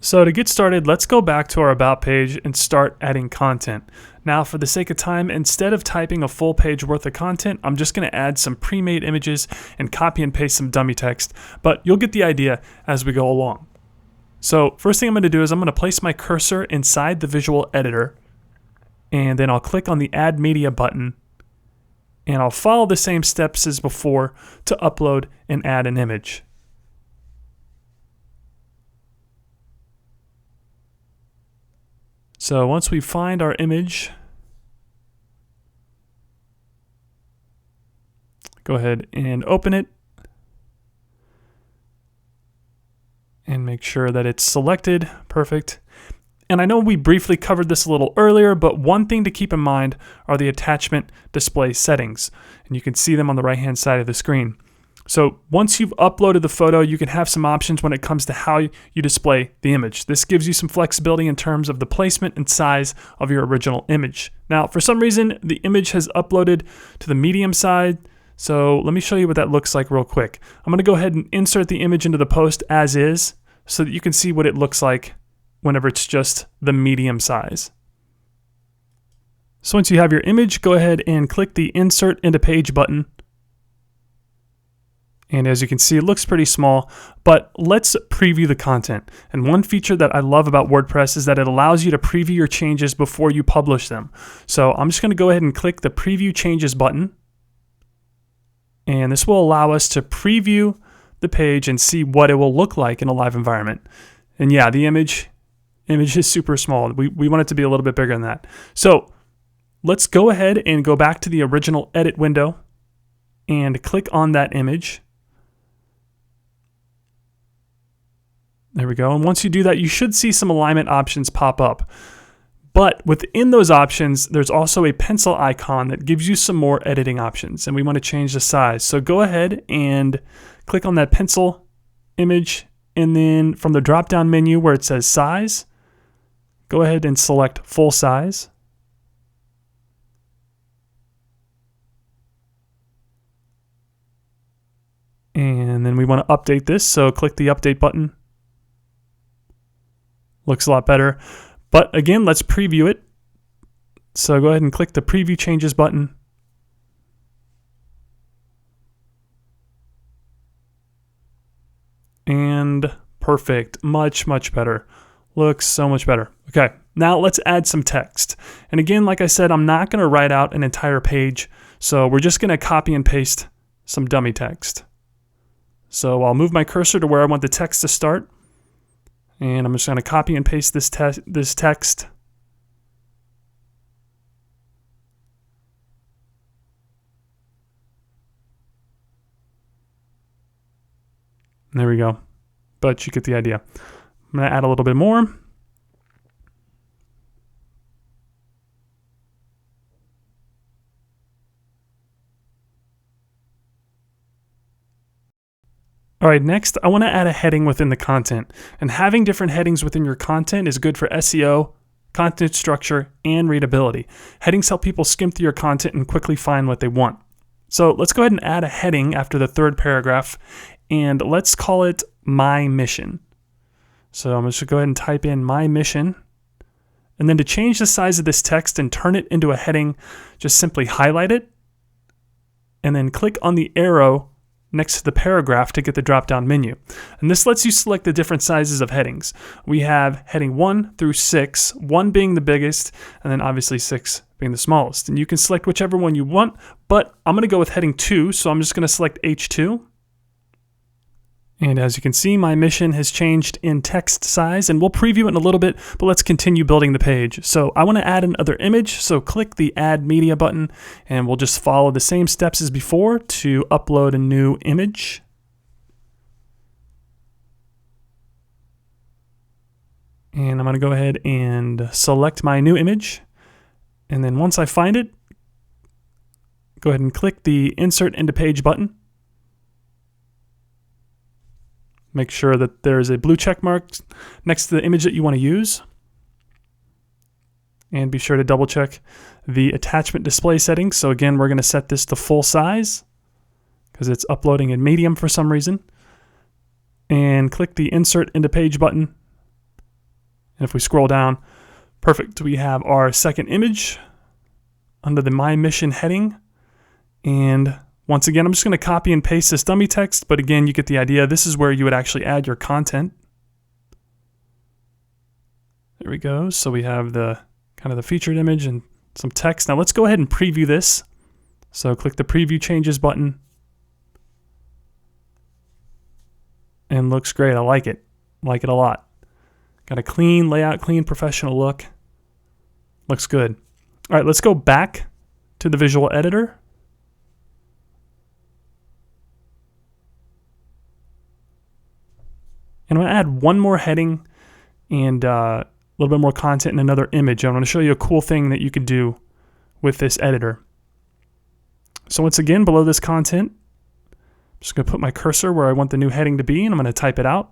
So to get started, let's go back to our About page and start adding content. Now, for the sake of time, instead of typing a full page worth of content, I'm just going to add some pre-made images and copy and paste some dummy text, but you'll get the idea as we go along. So first thing I'm going to do is I'm going to place my cursor inside the visual editor, and then I'll click on the Add Media button, and I'll follow the same steps as before to upload and add an image. So once we find our image, go ahead and open it and make sure that it's selected. Perfect. And I know we briefly covered this a little earlier, but one thing to keep in mind are the attachment display settings. And you can see them on the right-hand side of the screen. So once you've uploaded the photo, you can have some options when it comes to how you display the image. This gives you some flexibility in terms of the placement and size of your original image. Now, for some reason, the image has uploaded to the medium side. So let me show you what that looks like real quick. I'm going to go ahead and insert the image into the post as is so that you can see what it looks like whenever it's just the medium size. So once you have your image, go ahead and click the Insert into Page button. And as you can see, it looks pretty small, but let's preview the content. And one feature that I love about WordPress is that it allows you to preview your changes before you publish them. So I'm just going to go ahead and click the Preview Changes button. And this will allow us to preview the page and see what it will look like in a live environment. And yeah, the image is super small. We want it to be a little bit bigger than that. So let's go ahead and go back to the original edit window and click on that image. There we go. And once you do that, you should see some alignment options pop up. But within those options, there's also a pencil icon that gives you some more editing options. And we want to change the size. So go ahead and click on that pencil image. And then from the drop-down menu where it says size, go ahead and select full size. And then we want to update this, so click the update button. Looks a lot better. But again, let's preview it. So go ahead and click the preview changes button. And perfect, much better. Looks so much better. Okay, now let's add some text. And again, like I said, I'm not gonna write out an entire page, so we're just gonna copy and paste some dummy text. So I'll move my cursor to where I want the text to start, and I'm just gonna copy and paste this text. There we go, but you get the idea. I'm gonna add a little bit more. All right, next, I want to add a heading within the content. And having different headings within your content is good for SEO, content structure, and readability. Headings help people skim through your content and quickly find what they want. So let's go ahead and add a heading after the third paragraph, and let's call it My Mission. So I'm just going to go ahead and type in My Mission. And then to change the size of this text and turn it into a heading, just simply highlight it, and then click on the arrow next to the paragraph to get the drop-down menu. And this lets you select the different sizes of headings. We have heading 1 through 6, 1 being the biggest, and then obviously 6 being the smallest. And you can select whichever one you want, but I'm going to go with heading 2, so I'm just going to select H2. And as you can see, my mission has changed in text size, and we'll preview it in a little bit, but let's continue building the page. So I want to add another image, so click the Add Media button, and we'll just follow the same steps as before to upload a new image. And I'm going to go ahead and select my new image, and then once I find it, go ahead and click the Insert into Page button. Make sure that there's a blue check mark next to the image that you want to use. And be sure to double check the attachment display settings. So again, we're going to set this to full size because it's uploading in medium for some reason. And click the Insert into Page button. And if we scroll down, perfect. We have our second image under the My Mission heading. And once again, I'm just going to copy and paste this dummy text, but again, you get the idea. This is where you would actually add your content. There we go. So we have the kind of the featured image and some text. Now let's go ahead and preview this. So click the Preview Changes button. And looks great. I like it. I like it a lot. Got a clean layout, clean professional look. Looks good. All right, let's go back to the visual editor. And I'm going to add one more heading and a little bit more content and another image. I'm going to show you a cool thing that you could do with this editor. So once again, below this content, I'm just going to put my cursor where I want the new heading to be, and I'm going to type it out.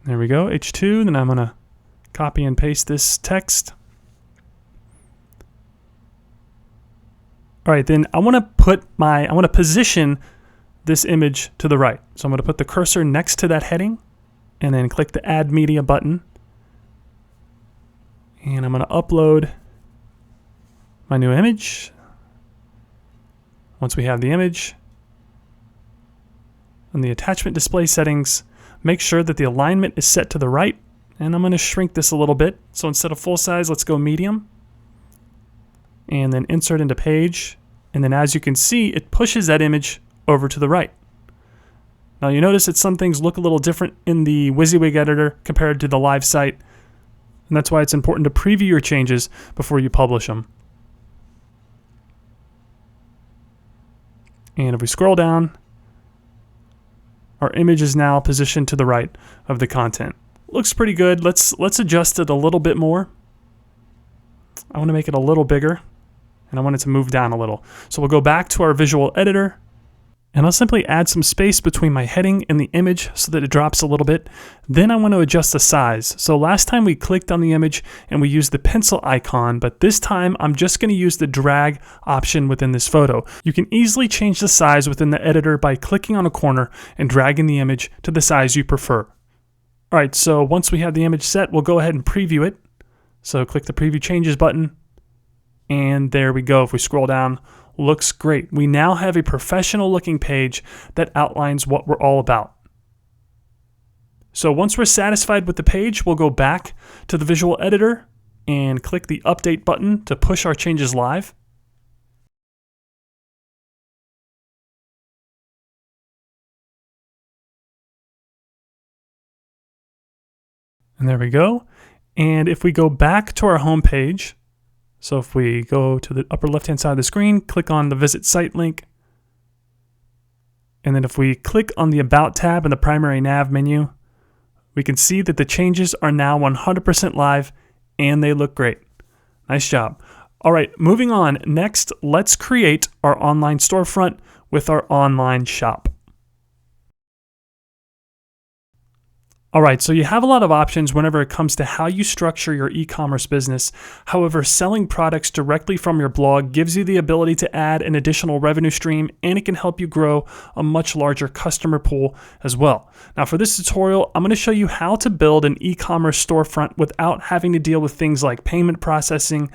There we go, H2. Then I'm going to copy and paste this text. All right, then I want to position this image to the right. So I'm going to put the cursor next to that heading and then click the Add Media button. And I'm going to upload my new image. Once we have the image, on the attachment display settings, make sure that the alignment is set to the right. And I'm going to shrink this a little bit. So instead of full size, let's go medium. And then Insert into Page, and then as you can see, it pushes that image over to the right. Now you notice that some things look a little different in the WYSIWYG editor compared to the live site, and that's why it's important to preview your changes before you publish them. And if we scroll down, our image is now positioned to the right of the content. Looks pretty good. Let's adjust it a little bit more. I want to make it a little bigger, and I want it to move down a little. So we'll go back to our visual editor, And I'll simply add some space between my heading and the image so that it drops a little bit. Then I want to adjust the size. So last time we clicked on the image and we used the pencil icon, but this time I'm just going to use the drag option within this photo. You can easily change the size within the editor by clicking on a corner and dragging the image to the size you prefer. All right, so once we have the image set, we'll go ahead and preview it. So click the preview changes button, and there we go. If we scroll down, looks great. We now have a professional looking page that outlines what we're all about. So once we're satisfied with the page, we'll go back to the visual editor and click the update button to push our changes live. And there we go. And if we go back to our home page, so if we go to the upper left-hand side of the screen, click on the Visit Site link, and then if we click on the About tab in the primary nav menu, we can see that the changes are now 100% live, and they look great. Nice job. All right, moving on. Next, let's create our online storefront with our online shop. All right, so you have a lot of options whenever it comes to how you structure your e-commerce business. However, selling products directly from your blog gives you the ability to add an additional revenue stream, and it can help you grow a much larger customer pool as well. Now, for this tutorial, I'm going to show you how to build an e-commerce storefront without having to deal with things like payment processing,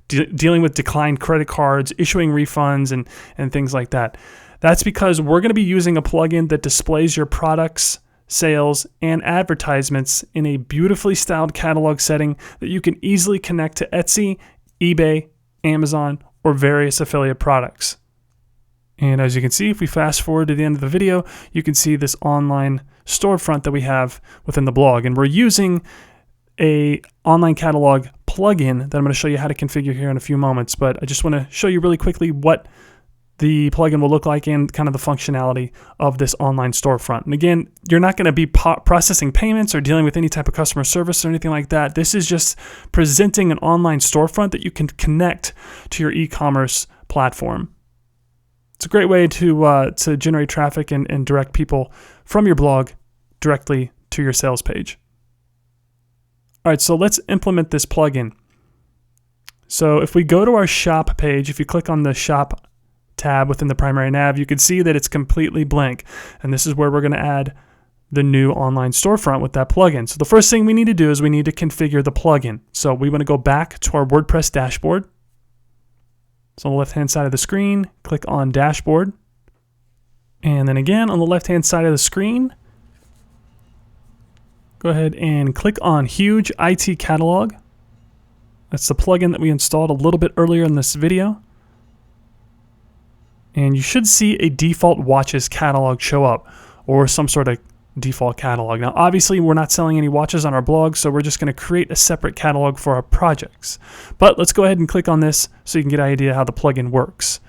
dealing with declined credit cards, issuing refunds, and things like that. That's because we're going to be using a plugin that displays your products, sales, and advertisements in a beautifully styled catalog setting that you can easily connect to Etsy, eBay, Amazon, or various affiliate products. And as you can see, if we fast forward to the end of the video, you can see this online storefront that we have within the blog. And we're using a online catalog plugin that I'm going to show you how to configure here in a few moments. But I just want to show you really quickly what the plugin will look like and kind of the functionality of this online storefront. And again, you're not going to be processing payments or dealing with any type of customer service or anything like that. This is just presenting an online storefront that you can connect to your e-commerce platform. It's a great way to generate traffic and direct people from your blog directly to your sales page. All right, so let's implement this plugin. So if we go to our shop page, if you click on the shop tab within the primary nav, you can see that it's completely blank. And this is where we're going to add the new online storefront with that plugin. So the first thing we need to do is we need to configure the plugin. So we want to go back to our WordPress dashboard. So on the left-hand side of the screen, click on Dashboard. And then again, on the left-hand side of the screen, go ahead and click on Huge IT Catalog. That's the plugin that we installed a little bit earlier in this video. And you should see a default watches catalog show up, or some sort of default catalog. Now, obviously, we're not selling any watches on our blog, so we're just going to create a separate catalog for our projects. But let's go ahead and click on this so you can get an idea how the plugin works.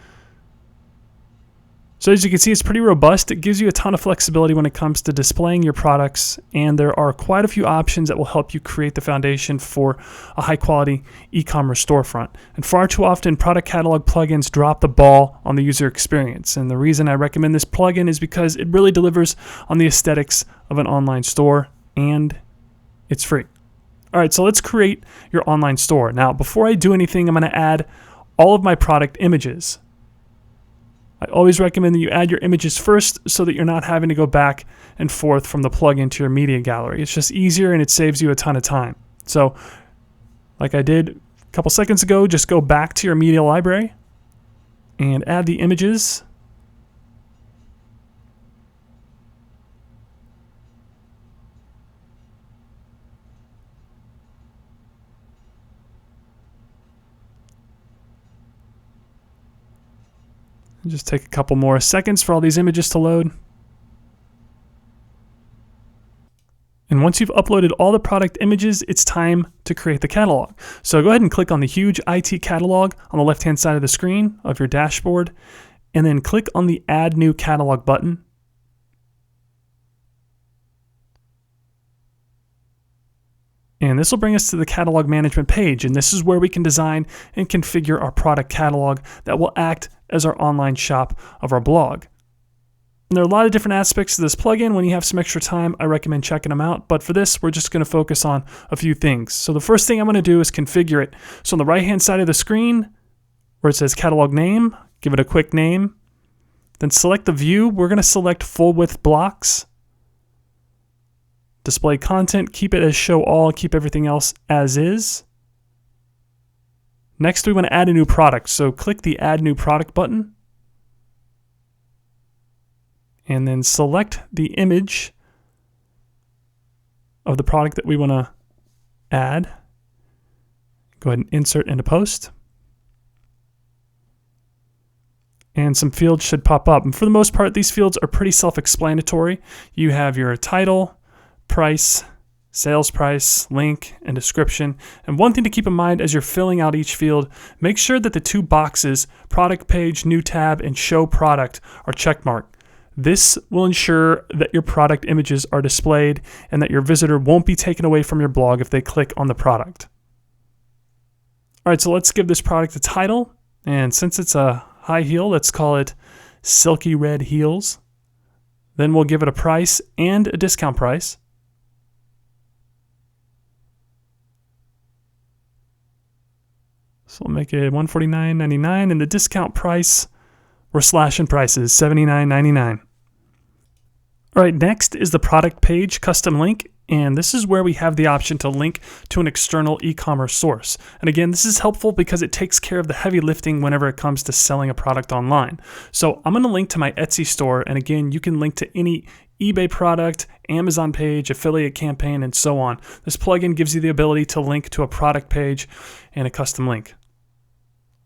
So as you can see, it's pretty robust. It gives you a ton of flexibility when it comes to displaying your products, and there are quite a few options that will help you create the foundation for a high-quality e-commerce storefront. And far too often, product catalog plugins drop the ball on the user experience. And the reason I recommend this plugin is because it really delivers on the aesthetics of an online store, and it's free. All right, so let's create your online store. Now, before I do anything, I'm going to add all of my product images. I always recommend that you add your images first so that you're not having to go back and forth from the plugin to your media gallery. It's just easier and it saves you a ton of time. So, like I did a couple seconds ago, just go back to your media library and add the images. Just take a couple more seconds for all these images to load. And once you've uploaded all the product images, it's time to create the catalog. So go ahead and click on the Huge IT Catalog on the left-hand side of the screen of your dashboard, and then click on the Add New Catalog button. And this will bring us to the catalog management page, and this is where we can design and configure our product catalog that will act as our online shop of our blog. And there are a lot of different aspects to this plugin. When you have some extra time, I recommend checking them out. But for this, we're just going to focus on a few things. So the first thing I'm going to do is configure it. So on the right-hand side of the screen, where it says catalog name, give it a quick name. Then select the view. We're going to select full width blocks. Display content, keep it as show all, keep everything else as is. Next, we want to add a new product. So click the Add New Product button. And then select the image of the product that we want to add. Go ahead and insert into post. And some fields should pop up. And for the most part, these fields are pretty self-explanatory. You have your title, price, sales price, link, and description. And one thing to keep in mind as you're filling out each field, make sure that the two boxes, product page, new tab, and show product, are checkmarked. This will ensure that your product images are displayed and that your visitor won't be taken away from your blog if they click on the product. All right, so let's give this product a title. And since it's a high heel, let's call it Silky Red Heels. Then we'll give it a price and a discount price. So we'll make it $149.99, and the discount price, we're slashing prices, $79.99. All right, next is the product page custom link, and this is where we have the option to link to an external e-commerce source. And again, this is helpful because it takes care of the heavy lifting whenever it comes to selling a product online. So I'm going to link to my Etsy store, and again, you can link to any eBay product, Amazon page, affiliate campaign, and so on. This plugin gives you the ability to link to a product page and a custom link.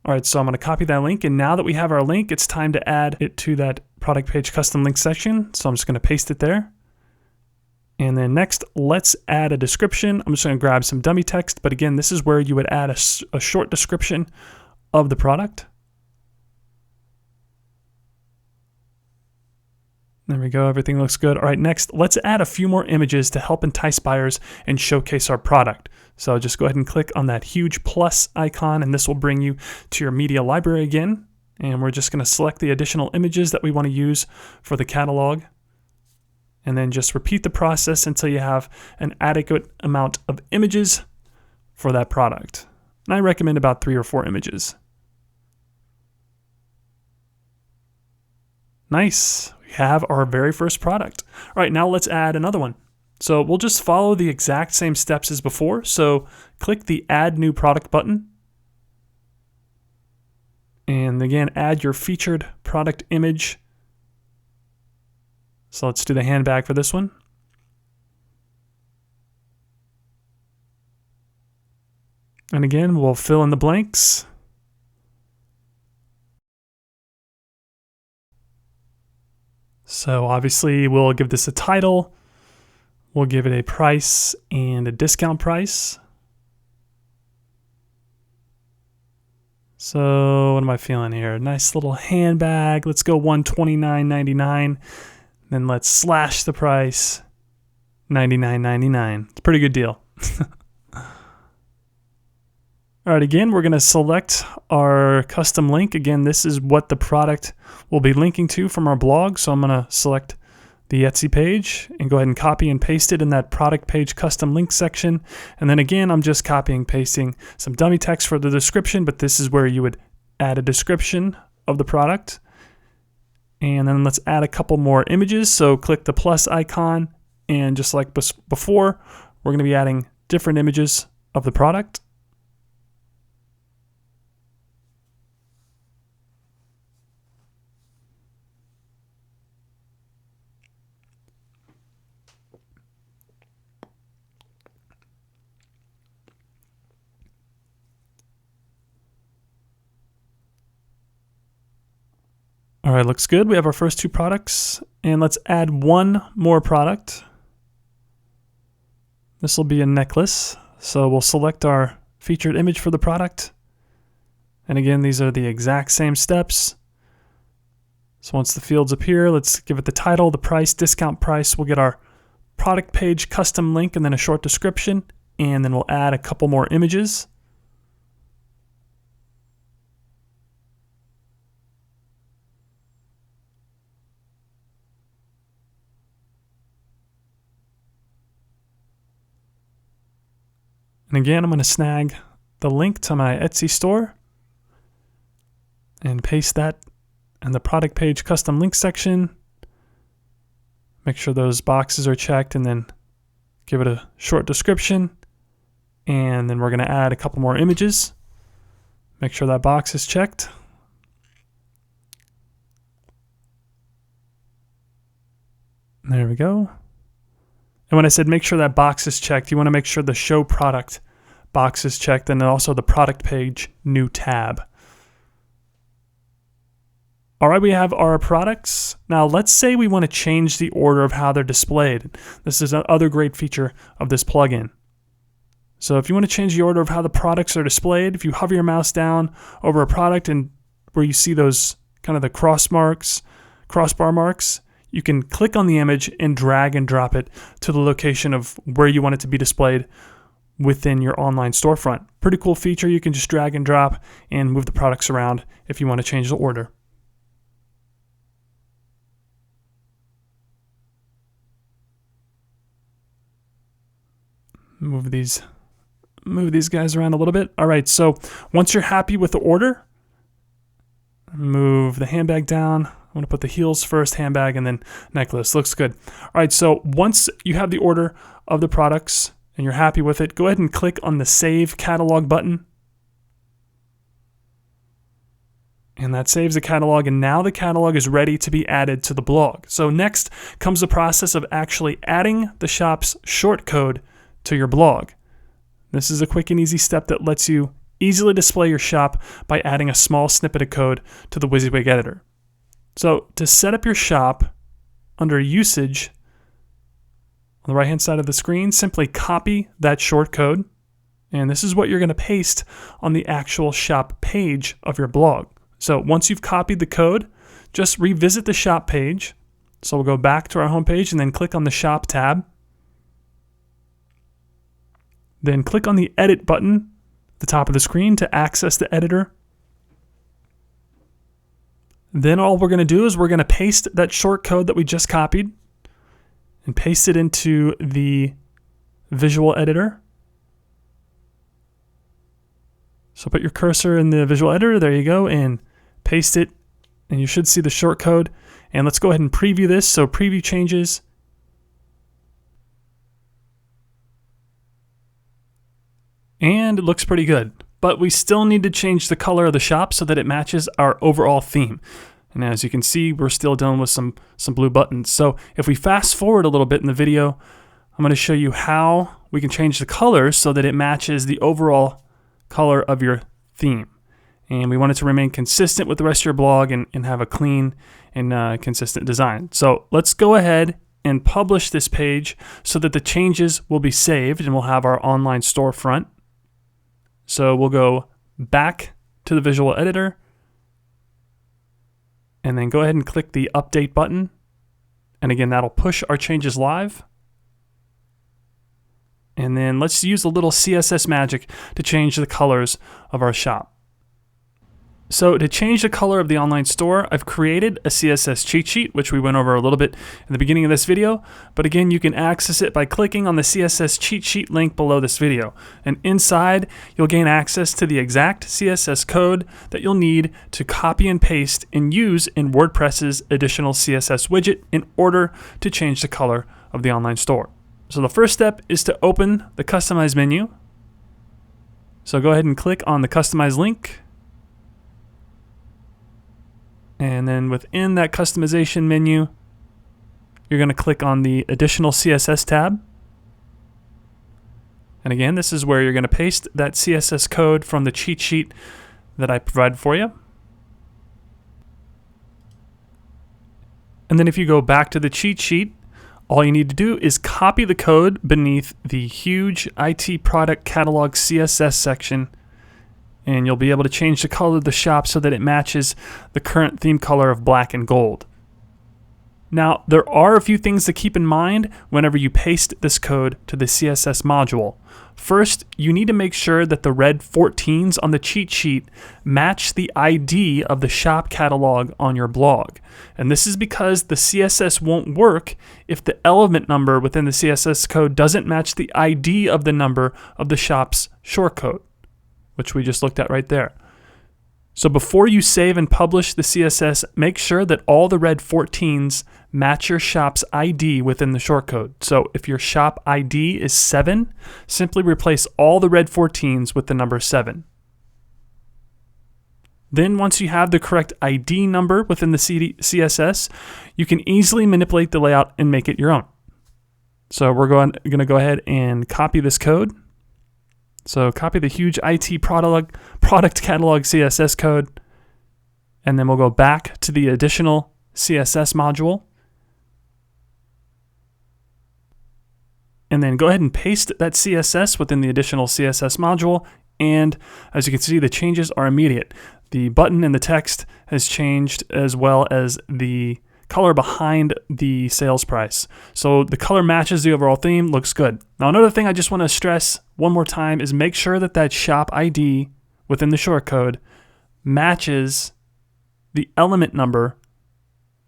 All right, so I'm going to copy that link, and now that we have our link, it's time to add it to that product page custom link section. So I'm just going to paste it there. And then next, let's add a description. I'm just going to grab some dummy text, but again, this is where you would add a short description of the product. There we go, everything looks good. All right, next, let's add a few more images to help entice buyers and showcase our product. So just go ahead and click on that huge plus icon, and this will bring you to your media library again. And we're just going to select the additional images that we want to use for the catalog. And then just repeat the process until you have an adequate amount of images for that product. And I recommend about 3 or 4 images. Nice. We have our very first product. All right, now let's add another one. So we'll just follow the exact same steps as before. So click the Add New Product button. And again, add your featured product image. So let's do the handbag for this one. And again, we'll fill in the blanks. So obviously we'll give this a title. We'll give it a price and a discount price. So what am I feeling here? Nice little handbag. Let's go $129.99. Then let's slash the price, $99.99. It's a pretty good deal. All right, again, we're going to select our custom link. Again, this is what the product will be linking to from our blog. So I'm going to select the Etsy page and go ahead and copy and paste it in that product page custom link section. And then again, I'm just copying and pasting some dummy text for the description, but this is where you would add a description of the product. And then let's add a couple more images. So click the plus icon, and just like before, we're going to be adding different images of the product. All right, looks good. We have our first 2 products, and let's add one more product. This will be a necklace. So we'll select our featured image for the product. And again, these are the exact same steps. So once the fields appear, let's give it the title, the price, discount price. We'll get our product page custom link and then a short description, and then we'll add a couple more images. And again, I'm going to snag the link to my Etsy store and paste that in the product page custom link section. Make sure those boxes are checked and then give it a short description. And then we're going to add a couple more images. Make sure that box is checked. There we go. And when I said make sure that box is checked, you want to make sure the show product box is checked and then also the product page new tab. All right, we have our products. Now let's say we want to change the order of how they're displayed. This is another great feature of this plugin. So if you want to change the order of how the products are displayed, if you hover your mouse down over a product and where you see those kind of the crossbar marks, you can click on the image and drag and drop it to the location of where you want it to be displayed within your online storefront. Pretty cool feature. You can just drag and drop and move the products around if you want to change the order. Move these guys around a little bit. All right, so once you're happy with the order, move the handbag down. I'm going to put the heels first, handbag, and then necklace. Looks good. All right, so once you have the order of the products and you're happy with it, go ahead and click on the Save Catalog button. And that saves the catalog, and now the catalog is ready to be added to the blog. So next comes the process of actually adding the shop's shortcode to your blog. This is a quick and easy step that lets you easily display your shop by adding a small snippet of code to the WYSIWYG editor. So to set up your shop under usage on the right hand side of the screen, simply copy that shortcode, and this is what you're going to paste on the actual shop page of your blog. So once you've copied the code, just revisit the shop page. So we'll go back to our home page and then click on the shop tab. Then click on the edit button at the top of the screen to access the editor. Then all we're going to do is we're going to paste that short code that we just copied and paste it into the visual editor. So put your cursor in the visual editor, there you go, and paste it, and you should see the short code. And let's go ahead and preview this. So preview changes. And it looks pretty good. But we still need to change the color of the shop so that it matches our overall theme. And as you can see, we're still dealing with some blue buttons. So if we fast forward a little bit in the video, I'm going to show you how we can change the colors so that it matches the overall color of your theme. And we want it to remain consistent with the rest of your blog and have a clean and consistent design. So let's go ahead and publish this page so that the changes will be saved and we'll have our online storefront. So we'll go back to the visual editor and then go ahead and click the update button. And again, that'll push our changes live. And then let's use a little CSS magic to change the colors of our shop. So to change the color of the online store, I've created a CSS cheat sheet, which we went over a little bit in the beginning of this video. But again, you can access it by clicking on the CSS cheat sheet link below this video. And inside, you'll gain access to the exact CSS code that you'll need to copy and paste and use in WordPress's additional CSS widget in order to change the color of the online store. So the first step is to open the Customize menu. So go ahead and click on the Customize link. And then within that customization menu, you're going to click on the additional CSS tab. And again, this is where you're going to paste that CSS code from the cheat sheet that I provided for you. And then if you go back to the cheat sheet, all you need to do is copy the code beneath the huge IT product catalog CSS section, and you'll be able to change the color of the shop so that it matches the current theme color of black and gold. Now, there are a few things to keep in mind whenever you paste this code to the CSS module. First, you need to make sure that the red 14s on the cheat sheet match the ID of the shop catalog on your blog. And this is because the CSS won't work if the element number within the CSS code doesn't match the ID of the number of the shop's shortcode, which we just looked at right there. So before you save and publish the CSS, make sure that all the red 14s match your shop's ID within the shortcode. So if your shop ID is 7, simply replace all the red 14s with the number 7. Then once you have the correct ID number within the CSS, you can easily manipulate the layout and make it your own. So we're going to go ahead and copy this code. So copy the huge IT product catalog CSS code, and then we'll go back to the additional CSS module. And then go ahead and paste that CSS within the additional CSS module. And as you can see, the changes are immediate. The button and the text has changed, as well as the color behind the sales price. So the color matches the overall theme, looks good. Now another thing I just want to stress one more time is make sure that that shop ID within the shortcode matches the element number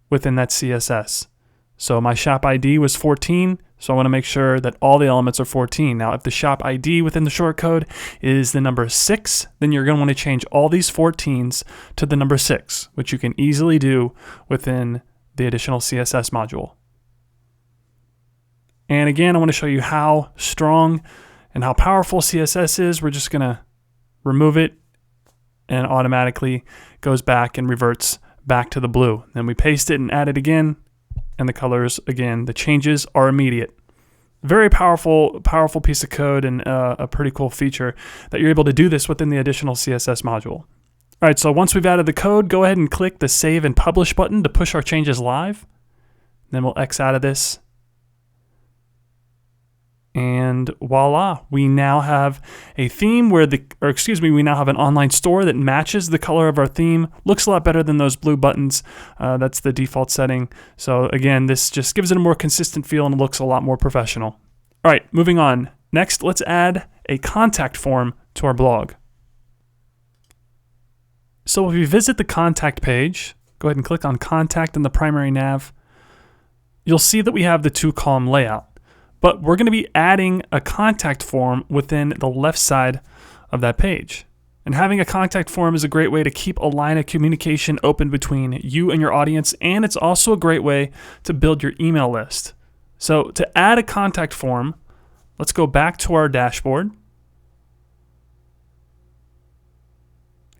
within that CSS. So my shop ID was 14, so I want to make sure that all the elements are 14. Now if the shop ID within the shortcode is the number 6, then you're going to want to change all these 14s to the number 6, which you can easily do within the additional CSS module. And again, I want to show you how strong and how powerful CSS is. We're just going to remove it, and automatically goes back and reverts back to the blue. Then we paste it and add it again, and the colors, again, the changes are immediate. Very powerful piece of code, and a pretty cool feature that you're able to do this within the additional CSS module. All right, so once we've added the code, go ahead and click the Save and Publish button to push our changes live. Then we'll X out of this. And voila, we now have a theme we now have an online store that matches the color of our theme. Looks a lot better than those blue buttons. That's the default setting. So again, this just gives it a more consistent feel and looks a lot more professional. All right, moving on. Next, let's add a contact form to our blog. So if you visit the contact page, go ahead and click on contact in the primary nav, you'll see that we have the 2-column layout. But we're going to be adding a contact form within the left side of that page. And having a contact form is a great way to keep a line of communication open between you and your audience, and it's also a great way to build your email list. So to add a contact form, let's go back to our dashboard.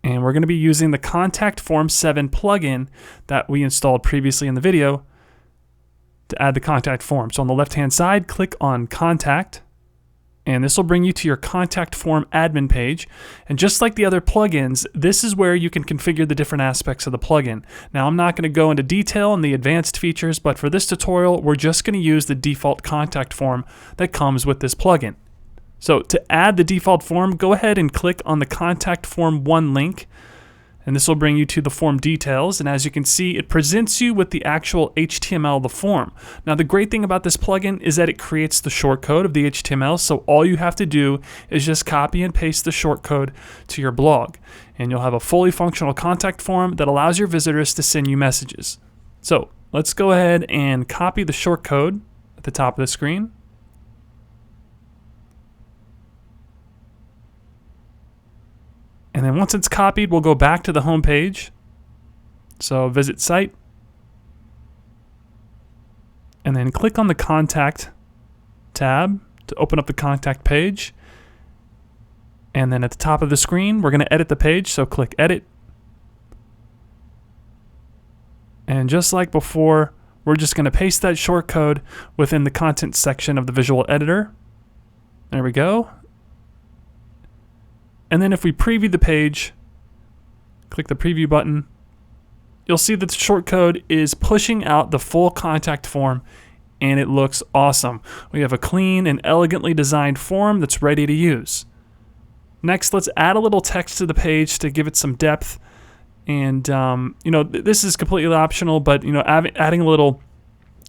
And we're going to be using the Contact Form 7 plugin that we installed previously in the video to add the contact form. So on the left-hand side, click on Contact, and this will bring you to your contact form admin page. And just like the other plugins, this is where you can configure the different aspects of the plugin. Now, I'm not going to go into detail on the advanced features, but for this tutorial, we're just going to use the default contact form that comes with this plugin. So to add the default form, go ahead and click on the Contact Form 1 link, and this will bring you to the form details. And as you can see, it presents you with the actual HTML of the form. Now, the great thing about this plugin is that it creates the shortcode of the HTML, so all you have to do is just copy and paste the shortcode to your blog, and you'll have a fully functional contact form that allows your visitors to send you messages. So let's go ahead and copy the shortcode at the top of the screen. And then once it's copied, we'll go back to the home page. So visit site. And then click on the Contact tab to open up the contact page. And then at the top of the screen, we're going to edit the page. So click Edit. And just like before, we're just going to paste that shortcode within the content section of the visual editor. There we go. And then if we preview the page, click the preview button, you'll see that the shortcode is pushing out the full contact form, and it looks awesome. We have a clean and elegantly designed form that's ready to use. Next, let's add a little text to the page to give it some depth. And this is completely optional, but adding a little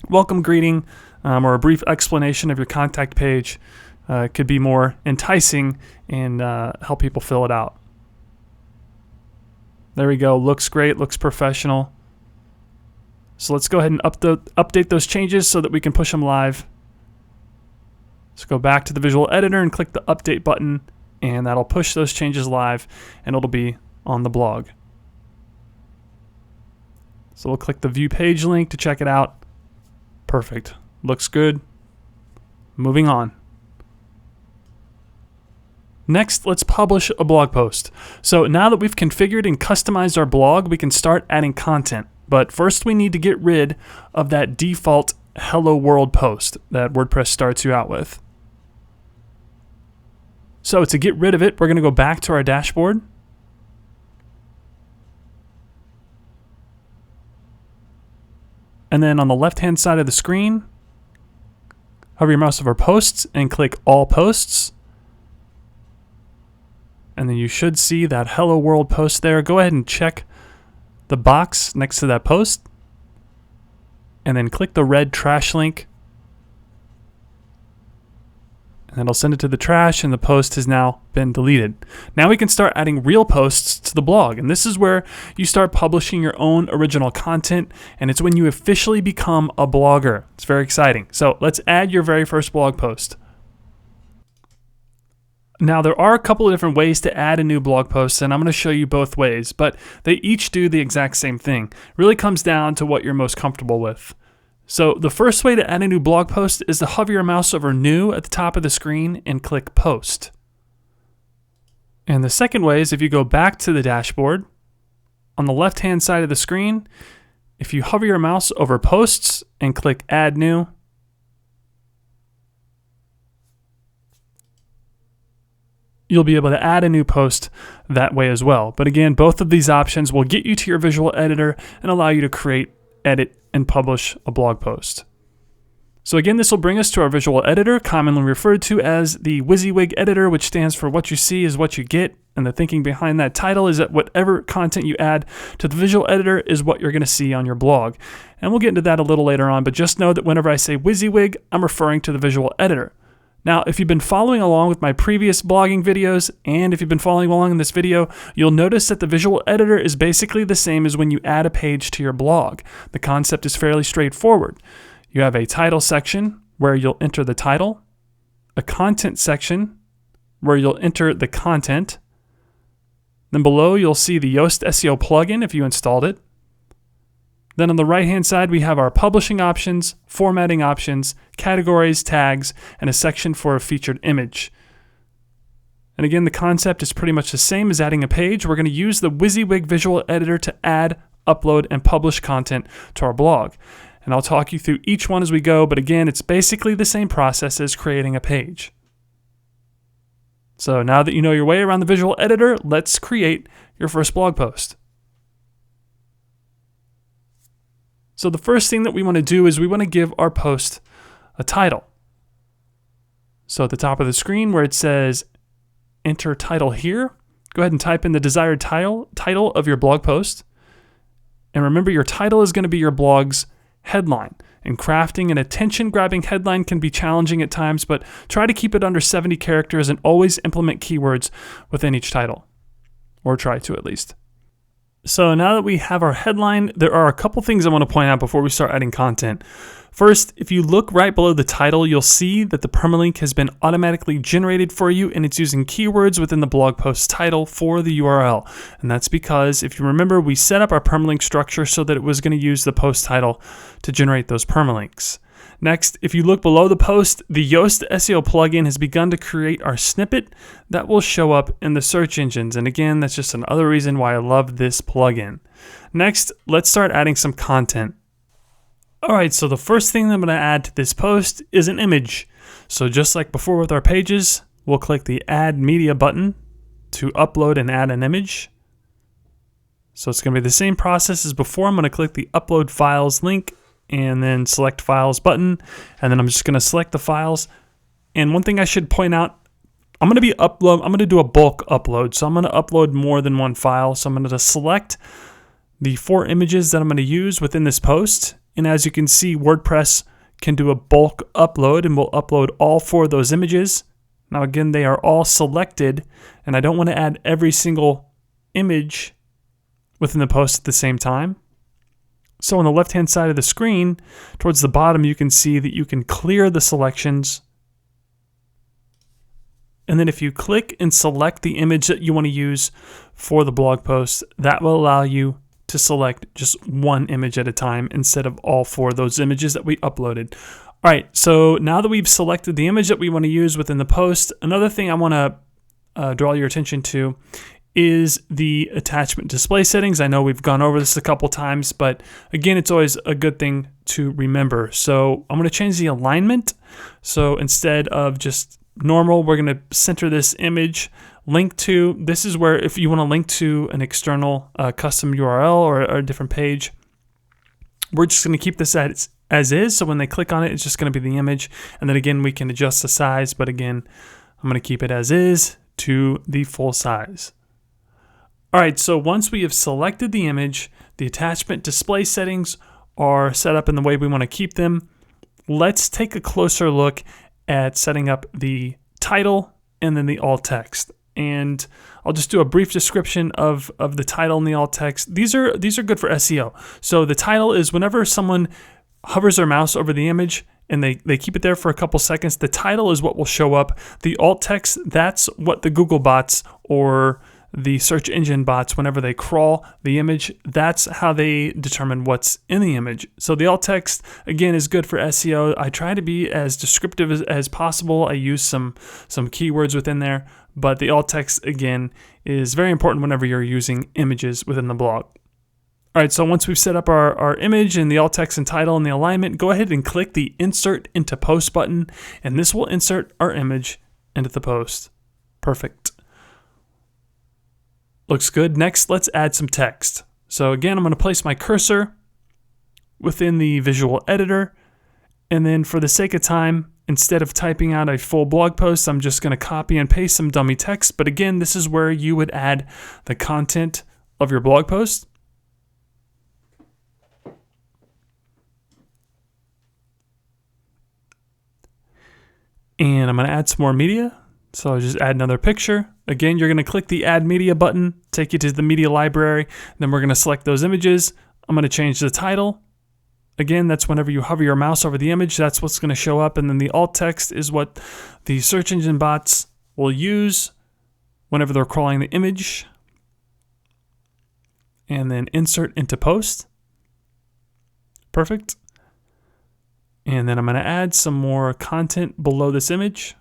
welcome greeting or a brief explanation of your contact page could be more enticing and help people fill it out. There we go. Looks great. Looks professional. So let's go ahead and update those changes so that we can push them live. Let's go back to the visual editor and click the update button, and that'll push those changes live and it'll be on the blog. So we'll click the view page link to check it out. Perfect. Looks good. Moving on. Next, let's publish a blog post. So now that we've configured and customized our blog, we can start adding content. But first we need to get rid of that default Hello World post that WordPress starts you out with. So to get rid of it, we're going to go back to our dashboard. And then on the left-hand side of the screen, hover your mouse over posts and click all posts. And then you should see that Hello World post there. Go ahead and check the box next to that post. And then click the red trash link. And it'll send it to the trash, and the post has now been deleted. Now we can start adding real posts to the blog. And this is where you start publishing your own original content. And it's when you officially become a blogger. It's very exciting. So let's add your very first blog post. Now, there are a couple of different ways to add a new blog post, and I'm going to show you both ways, but they each do the exact same thing. It really comes down to what you're most comfortable with. So the first way to add a new blog post is to hover your mouse over New at the top of the screen and click Post. And the second way is if you go back to the dashboard, on the left-hand side of the screen, if you hover your mouse over Posts and click Add New, you'll be able to add a new post that way as well. But again, both of these options will get you to your visual editor and allow you to create, edit, and publish a blog post. So again, this will bring us to our visual editor, commonly referred to as the WYSIWYG editor, which stands for what you see is what you get. And the thinking behind that title is that whatever content you add to the visual editor is what you're going to see on your blog. And we'll get into that a little later on, but just know that whenever I say WYSIWYG, I'm referring to the visual editor. Now, if you've been following along with my previous blogging videos, and if you've been following along in this video, you'll notice that the visual editor is basically the same as when you add a page to your blog. The concept is fairly straightforward. You have a title section where you'll enter the title, a content section where you'll enter the content. Then below, you'll see the Yoast SEO plugin if you installed it. Then on the right-hand side, we have our publishing options, formatting options, categories, tags, and a section for a featured image. And again, the concept is pretty much the same as adding a page. We're going to use the WYSIWYG visual editor to add, upload, and publish content to our blog. And I'll talk you through each one as we go, but again, it's basically the same process as creating a page. So now that you know your way around the visual editor, let's create your first blog post. So the first thing that we want to do is we want to give our post a title. So at the top of the screen where it says enter title here, go ahead and type in the desired title of your blog post. And remember, your title is going to be your blog's headline. And crafting an attention-grabbing headline can be challenging at times, but try to keep it under 70 characters and always implement keywords within each title. Or try to at least. So now that we have our headline, there are a couple things I want to point out before we start adding content. First, if you look right below the title, you'll see that the permalink has been automatically generated for you, and it's using keywords within the blog post title for the URL. And that's because, if you remember, we set up our permalink structure so that it was going to use the post title to generate those permalinks. Next, if you look below the post, the Yoast SEO plugin has begun to create our snippet that will show up in the search engines. And again, that's just another reason why I love this plugin. Next, let's start adding some content. All right, so the first thing that I'm going to add to this post is an image. So just like before with our pages, we'll click the Add Media button to upload and add an image. So it's going to be the same process as before. I'm going to click the Upload Files link and then select Files button, and then I'm just going to select the files. And one thing I should point out, I'm going to do a bulk upload, so I'm going to upload more than one file. So I'm going to select the 4 images that I'm going to use within this post, And as you can see, WordPress can do a bulk upload, and we'll upload all 4 of those images. Now again, they are all selected, and I don't want to add every single image within the post at the same time. So on the left-hand side of the screen, towards the bottom, you can see that you can clear the selections. And then if you click and select the image that you want to use for the blog post, that will allow you to select just one image at a time instead of all 4 of those images that we uploaded. All right, so now that we've selected the image that we want to use within the post, another thing I want to draw your attention to is the attachment display settings. I know we've gone over this a couple times, but again, it's always a good thing to remember. So I'm going to change the alignment. So instead of just normal, we're going to center this image. Link to, this is where if you want to link to an external custom URL or a different page, we're just going to keep this as is. So when they click on it, it's just going to be the image. And then again, we can adjust the size, but again, I'm going to keep it as is to the full size. All right, so once we have selected the image, the attachment display settings are set up in the way we want to keep them. Let's take a closer look at setting up the title and then the alt text. And I'll just do a brief description of the title and the alt text. These are good for SEO. So the title is whenever someone hovers their mouse over the image and they keep it there for a couple seconds, the title is what will show up. The alt text, that's what the Google bots or the search engine bots, whenever they crawl the image, that's how they determine what's in the image. So the alt text, again, is good for SEO. I try to be as descriptive as possible. I use some keywords within there, but the alt text, again, is very important whenever you're using images within the blog. All right, so once we've set up our image and the alt text and title and the alignment, go ahead and click the Insert into Post button, and this will insert our image into the post. Perfect. Looks good. Next, let's add some text. So again, I'm going to place my cursor within the visual editor. And then for the sake of time, instead of typing out a full blog post, I'm just going to copy and paste some dummy text. But again, this is where you would add the content of your blog post. And I'm going to add some more media. So I'll just add another picture. Again, you're going to click the Add Media button, take you to the media library. Then we're going to select those images. I'm going to change the title. Again, that's whenever you hover your mouse over the image, that's what's going to show up. And then the alt text is what the search engine bots will use whenever they're crawling the image. And then insert into post. Perfect. And then I'm going to add some more content below this image.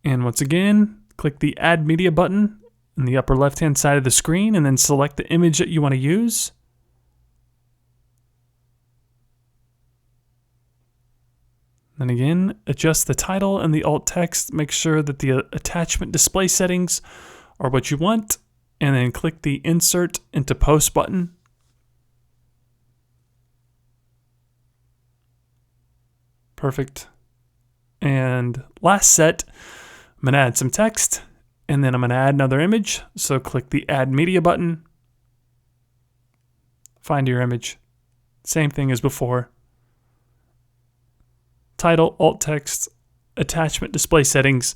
And once again, click the Add Media button in the upper left-hand side of the screen and then select the image that you want to use. Then again, adjust the title and the alt text. Make sure that the attachment display settings are what you want. And then click the Insert into Post button. Perfect. And last set, I'm going to add some text, and then I'm going to add another image. So click the Add Media button. Find your image. Same thing as before. Title, alt text, attachment display settings,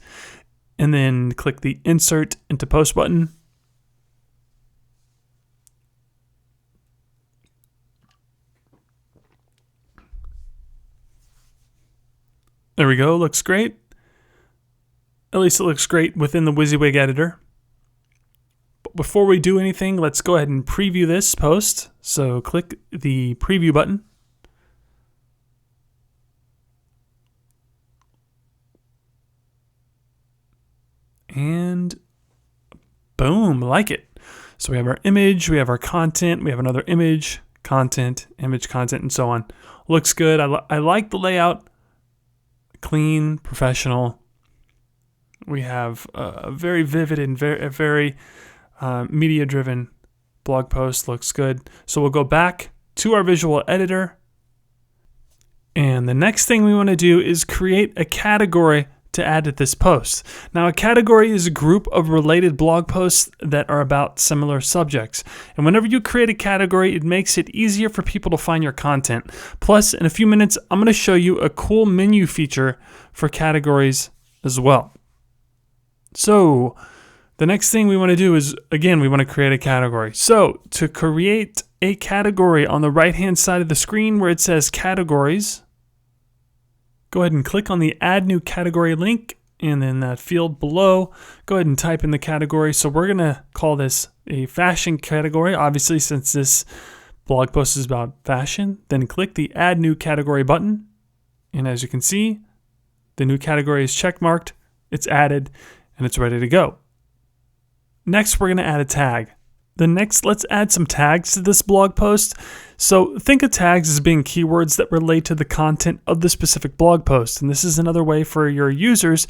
and then click the Insert into Post button. There we go, looks great. At least it looks great within the WYSIWYG editor. But before we do anything, let's go ahead and preview this post. So click the preview button. And boom, like it. So we have our image, we have our content, we have another image, content, image, content, and so on. Looks good. I like the layout. Clean, professional. We have a very vivid and very media-driven blog post. Looks good. So we'll go back to our visual editor. And the next thing we want to do is create a category to add to this post. Now, a category is a group of related blog posts that are about similar subjects. And whenever you create a category, it makes it easier for people to find your content. Plus, in a few minutes, I'm going to show you a cool menu feature for categories as well. So, the next thing we want to do is, again, we want to create a category. So, to create a category, on the right-hand side of the screen where it says categories, go ahead and click on the Add New Category link, and then that field below, go ahead and type in the category. So we're going to call this a fashion category, obviously, since this blog post is about fashion. Then click the Add New Category button, and as you can see, the new category is checkmarked, it's added, and it's ready to go. Next, we're going to add a tag. Then next, let's add some tags to this blog post. So think of tags as being keywords that relate to the content of the specific blog post. And this is another way for your users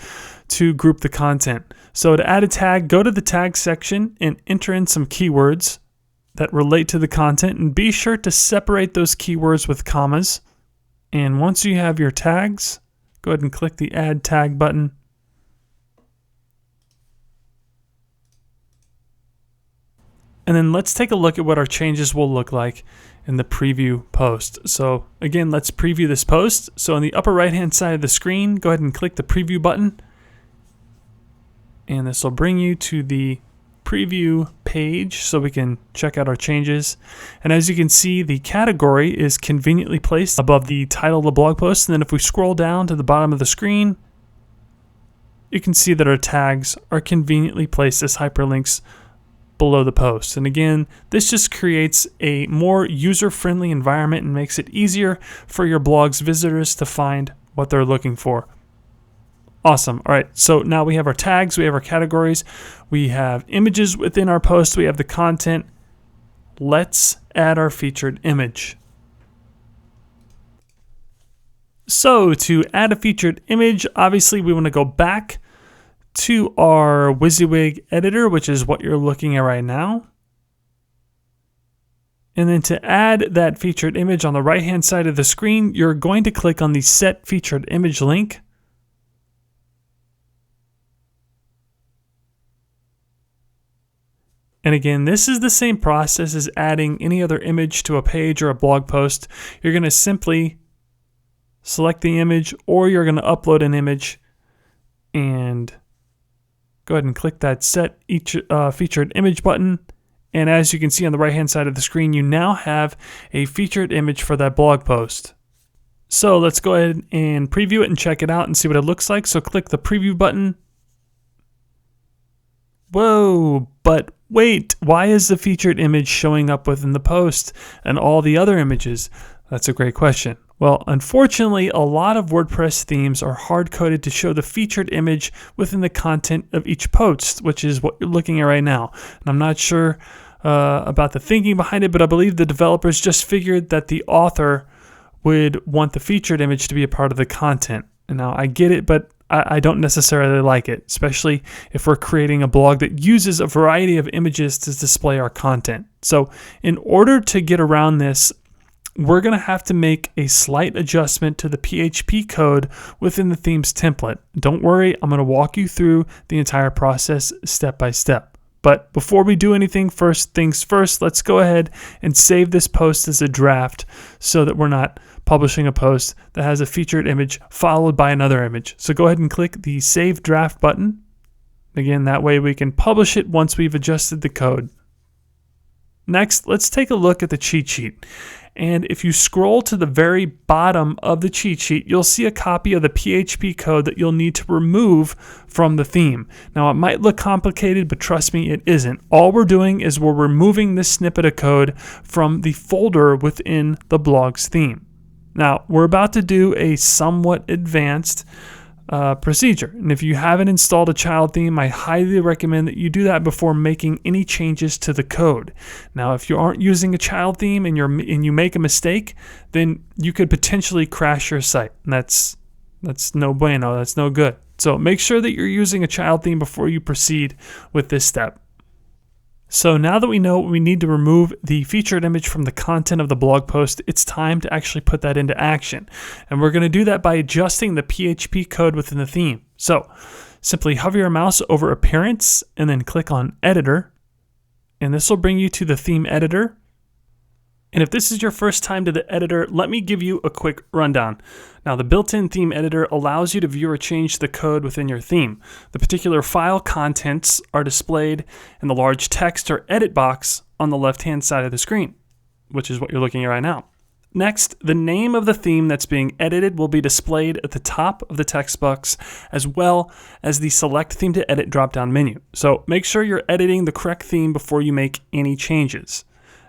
to group the content. So to add a tag, go to the tag section and enter in some keywords that relate to the content. And be sure to separate those keywords with commas. And once you have your tags, go ahead and click the Add Tag button. And then let's take a look at what our changes will look like in the preview post. So again, let's preview this post. So on the upper right-hand side of the screen, go ahead and click the preview button. And this will bring you to the preview page so we can check out our changes. And as you can see, the category is conveniently placed above the title of the blog post. And then if we scroll down to the bottom of the screen, you can see that our tags are conveniently placed as hyperlinks below the post. And again, this just creates a more user-friendly environment and makes it easier for your blog's visitors to find what they're looking for. Awesome. All right, so now we have our tags, we have our categories, we have images within our post, we have the content. Let's add our featured image. So to add a featured image, obviously we want to go back to our WYSIWYG editor, which is what you're looking at right now. And then to add that featured image on the right-hand side of the screen, you're going to click on the Set Featured Image link. And again, this is the same process as adding any other image to a page or a blog post. You're going to simply select the image, or you're going to upload an image and go ahead and click that Set Featured Image button. And as you can see on the right-hand side of the screen, you now have a featured image for that blog post. So let's go ahead and preview it and check it out and see what it looks like. So click the preview button. Whoa, but wait, why is the featured image showing up within the post and all the other images? That's a great question. Well, unfortunately, a lot of WordPress themes are hard-coded to show the featured image within the content of each post, which is what you're looking at right now. And I'm not sure about the thinking behind it, but I believe the developers just figured that the author would want the featured image to be a part of the content. And now I get it, but I don't necessarily like it, especially if we're creating a blog that uses a variety of images to display our content. So in order to get around this, we're going to have to make a slight adjustment to the PHP code within the theme's template. Don't worry, I'm going to walk you through the entire process step by step. But before we do anything, first things first, let's go ahead and save this post as a draft so that we're not publishing a post that has a featured image followed by another image. So go ahead and click the Save Draft button. Again, that way we can publish it once we've adjusted the code. Next, let's take a look at the cheat sheet. And if you scroll to the very bottom of the cheat sheet, you'll see a copy of the PHP code that you'll need to remove from the theme. Now, it might look complicated, but trust me, it isn't. All we're doing is we're removing this snippet of code from the folder within the blog's theme. Now, we're about to do a somewhat advanced procedure. And if you haven't installed a child theme, I highly recommend that you do that before making any changes to the code. Now, if you aren't using a child theme and you make a mistake, then you could potentially crash your site. And that's no bueno. That's no good. So make sure that you're using a child theme before you proceed with this step. So now that we know we need to remove the featured image from the content of the blog post, it's time to actually put that into action. And we're going to do that by adjusting the PHP code within the theme. So simply hover your mouse over Appearance and then click on Editor, and this will bring you to the theme editor. And if this is your first time to the editor, let me give you a quick rundown. Now, the built-in theme editor allows you to view or change the code within your theme. The particular file contents are displayed in the large text or edit box on the left-hand side of the screen, which is what you're looking at right now. Next, the name of the theme that's being edited will be displayed at the top of the text box, as well as the Select Theme to Edit drop-down menu. So make sure you're editing the correct theme before you make any changes.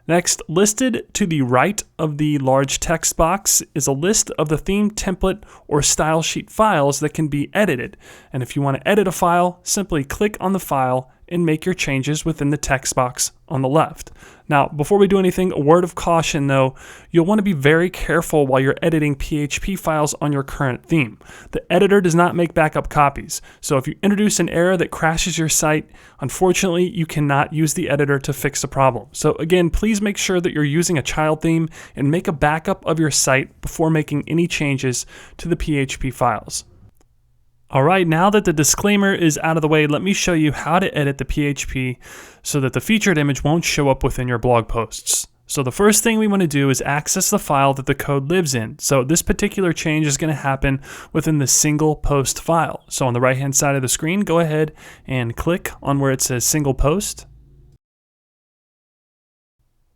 Next, listed to the right of the large text box is a list of the theme template or style sheet files that can be edited. And if you want to edit a file, simply click on the file and make your changes within the text box on the left. Now, before we do anything, a word of caution though, you'll want to be very careful while you're editing PHP files on your current theme. The editor does not make backup copies, so if you introduce an error that crashes your site, unfortunately, you cannot use the editor to fix the problem. So again, please make sure that you're using a child theme and make a backup of your site before making any changes to the PHP files. Alright, now that the disclaimer is out of the way, let me show you how to edit the PHP so that the featured image won't show up within your blog posts. So the first thing we want to do is access the file that the code lives in. So this particular change is going to happen within the single post file. So on the right hand side of the screen, go ahead and click on where it says single post.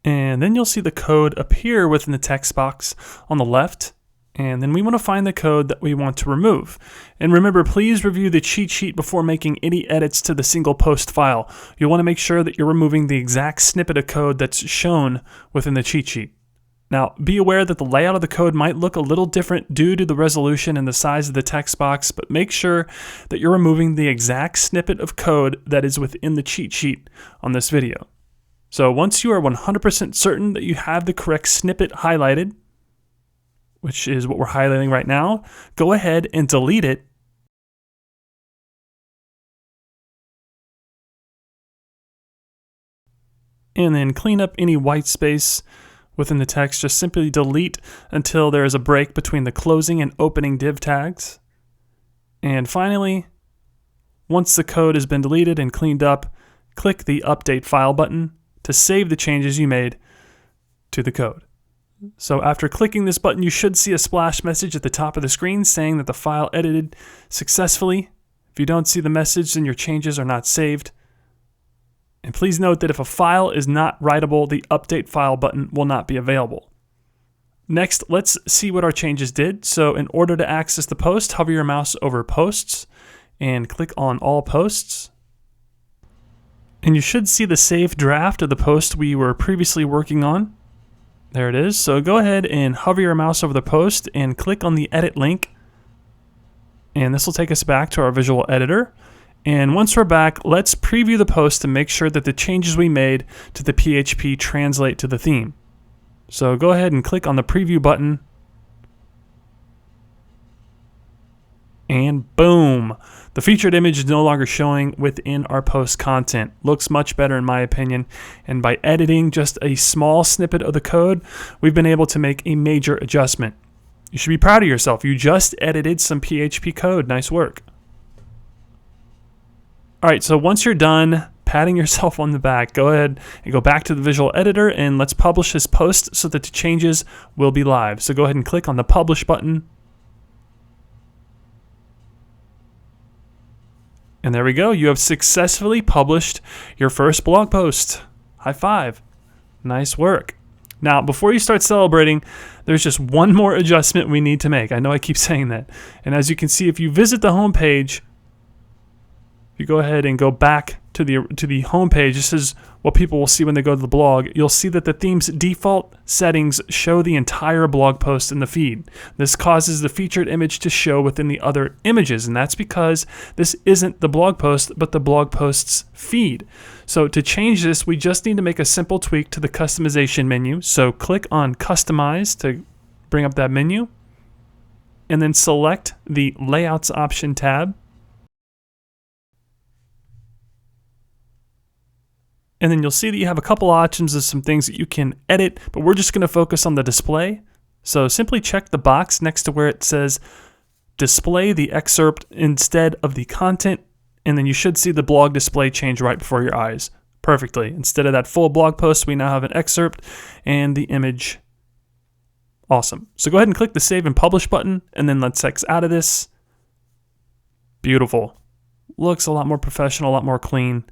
And then you'll see the code appear within the text box on the left. And then we want to find the code that we want to remove. And remember, please review the cheat sheet before making any edits to the single post file. You'll want to make sure that you're removing the exact snippet of code that's shown within the cheat sheet. Now, be aware that the layout of the code might look a little different due to the resolution and the size of the text box, but make sure that you're removing the exact snippet of code that is within the cheat sheet on this video. So once you are 100% certain that you have the correct snippet highlighted, which is what we're highlighting right now, go ahead and delete it. And then clean up any white space within the text. Just simply delete until there is a break between the closing and opening div tags. And finally, once the code has been deleted and cleaned up, click the Update File button to save the changes you made to the code. So after clicking this button, you should see a splash message at the top of the screen saying that the file edited successfully. If you don't see the message, then your changes are not saved. And please note that if a file is not writable, the Update File button will not be available. Next, let's see what our changes did. So in order to access the post, hover your mouse over Posts and click on All Posts. And you should see the saved draft of the post we were previously working on. There it is. So go ahead and hover your mouse over the post and click on the edit link. And this will take us back to our visual editor. And once we're back, let's preview the post to make sure that the changes we made to the PHP translate to the theme. So go ahead and click on the preview button. And boom! The featured image is no longer showing within our post content. Looks much better in my opinion. And by editing just a small snippet of the code, we've been able to make a major adjustment. You should be proud of yourself. You just edited some PHP code. Nice work. Alright, so once you're done patting yourself on the back, go ahead and go back to the visual editor and let's publish this post so that the changes will be live. So go ahead and click on the Publish button. And there we go. You have successfully published your first blog post. High five. Nice work. Now, before you start celebrating, there's just one more adjustment we need to make. I know I keep saying that. And as you can see, if you visit the home page, if you go ahead and go back to the home page, this is what people will see when they go to the blog. You'll see that the theme's default settings show the entire blog post in the feed. This causes the featured image to show within the other images, and that's because this isn't the blog post, but the blog post's feed. So to change this, we just need to make a simple tweak to the customization menu. So click on Customize to bring up that menu, and then select the Layouts option tab. And then you'll see that you have a couple options of some things that you can edit, but we're just going to focus on the display. So simply check the box next to where it says display the excerpt instead of the content, and then you should see the blog display change right before your eyes perfectly. Instead of that full blog post, we now have an excerpt and the image. Awesome. So go ahead and click the Save and Publish button, and then let's X out of this. Beautiful. Looks a lot more professional, a lot more clean.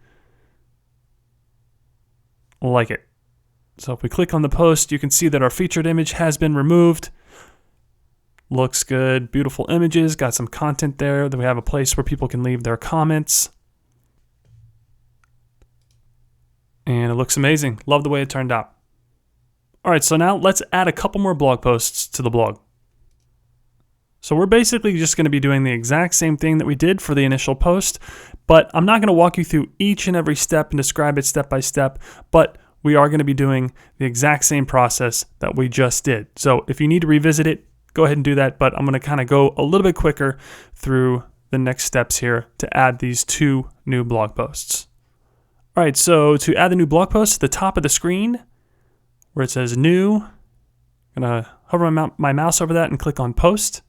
Like it. So if we click on the post, you can see that our featured image has been removed. Looks good. Beautiful images. Got some content there. Then we have a place where people can leave their comments. And it looks amazing. Love the way it turned out. All right, so now let's add a couple more blog posts to the blog. So we're basically just going to be doing the exact same thing that we did for the initial post, but I'm not going to walk you through each and every step and describe it step by step, but we are going to be doing the exact same process that we just did. So if you need to revisit it, go ahead and do that, but I'm going to kind of go a little bit quicker through the next steps here to add these 2 new blog posts. All right, so to add the new blog post, at the top of the screen where it says New, I'm going to hover my mouse over that and click on Post.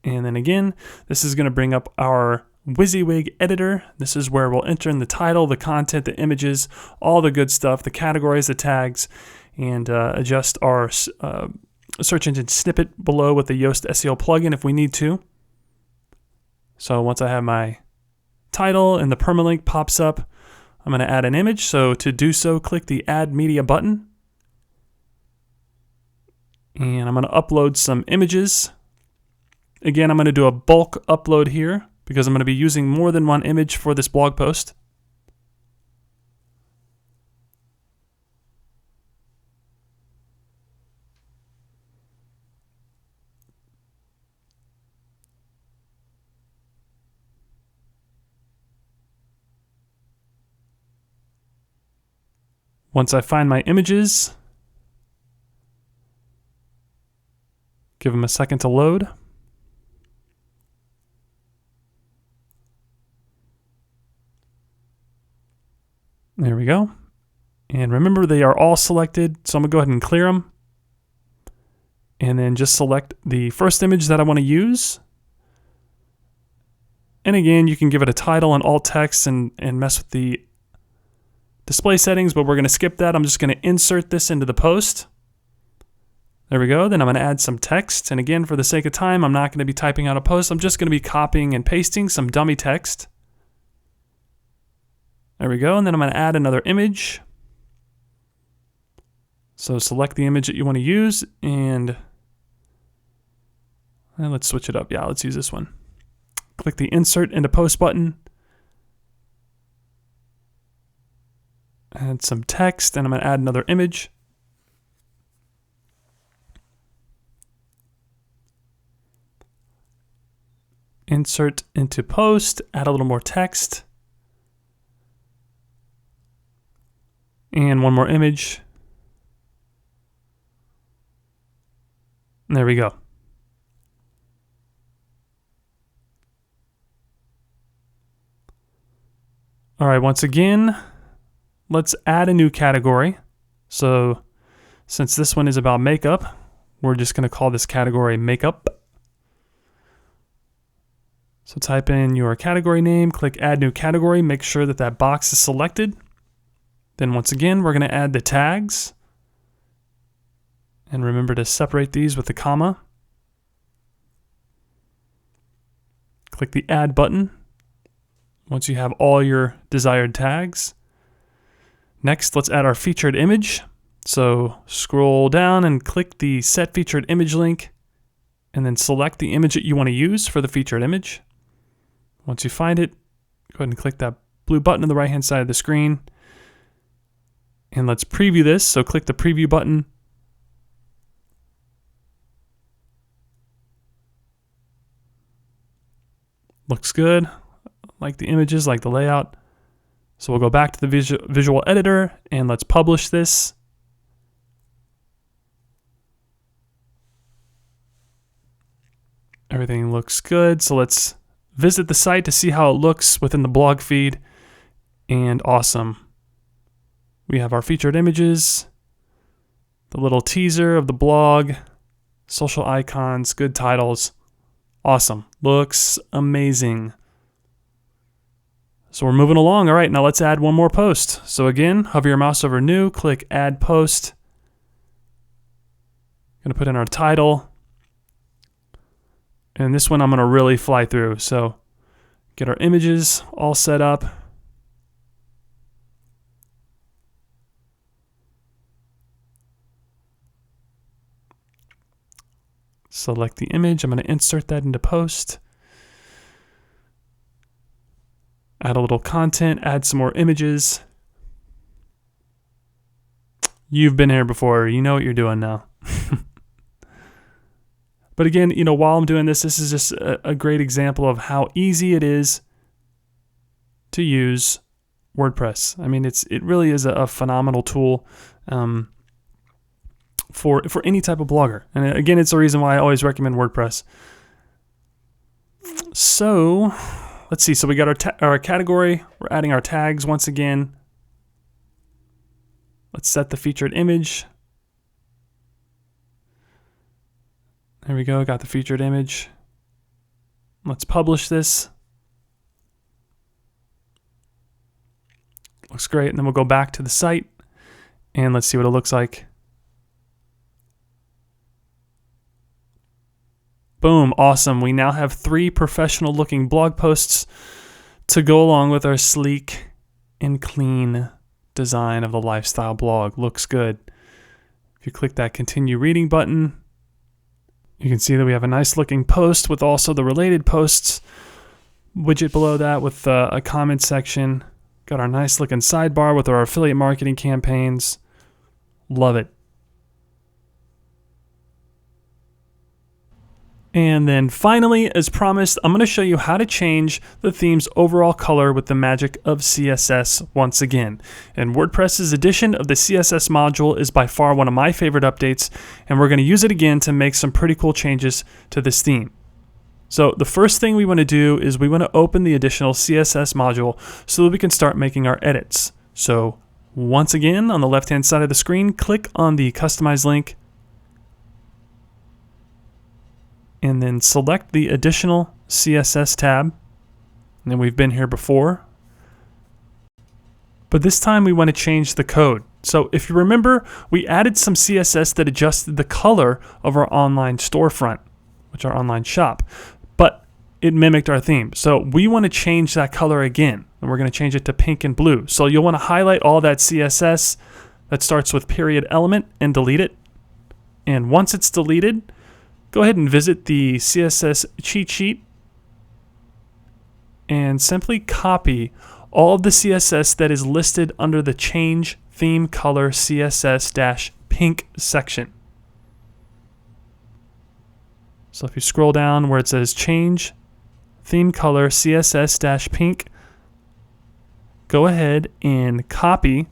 And then again, this is going to bring up our WYSIWYG editor. This is where we'll enter in the title, the content, the images, all the good stuff, the categories, the tags, and adjust our search engine snippet below with the Yoast SEO plugin if we need to. So once I have my title and the permalink pops up, I'm going to add an image. So to do so, click the Add Media button. And I'm going to upload some images. Again, I'm going to do a bulk upload here because I'm going to be using more than one image for this blog post. Once I find my images, give them a second to load. There we go. And remember, they are all selected, so I'm going to go ahead and clear them. And then just select the first image that I want to use. And again, you can give it a title and alt text and mess with the display settings, but we're going to skip that. I'm just going to insert this into the post. There we go. Then I'm going to add some text. And again, for the sake of time, I'm not going to be typing out a post. I'm just going to be copying and pasting some dummy text. There we go. And then I'm going to add another image. So select the image that you want to use and let's switch it up. Yeah, let's use this one. Click the Insert into Post button. Add some text, and I'm going to add another image. Insert into Post, add a little more text. And one more image. And there we go. All right, once again, let's add a new category. So since this one is about makeup, we're just going to call this category makeup. So type in your category name, click add new category, make sure that that box is selected. Then once again, we're going to add the tags. And remember to separate these with the comma. Click the add button once you have all your desired tags. Next, let's add our featured image. So scroll down and click the set featured image link and then select the image that you want to use for the featured image. Once you find it, go ahead and click that blue button on the right hand side of the screen. And let's preview this. So click the preview button. Looks good. Like the images, like the layout. So we'll go back to the visual editor and let's publish this. Everything looks good. So let's visit the site to see how it looks within the blog feed. And awesome. We have our featured images, the little teaser of the blog, social icons, good titles. Awesome. Looks amazing. So we're moving along. All right, now let's add one more post. So again, hover your mouse over new, click add post. Going to put in our title. And this one I'm going to really fly through. So get our images all set up. Select the image. I'm going to insert that into post. Add a little content, add some more images. You've been here before. You know what you're doing now. But again, while I'm doing this, this is just a great example of how easy it is to use WordPress. I mean, it really is a phenomenal tool for any type of blogger. And again, it's the reason why I always recommend WordPress. So let's see. So we got our category. We're adding our tags once again. Let's set the featured image. There we go. Got the featured image. Let's publish this. Looks great. And then we'll go back to the site and let's see what it looks like. Boom, awesome. We now have 3 professional looking blog posts to go along with our sleek and clean design of the lifestyle blog. Looks good. If you click that continue reading button, you can see that we have a nice looking post with also the related posts widget below that with a comment section. Got our nice looking sidebar with our affiliate marketing campaigns. Love it. And then finally, as promised, I'm going to show you how to change the theme's overall color with the magic of CSS once again. And WordPress's addition of the CSS module is by far one of my favorite updates, and we're going to use it again to make some pretty cool changes to this theme. So the first thing we want to do is we want to open the additional CSS module so that we can start making our edits. So once again, on the left-hand side of the screen, click on the Customize link, and then select the additional CSS tab. And then we've been here before, but this time we want to change the code. So if you remember, we added some CSS that adjusted the color of our online storefront, which is our online shop, but it mimicked our theme. So we want to change that color again, and we're going to change it to pink and blue. So you'll want to highlight all that CSS that starts with period element and delete it. And once it's deleted, go ahead and visit the CSS cheat sheet and simply copy all of the CSS that is listed under the Change Theme Color CSS-Pink section. So if you scroll down where it says Change Theme Color CSS-Pink, go ahead and copy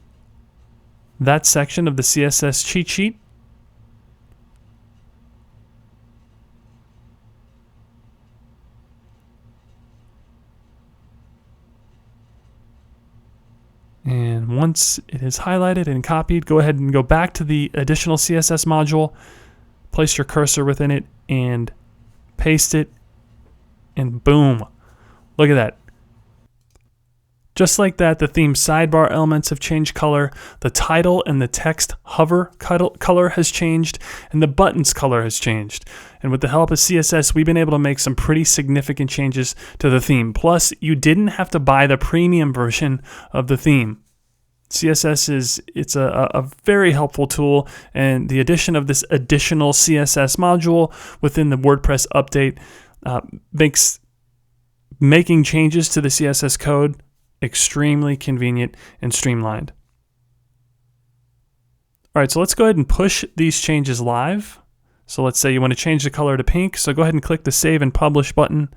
that section of the CSS cheat sheet. And once it is highlighted and copied, go ahead and go back to the additional CSS module, place your cursor within it, and paste it, and boom. Look at that. Just like that, the theme sidebar elements have changed color, the title and the text hover color has changed, and the buttons color has changed. And with the help of CSS, we've been able to make some pretty significant changes to the theme. Plus, you didn't have to buy the premium version of the theme. CSS it's a very helpful tool, and the addition of this additional CSS module within the WordPress update makes making changes to the CSS code extremely convenient and streamlined. All right, so let's go ahead and push these changes live. So let's say you want to change the color to pink. So go ahead and click the Save and Publish button.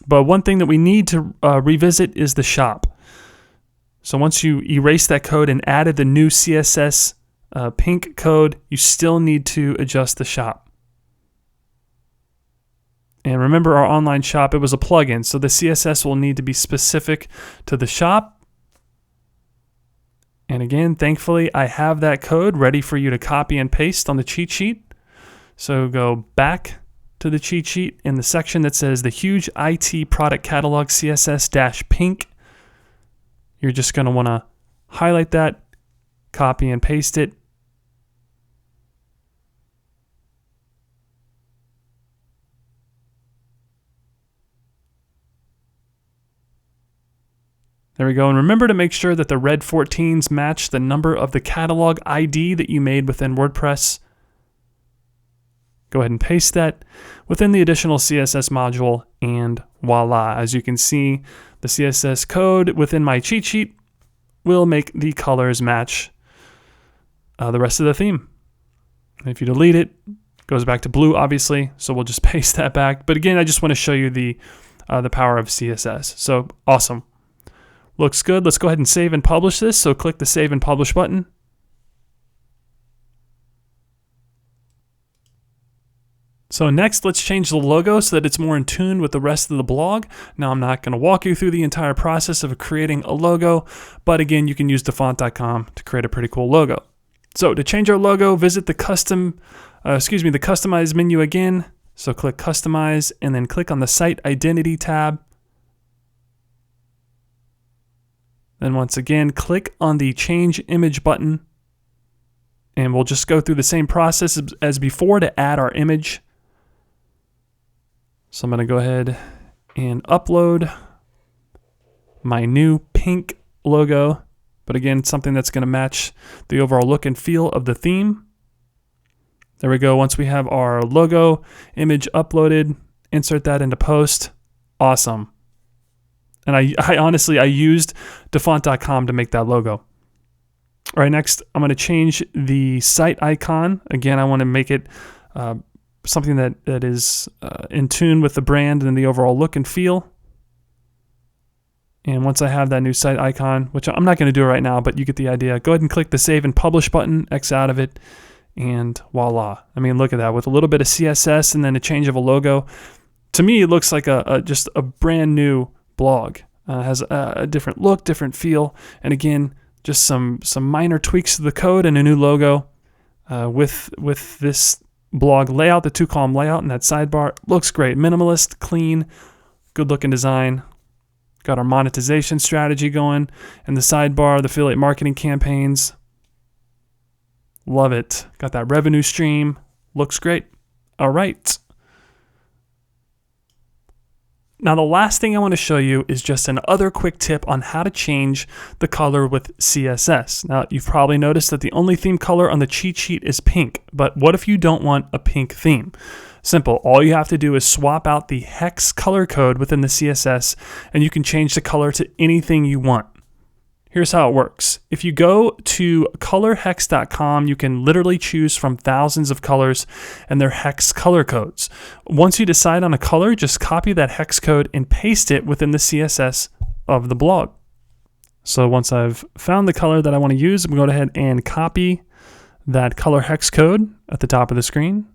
But one thing that we need to revisit is the shop. So once you erase that code and added the new CSS pink code, you still need to adjust the shop. And remember, our online shop, it was a plugin, so the CSS will need to be specific to the shop. And And again, thankfully, I have that code ready for you to copy and paste on the cheat sheet. So go back to the cheat sheet in the section that says the huge IT product catalog CSS-pink. You're just going to want to highlight that, copy and paste it. There we go. And remember to make sure that the red 14s match the number of the catalog ID that you made within WordPress. Go ahead and paste that within the additional CSS module, and voila. As you can see, the CSS code within my cheat sheet will make the colors match the rest of the theme. And if you delete it, it goes back to blue, obviously. So we'll just paste that back. But again, I just want to show you the power of CSS. So awesome. Looks good. Let's go ahead and save and publish this. So click the Save and Publish button. So next, let's change the logo so that it's more in tune with the rest of the blog. Now, I'm not going to walk you through the entire process of creating a logo, but again, you can use thefont.com to create a pretty cool logo. So to change our logo, visit the Customize menu again. So click Customize and then click on the Site Identity tab. Then once again, click on the Change Image button, and we'll just go through the same process as before to add our image. So I'm going to go ahead and upload my new pink logo, but again, something that's going to match the overall look and feel of the theme. There we go. Once we have our logo image uploaded, insert that into post. Awesome. And I honestly used thefont.com to make that logo. All right, next, I'm going to change the site icon. Again, I want to make it something that is in tune with the brand and the overall look and feel. And once I have that new site icon, which I'm not going to do right now, but you get the idea, go ahead and click the Save and Publish button, X out of it, and voila. I mean, look at that. With a little bit of CSS and then a change of a logo, to me, it looks like just a brand new blog. Has a different look, different feel, and again, just some minor tweaks to the code and a new logo with this blog layout, the 2-column layout and that sidebar. Looks great. Minimalist, clean, good looking design. Got our monetization strategy going and the sidebar, the affiliate marketing campaigns. Love it. Got that revenue stream. Looks great. All right. Now, the last thing I want to show you is just another quick tip on how to change the color with CSS. Now, you've probably noticed that the only theme color on the cheat sheet is pink, but what if you don't want a pink theme? Simple. All you have to do is swap out the hex color code within the CSS, and you can change the color to anything you want. Here's how it works. If you go to colorhex.com, you can literally choose from thousands of colors and their hex color codes. Once you decide on a color, just copy that hex code and paste it within the CSS of the blog. So once I've found the color that I want to use, I'm going to go ahead and copy that color hex code at the top of the screen.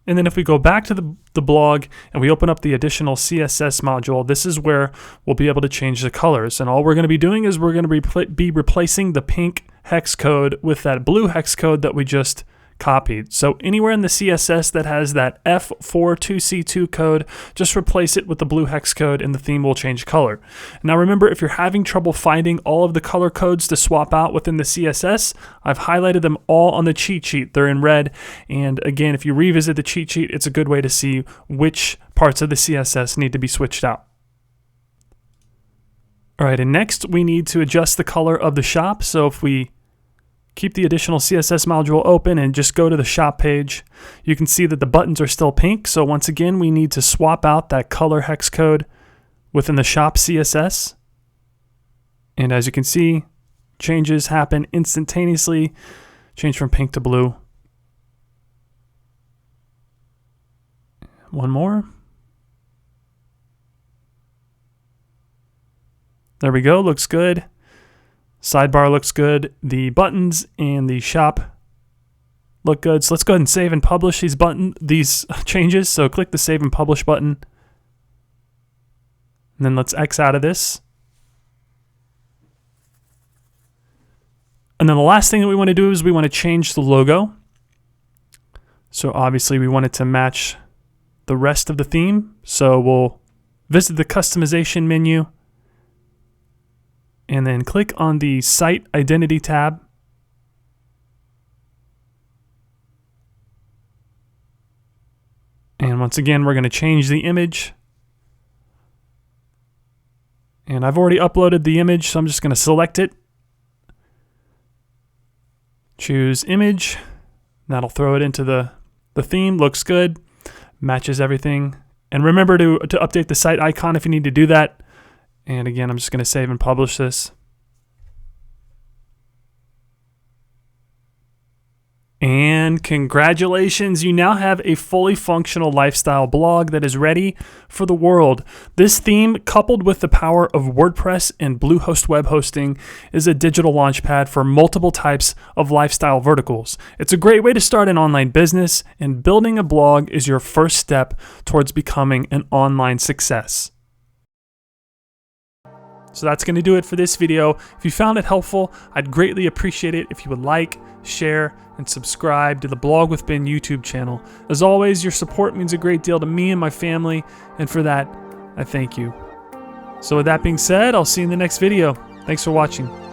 And then if we go back to the blog and we open up the additional CSS module, this is where we'll be able to change the colors. And all we're going to be doing is we're going to be replacing the pink hex code with that blue hex code that we just copied. So anywhere in the CSS that has that F42C2 code, just replace it with the blue hex code and the theme will change color. Now remember, if you're having trouble finding all of the color codes to swap out within the CSS, I've highlighted them all on the cheat sheet. They're in red. And again, if you revisit the cheat sheet, it's a good way to see which parts of the CSS need to be switched out. All right, and next we need to adjust the color of the shop. So if we keep the additional CSS module open and just go to the shop page, you can see that the buttons are still pink. So once again, we need to swap out that color hex code within the shop CSS. And as you can see, changes happen instantaneously. Change from pink to blue. One more. There we go, looks good. Sidebar looks good. The buttons and the shop look good. So let's go ahead and save and publish these changes. So click the Save and Publish button. And And then let's X out of this. And then the last thing that we want to do is we want to change the logo. So obviously we want it to match the rest of the theme. So we'll visit the customization menu and then click on the Site Identity tab. And once again, we're going to change the image. And I've already uploaded the image, so I'm just going to select it. Choose image. That'll throw it into the theme. Looks good. Matches everything. And remember to update the site icon if you need to do that. And again, I'm just going to save and publish this. And congratulations, you now have a fully functional lifestyle blog that is ready for the world. This theme, coupled with the power of WordPress and Bluehost web hosting, is a digital launchpad for multiple types of lifestyle verticals. It's a great way to start an online business, and building a blog is your first step towards becoming an online success. So that's going to do it for this video. If you found it helpful, I'd greatly appreciate it if you would like, share, and subscribe to the Blog with Ben YouTube channel. As always, your support means a great deal to me and my family, and for that, I thank you. So with that being said, I'll see you in the next video. Thanks for watching.